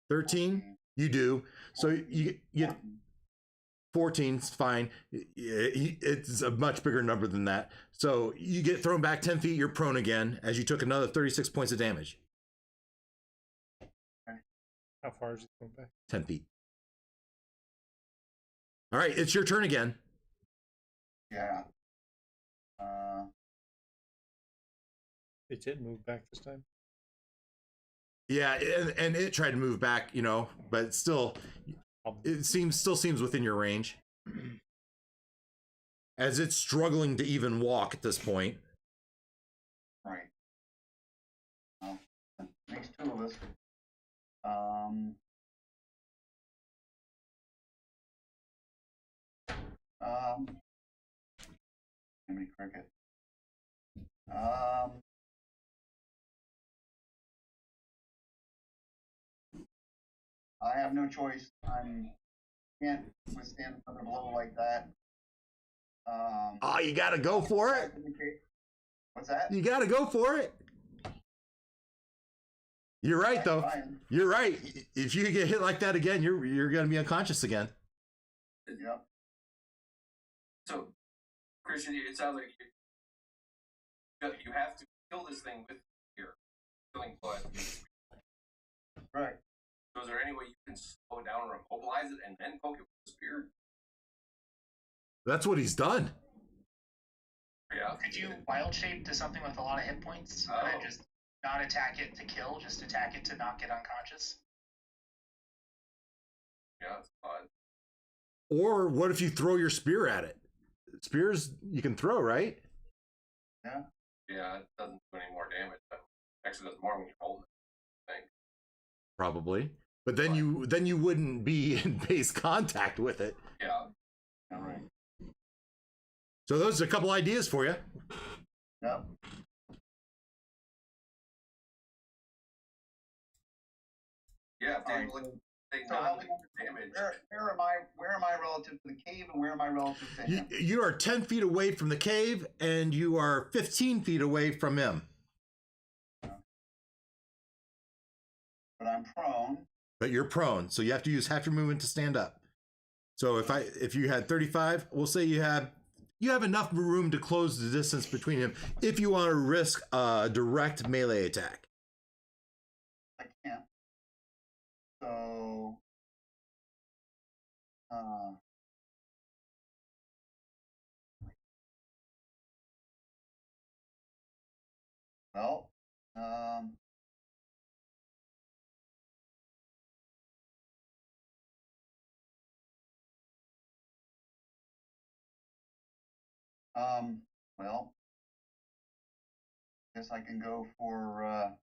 13, you do. So you get 14, it's fine. It's a much bigger number than that. So you get thrown back 10 feet, you're prone again, as you took another 36 points of damage. How far is it going back? 10 feet. All right, it's your turn again. Yeah. It did move back this time. Yeah, and it tried to move back, but still, it still seems within your range. As it's struggling to even walk at this point. Right. Well, me takes two of us. Jiminy Cricket. I have no choice. Can't withstand another blow like that. Oh, you gotta go for it. What's that? You gotta go for it. You're right, though. Fine. You're right. If you get hit like that again, you're gonna be unconscious again. Yep. So, Christian, it sounds like you have to kill this thing with your killing blow. Right. So is there any way you can slow it down or immobilize it and then poke it with the spear? That's what he's done. Yeah. Could you wild shape to something with a lot of hit points? Oh. And just not attack it to kill, just attack it to not get unconscious? Yeah, it's odd. Or what if you throw your spear at it? Spears you can throw, right? Yeah. Yeah, it doesn't do any more damage. But actually does more when you hold it, I think. Probably. But then you wouldn't be in base contact with it. Yeah. All right. So those are a couple ideas for you. Yep. Yeah, if they Alright, like, take So non damage. where am I relative to the cave, and where am I relative to him? You are 10 feet away from the cave, and you are 15 feet away from him. But I'm prone. But you're prone, so you have to use half your movement to stand up. So if you had 35, we'll say you have enough room to close the distance between him if you want to risk a direct melee attack. I can't. So, well, well, guess I can go for,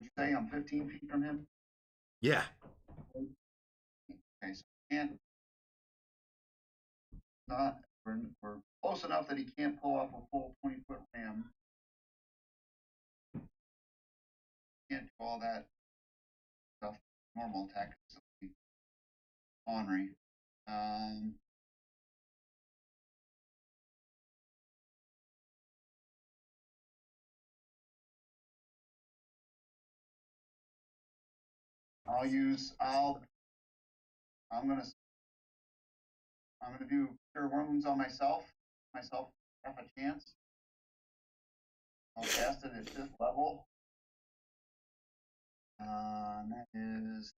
you say I'm 15 feet from him? Yeah. Okay, so I can't, we're close enough that he can't pull off a full 20-foot ram. Can't do all that stuff, normal attack, so ornery. I'm gonna do cure wounds on myself. Half a chance. I'll cast it at 5th level. And that is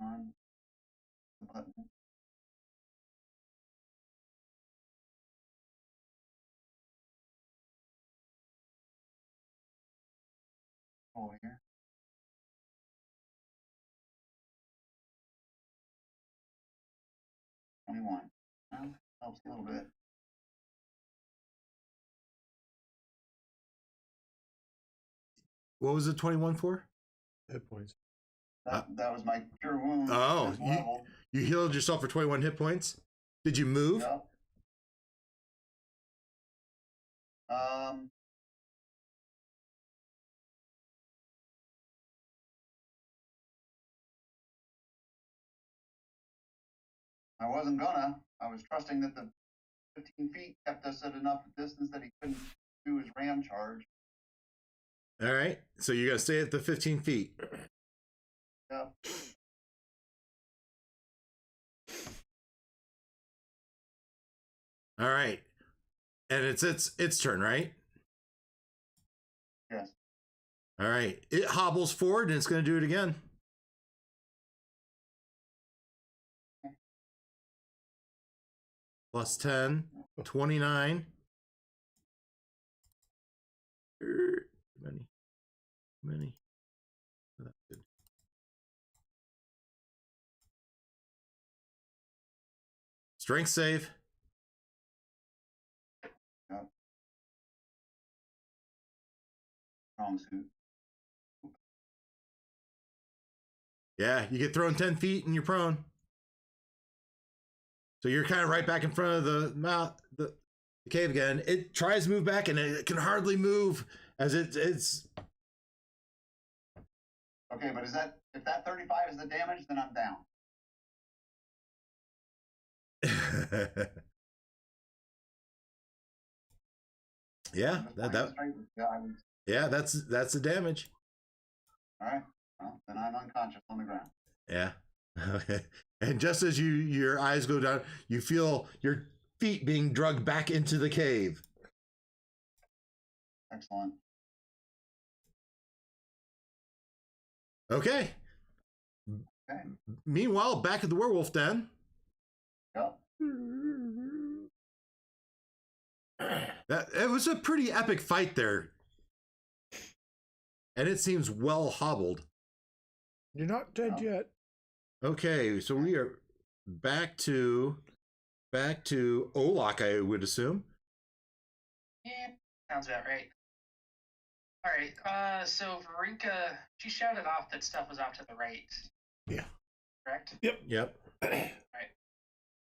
on the button. Oh, here. $21. Well, helps a little bit. What was it 21 for? Hit points. That was my cure wound. Oh, 5th level. you healed yourself for 21 hit points. Did you move? Yep. I wasn't gonna. I was trusting that the 15 feet kept us at enough distance that he couldn't do his ram charge. All right. So you got to stay at the 15 feet. Yep. All right. And it's its turn, right? Yes. All right. It hobbles forward and it's going to do it again. Plus 10, 29. Many. Oh, that's good. Strength save. Yep. Strong suit. Yeah, you get thrown 10 feet and you're prone. So you're kind of right back in front of the cave again. It tries to move back and it can hardly move as it's. Okay, but if that 35 is the damage, then I'm down. Yeah, that's the damage. All right. Well, then I'm unconscious on the ground. Yeah. Okay. And just as your eyes go down, you feel your feet being dragged back into the cave. Excellent. Okay. Meanwhile, back at the werewolf den. Yep. It was a pretty epic fight there. And it seems well hobbled. You're not dead yet. Okay, so we are back to Olak, I would assume. Yeah, sounds about right. All right. So Verrinca, she shouted off that stuff was off to the right. Yeah. Correct. Yep. All right.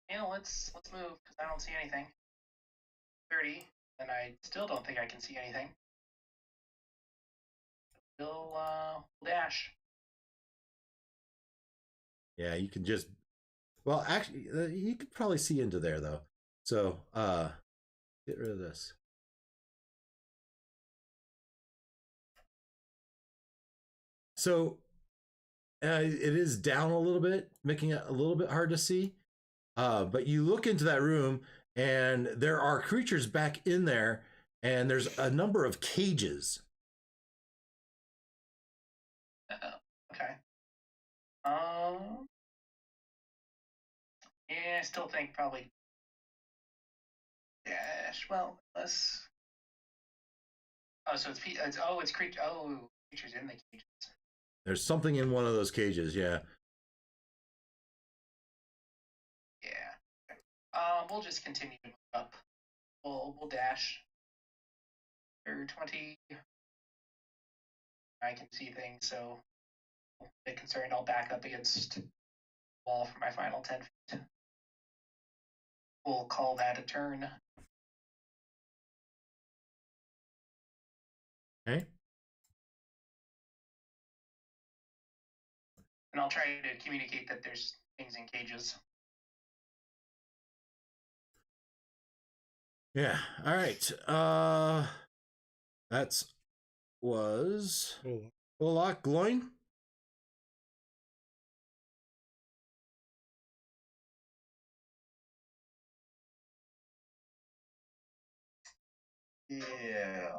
Yeah, let's move because I don't see anything. 30, and I still don't think I can see anything. We'll dash. Yeah, you can just. Well, actually, you could probably see into there though. So, get rid of this. So, it is down a little bit, making it a little bit hard to see. But you look into that room, and there are creatures back in there, and there's a number of cages. Okay. Yeah, I still think probably dash. Well, unless. Oh, so it's creatures in the cages. There's something in one of those cages, yeah. Yeah. We'll just continue to move up. We'll dash. For 20. I can see things, so I'm a bit concerned. I'll back up against the wall for my final 10 feet. We'll call that a turn. Okay. And I'll try to communicate that there's things in cages. Yeah. All right. That's was Olak Gloin. Yeah.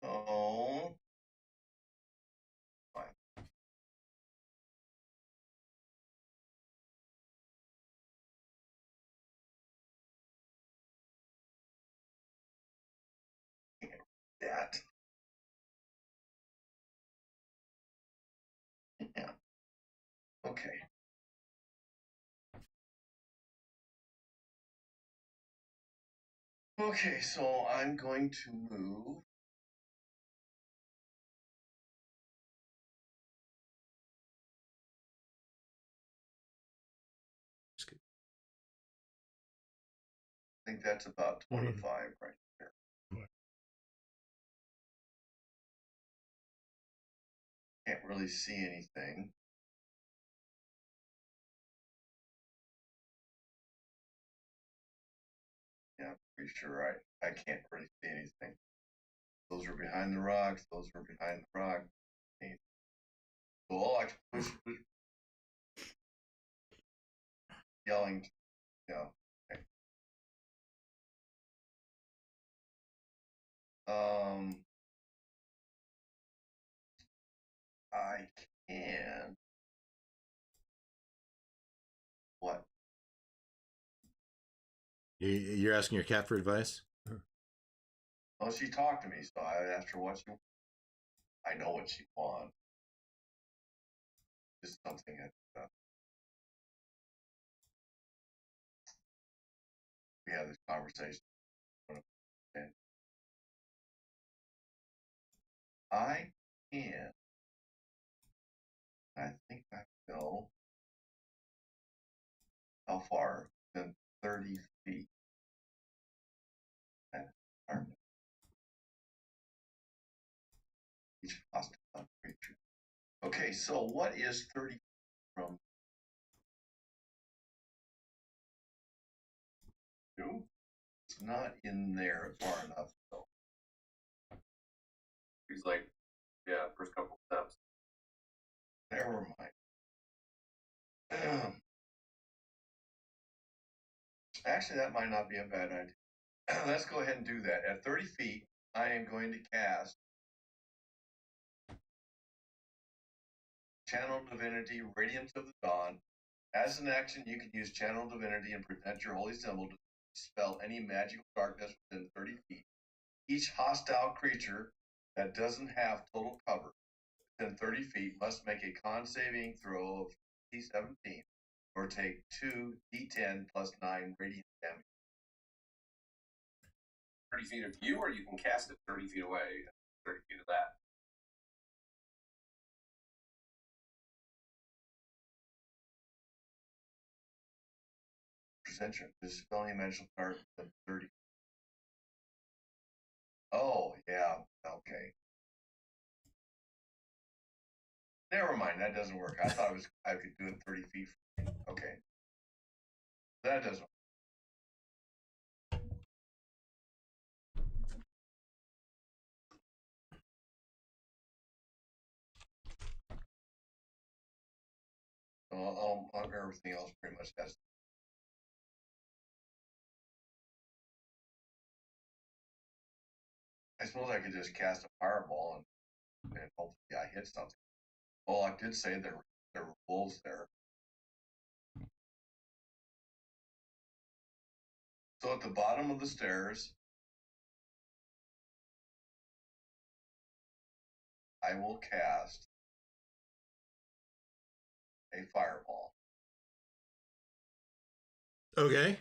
Oh. Fine. That. Yeah. Okay. Okay, so I'm going to move. I think that's about 25 right there. Can't really see anything. Yeah, I'm pretty sure I can't really see anything. Those are behind the rocks. Those are behind the rock. So all I can push yelling. Yeah. Okay. I can. What? You're asking your cat for advice? Well, she talked to me, so I asked her what she. I know what she wants. just something that we had this conversation. And I can. I think I go. How far? Then 30 feet. Each hostile creature. Okay, so what is 30 from you? It's not in there far enough, though. He's like, yeah, first couple steps. Never mind. Actually, that might not be a bad idea. Let's go ahead and do that. At 30 feet, I am going to cast Channel Divinity, Radiance of the Dawn. As an action, you can use Channel Divinity and present your holy symbol to dispel any magical darkness within 30 feet. Each hostile creature that doesn't have total cover within 30 feet must make a con saving throw of D17 or take 2 D10 plus 9 radiant damage. 30 feet of you, or you can cast it 30 feet away. 30 feet of that. Present your dispelling magical dark within 30. Oh, yeah, okay. Never mind, that doesn't work. I thought I could do it 30 feet from me. Okay. That doesn't work. Everything else pretty much has. I suppose I could just cast a fireball and hopefully I hit something. Well, I did say there were wolves there. So at the bottom of the stairs, I will cast a fireball. Okay.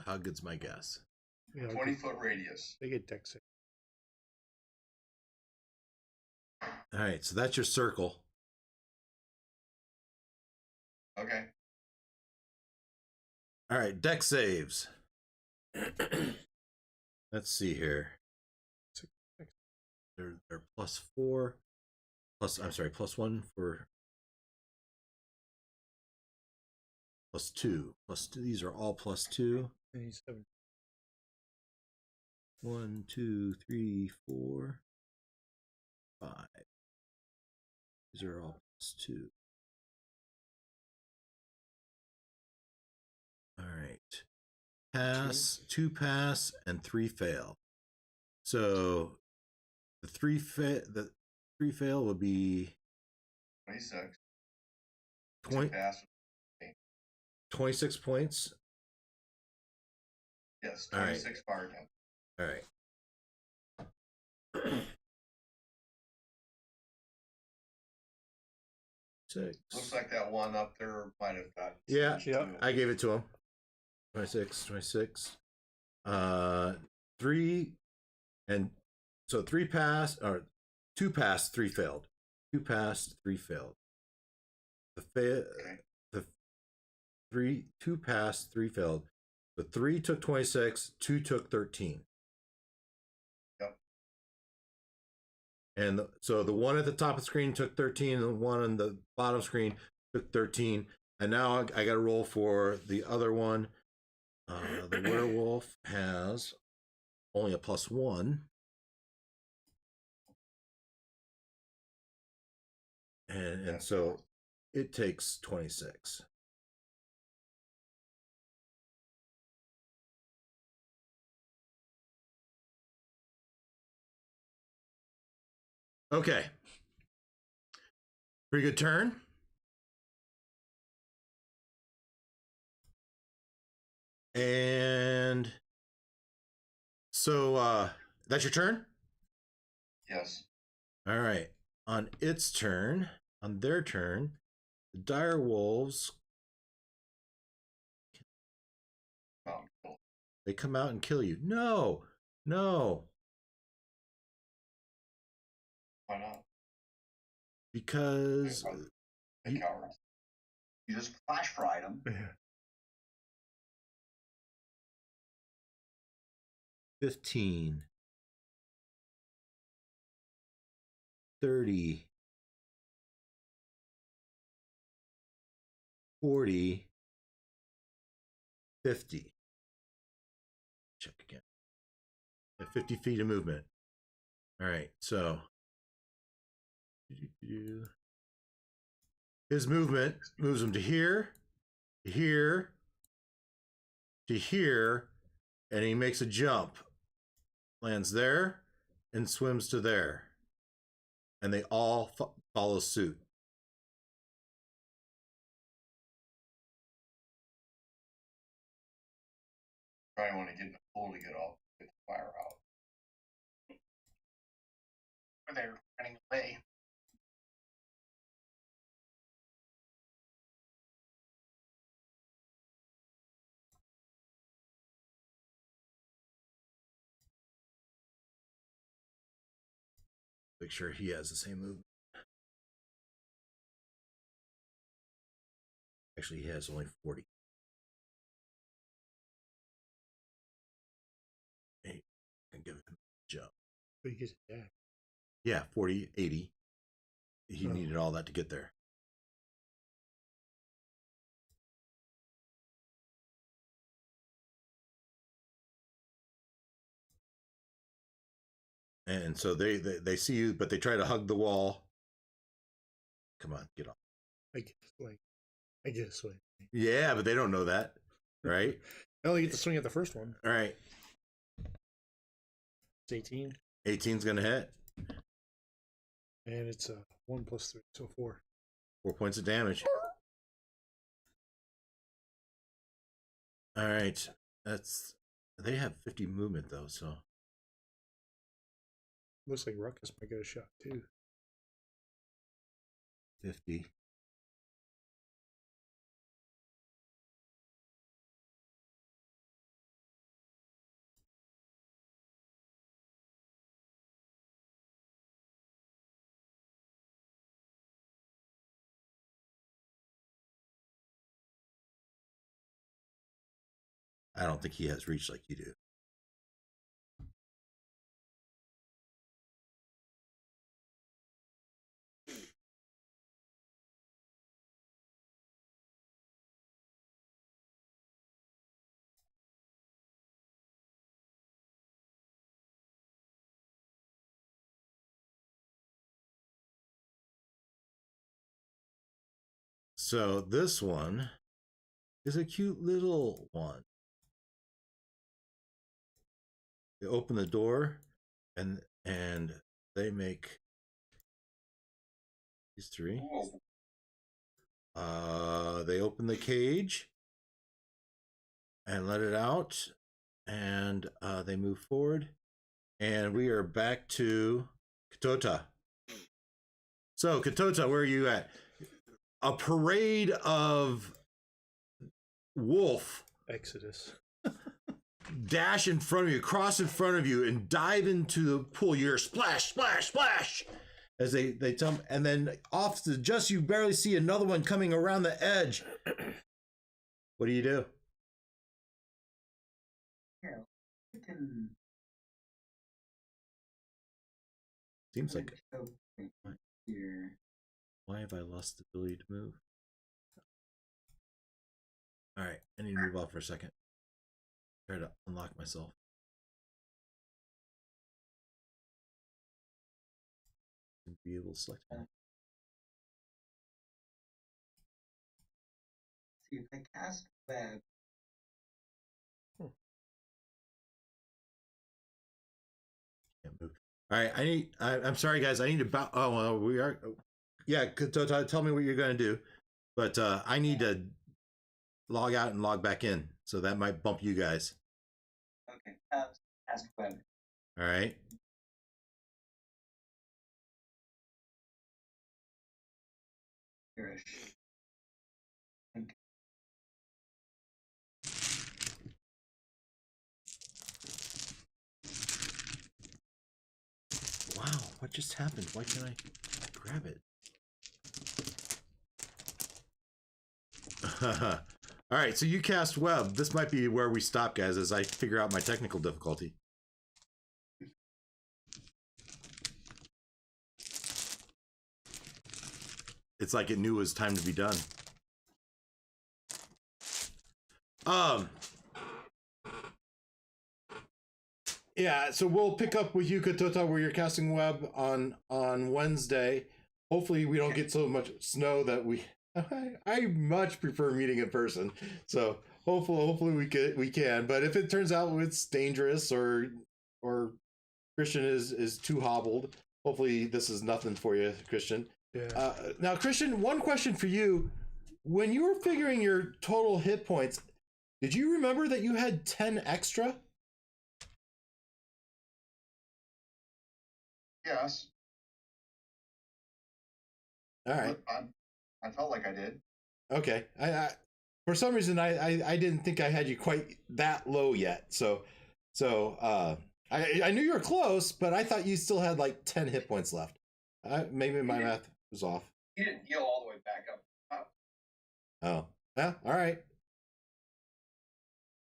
How good's my guess? Yeah, 20-foot radius. They get deck save. All right, so that's your circle. Okay. All right, deck saves. Let's see here. They're +4. +1 for +2. +2. These are all +2. 1, 2, 3, 4, 5. These are all +2. All right. Pass, 2 pass, and 3 fail. So the 3 fail would be 26. 20, Pass. 26 points. Yes, 26 fire damage. All right. Six. Looks like that one up there might have got. Yeah, Yeah. I gave it to him. 26. 3 and so 3 passed, or 2 passed, 3 failed. 2 passed, 3 failed. The 2 passed, 3 failed. The 3 took 26, 2 took 13. Yep. And so the one at the top of the screen took 13, and the one on the bottom screen took 13. And now I got to roll for the other one. The werewolf has only a +1. And so it takes 26. Okay. Pretty good turn. And so that's your turn? Yes. All right. On its turn, on their turn, the dire wolves, they come out and kill you. No. Why not? Because The cowards. You just flash fried them. 15, 30, 40, 50. Check again. At 50 feet of movement. All right, so his movement moves him to here, to here, to here, and he makes a jump. Lands there and swims to there. And they all follow suit. Probably want to get in the pool to get the fire out. Or they're running away. Make sure he has the same movement. Actually, he has only 40. Hey, I can give him a jump. But he gets dash. Yeah, 40, 80. He needed all that to get there. And so they see you, but they try to hug the wall. Come on, get off. I get a swing. Yeah, but they don't know that, right? I only get to swing at the first one. All right. It's 18. 18's going to hit. And it's 1 plus 3, so 4. 4 points of damage. All right. They have 50 movement, though, so. Looks like Ruckus might get a shot, too. 50. I don't think he has reach like you do. So this one is a cute little one. They open the door and they make these 3. They open the cage and let it out, and they move forward, and we are back to Katota. So Katota, where are you at? A parade of wolf Exodus. dash in front of you, cross in front of you, and dive into the pool. You're splash, splash, splash as they jump, and then off to just you barely see another one coming around the edge. What do you do? Yeah, we can. Seems like Here. why have I lost the ability to move? All right, I need to move off for a second. Try to unlock myself. Be able to select one. See if I cast web. Can't move. All right, I'm sorry, guys. I need to bow. Oh, well, we are. Yeah, tell me what you're going to do. But I need to log out and log back in. So that might bump you guys. Okay. Cast web. All right. Irish. Okay. Wow, what just happened? Why can't I grab it? All right, so you cast web. This might be where we stop, guys, as I figure out my technical difficulty. It's like it knew it was time to be done. Yeah, so we'll pick up with you, Katota, where you're casting web on Wednesday. Hopefully we don't get so much snow that I much prefer meeting in person. So hopefully we can. But if it turns out it's dangerous or Christian is too hobbled, hopefully this is nothing for you, Christian. Yeah. Now, Christian, one question for you. When you were figuring your total hit points, did you remember that you had 10 extra? Yes. All right. I felt like I did. Okay. I for some reason I didn't think I had you quite that low yet. So I knew you were close, but I thought you still had like 10 hit points left. Maybe my math was off. He didn't heal all the way back up. Oh. Yeah. All right.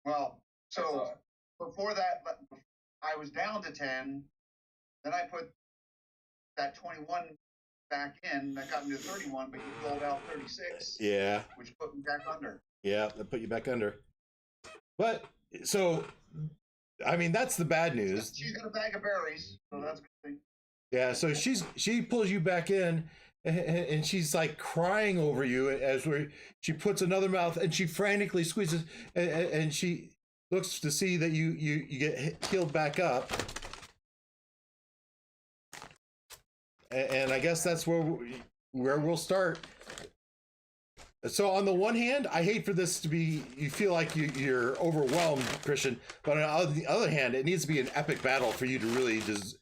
Well, so before that, I was down to 10. Then I put that 21 back in. That got me to 31, but you rolled out 36. Yeah. Which put me back under. Yeah, that put you back under. But so, I mean, that's the bad news. She's got a bag of berries, so that's a good thing. Yeah, so she pulls you back in, and she's like crying over you as she puts another mouth, and she frantically squeezes, and she looks to see that you get healed back up. And I guess that's where we'll start. So on the one hand, I hate for this to be, you feel like you're overwhelmed, Christian, but on the other hand, it needs to be an epic battle for you to really just,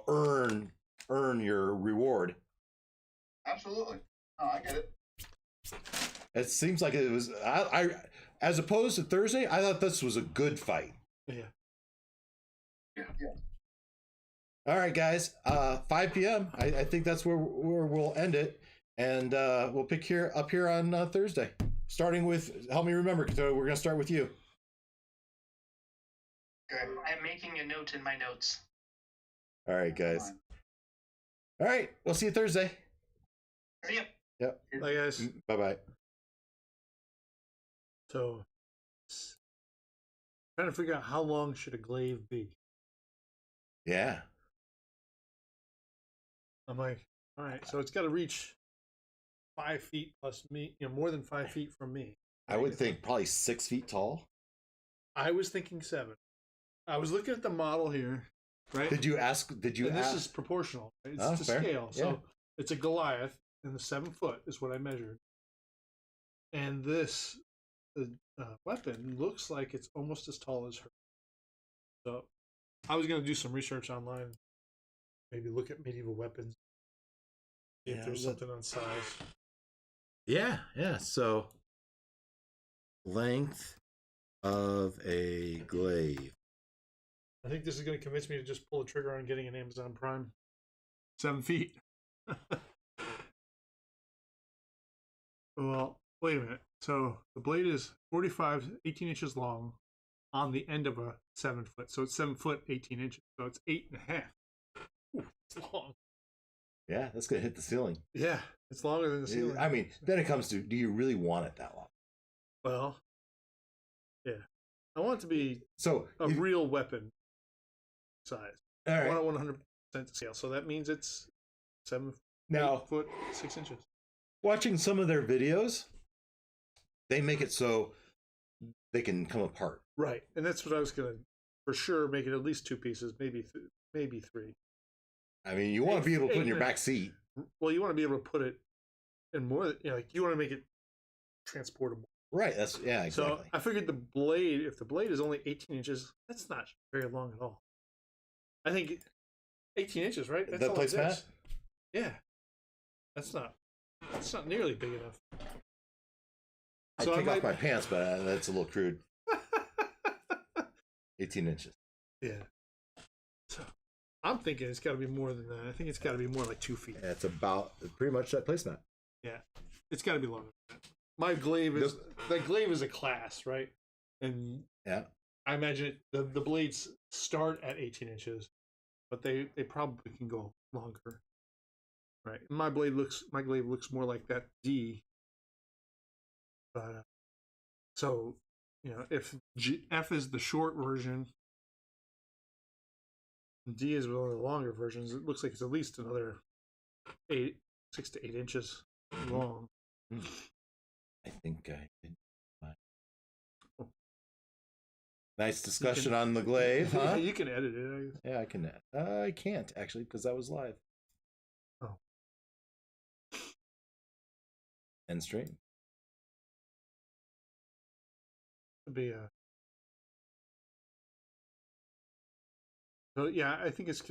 earn your reward. Absolutely. No, I get it. It seems like it was, I as opposed to Thursday, I thought this was a good fight. Yeah. All right, guys. 5 p.m. I think that's where we'll end it, and we'll pick up here on Thursday. Starting with, help me remember, so we're gonna start with you. Okay. I'm making a note in my notes. All right, guys. All right, we'll see you Thursday. See ya. Yep. Bye, guys. Bye bye. So, trying to figure out how long should a glaive be. Yeah. I'm like, all right, so it's got to reach 5 feet plus me, more than 5 feet from me. I would think probably 6 feet tall. I was thinking 7. I was looking at the model here, right? Did you ask? This is proportional. Right? It's to fair. scale. Yeah. So it's a Goliath, and the 7 foot is what I measured. And this weapon looks like it's almost as tall as her. So I was going to do some research online, maybe look at medieval weapons, see if there's something on size. Yeah. So length of a glaive. I think this is going to convince me to just pull the trigger on getting an Amazon Prime. 7 feet. Well, wait a minute. So the blade is 18 inches long on the end of a 7 foot. So it's 7 foot, 18 inches. So it's 8.5. Ooh, it's long. Yeah, that's gonna hit the ceiling. Yeah, it's longer than the ceiling. I mean, then it comes to, do you really want it that long? Well, yeah. I want it to be So a real weapon size. All right. I want it 100% to scale. So that means it's 7 foot, 6 inches. Watching some of their videos, they make it so they can come apart. Right, and that's what I was gonna, for sure, make it at least 2 pieces, maybe 3. I mean, you want to be able to put it in your back seat. Well, you want to be able to put it in more. You want to make it transportable. Right. That's exactly. So I figured the blade, if the blade is only 18 inches, that's not very long at all. I think 18 inches, right? That's the all it placemat? is. Yeah. That's not nearly big enough. I'd take off my pants, but that's a little crude. 18 inches. Yeah. So I'm thinking it's got to be more than that. I think it's got to be more like 2 feet. It's about pretty much that placemat. Yeah. It's got to be longer than that. My glaive is the glaive is a class, right? And yeah, I imagine the blades start at 18 inches, but they probably can go longer. Right. My glaive looks more like that D. But so, if F is the short version, D is one of the longer versions, it looks like it's at least another 6 to 8 inches long. I think I did. Nice discussion on the glaive, huh? You can edit it. Yeah, I can. I can't actually because that was live. Oh. End stream. It'd be so yeah, I think it's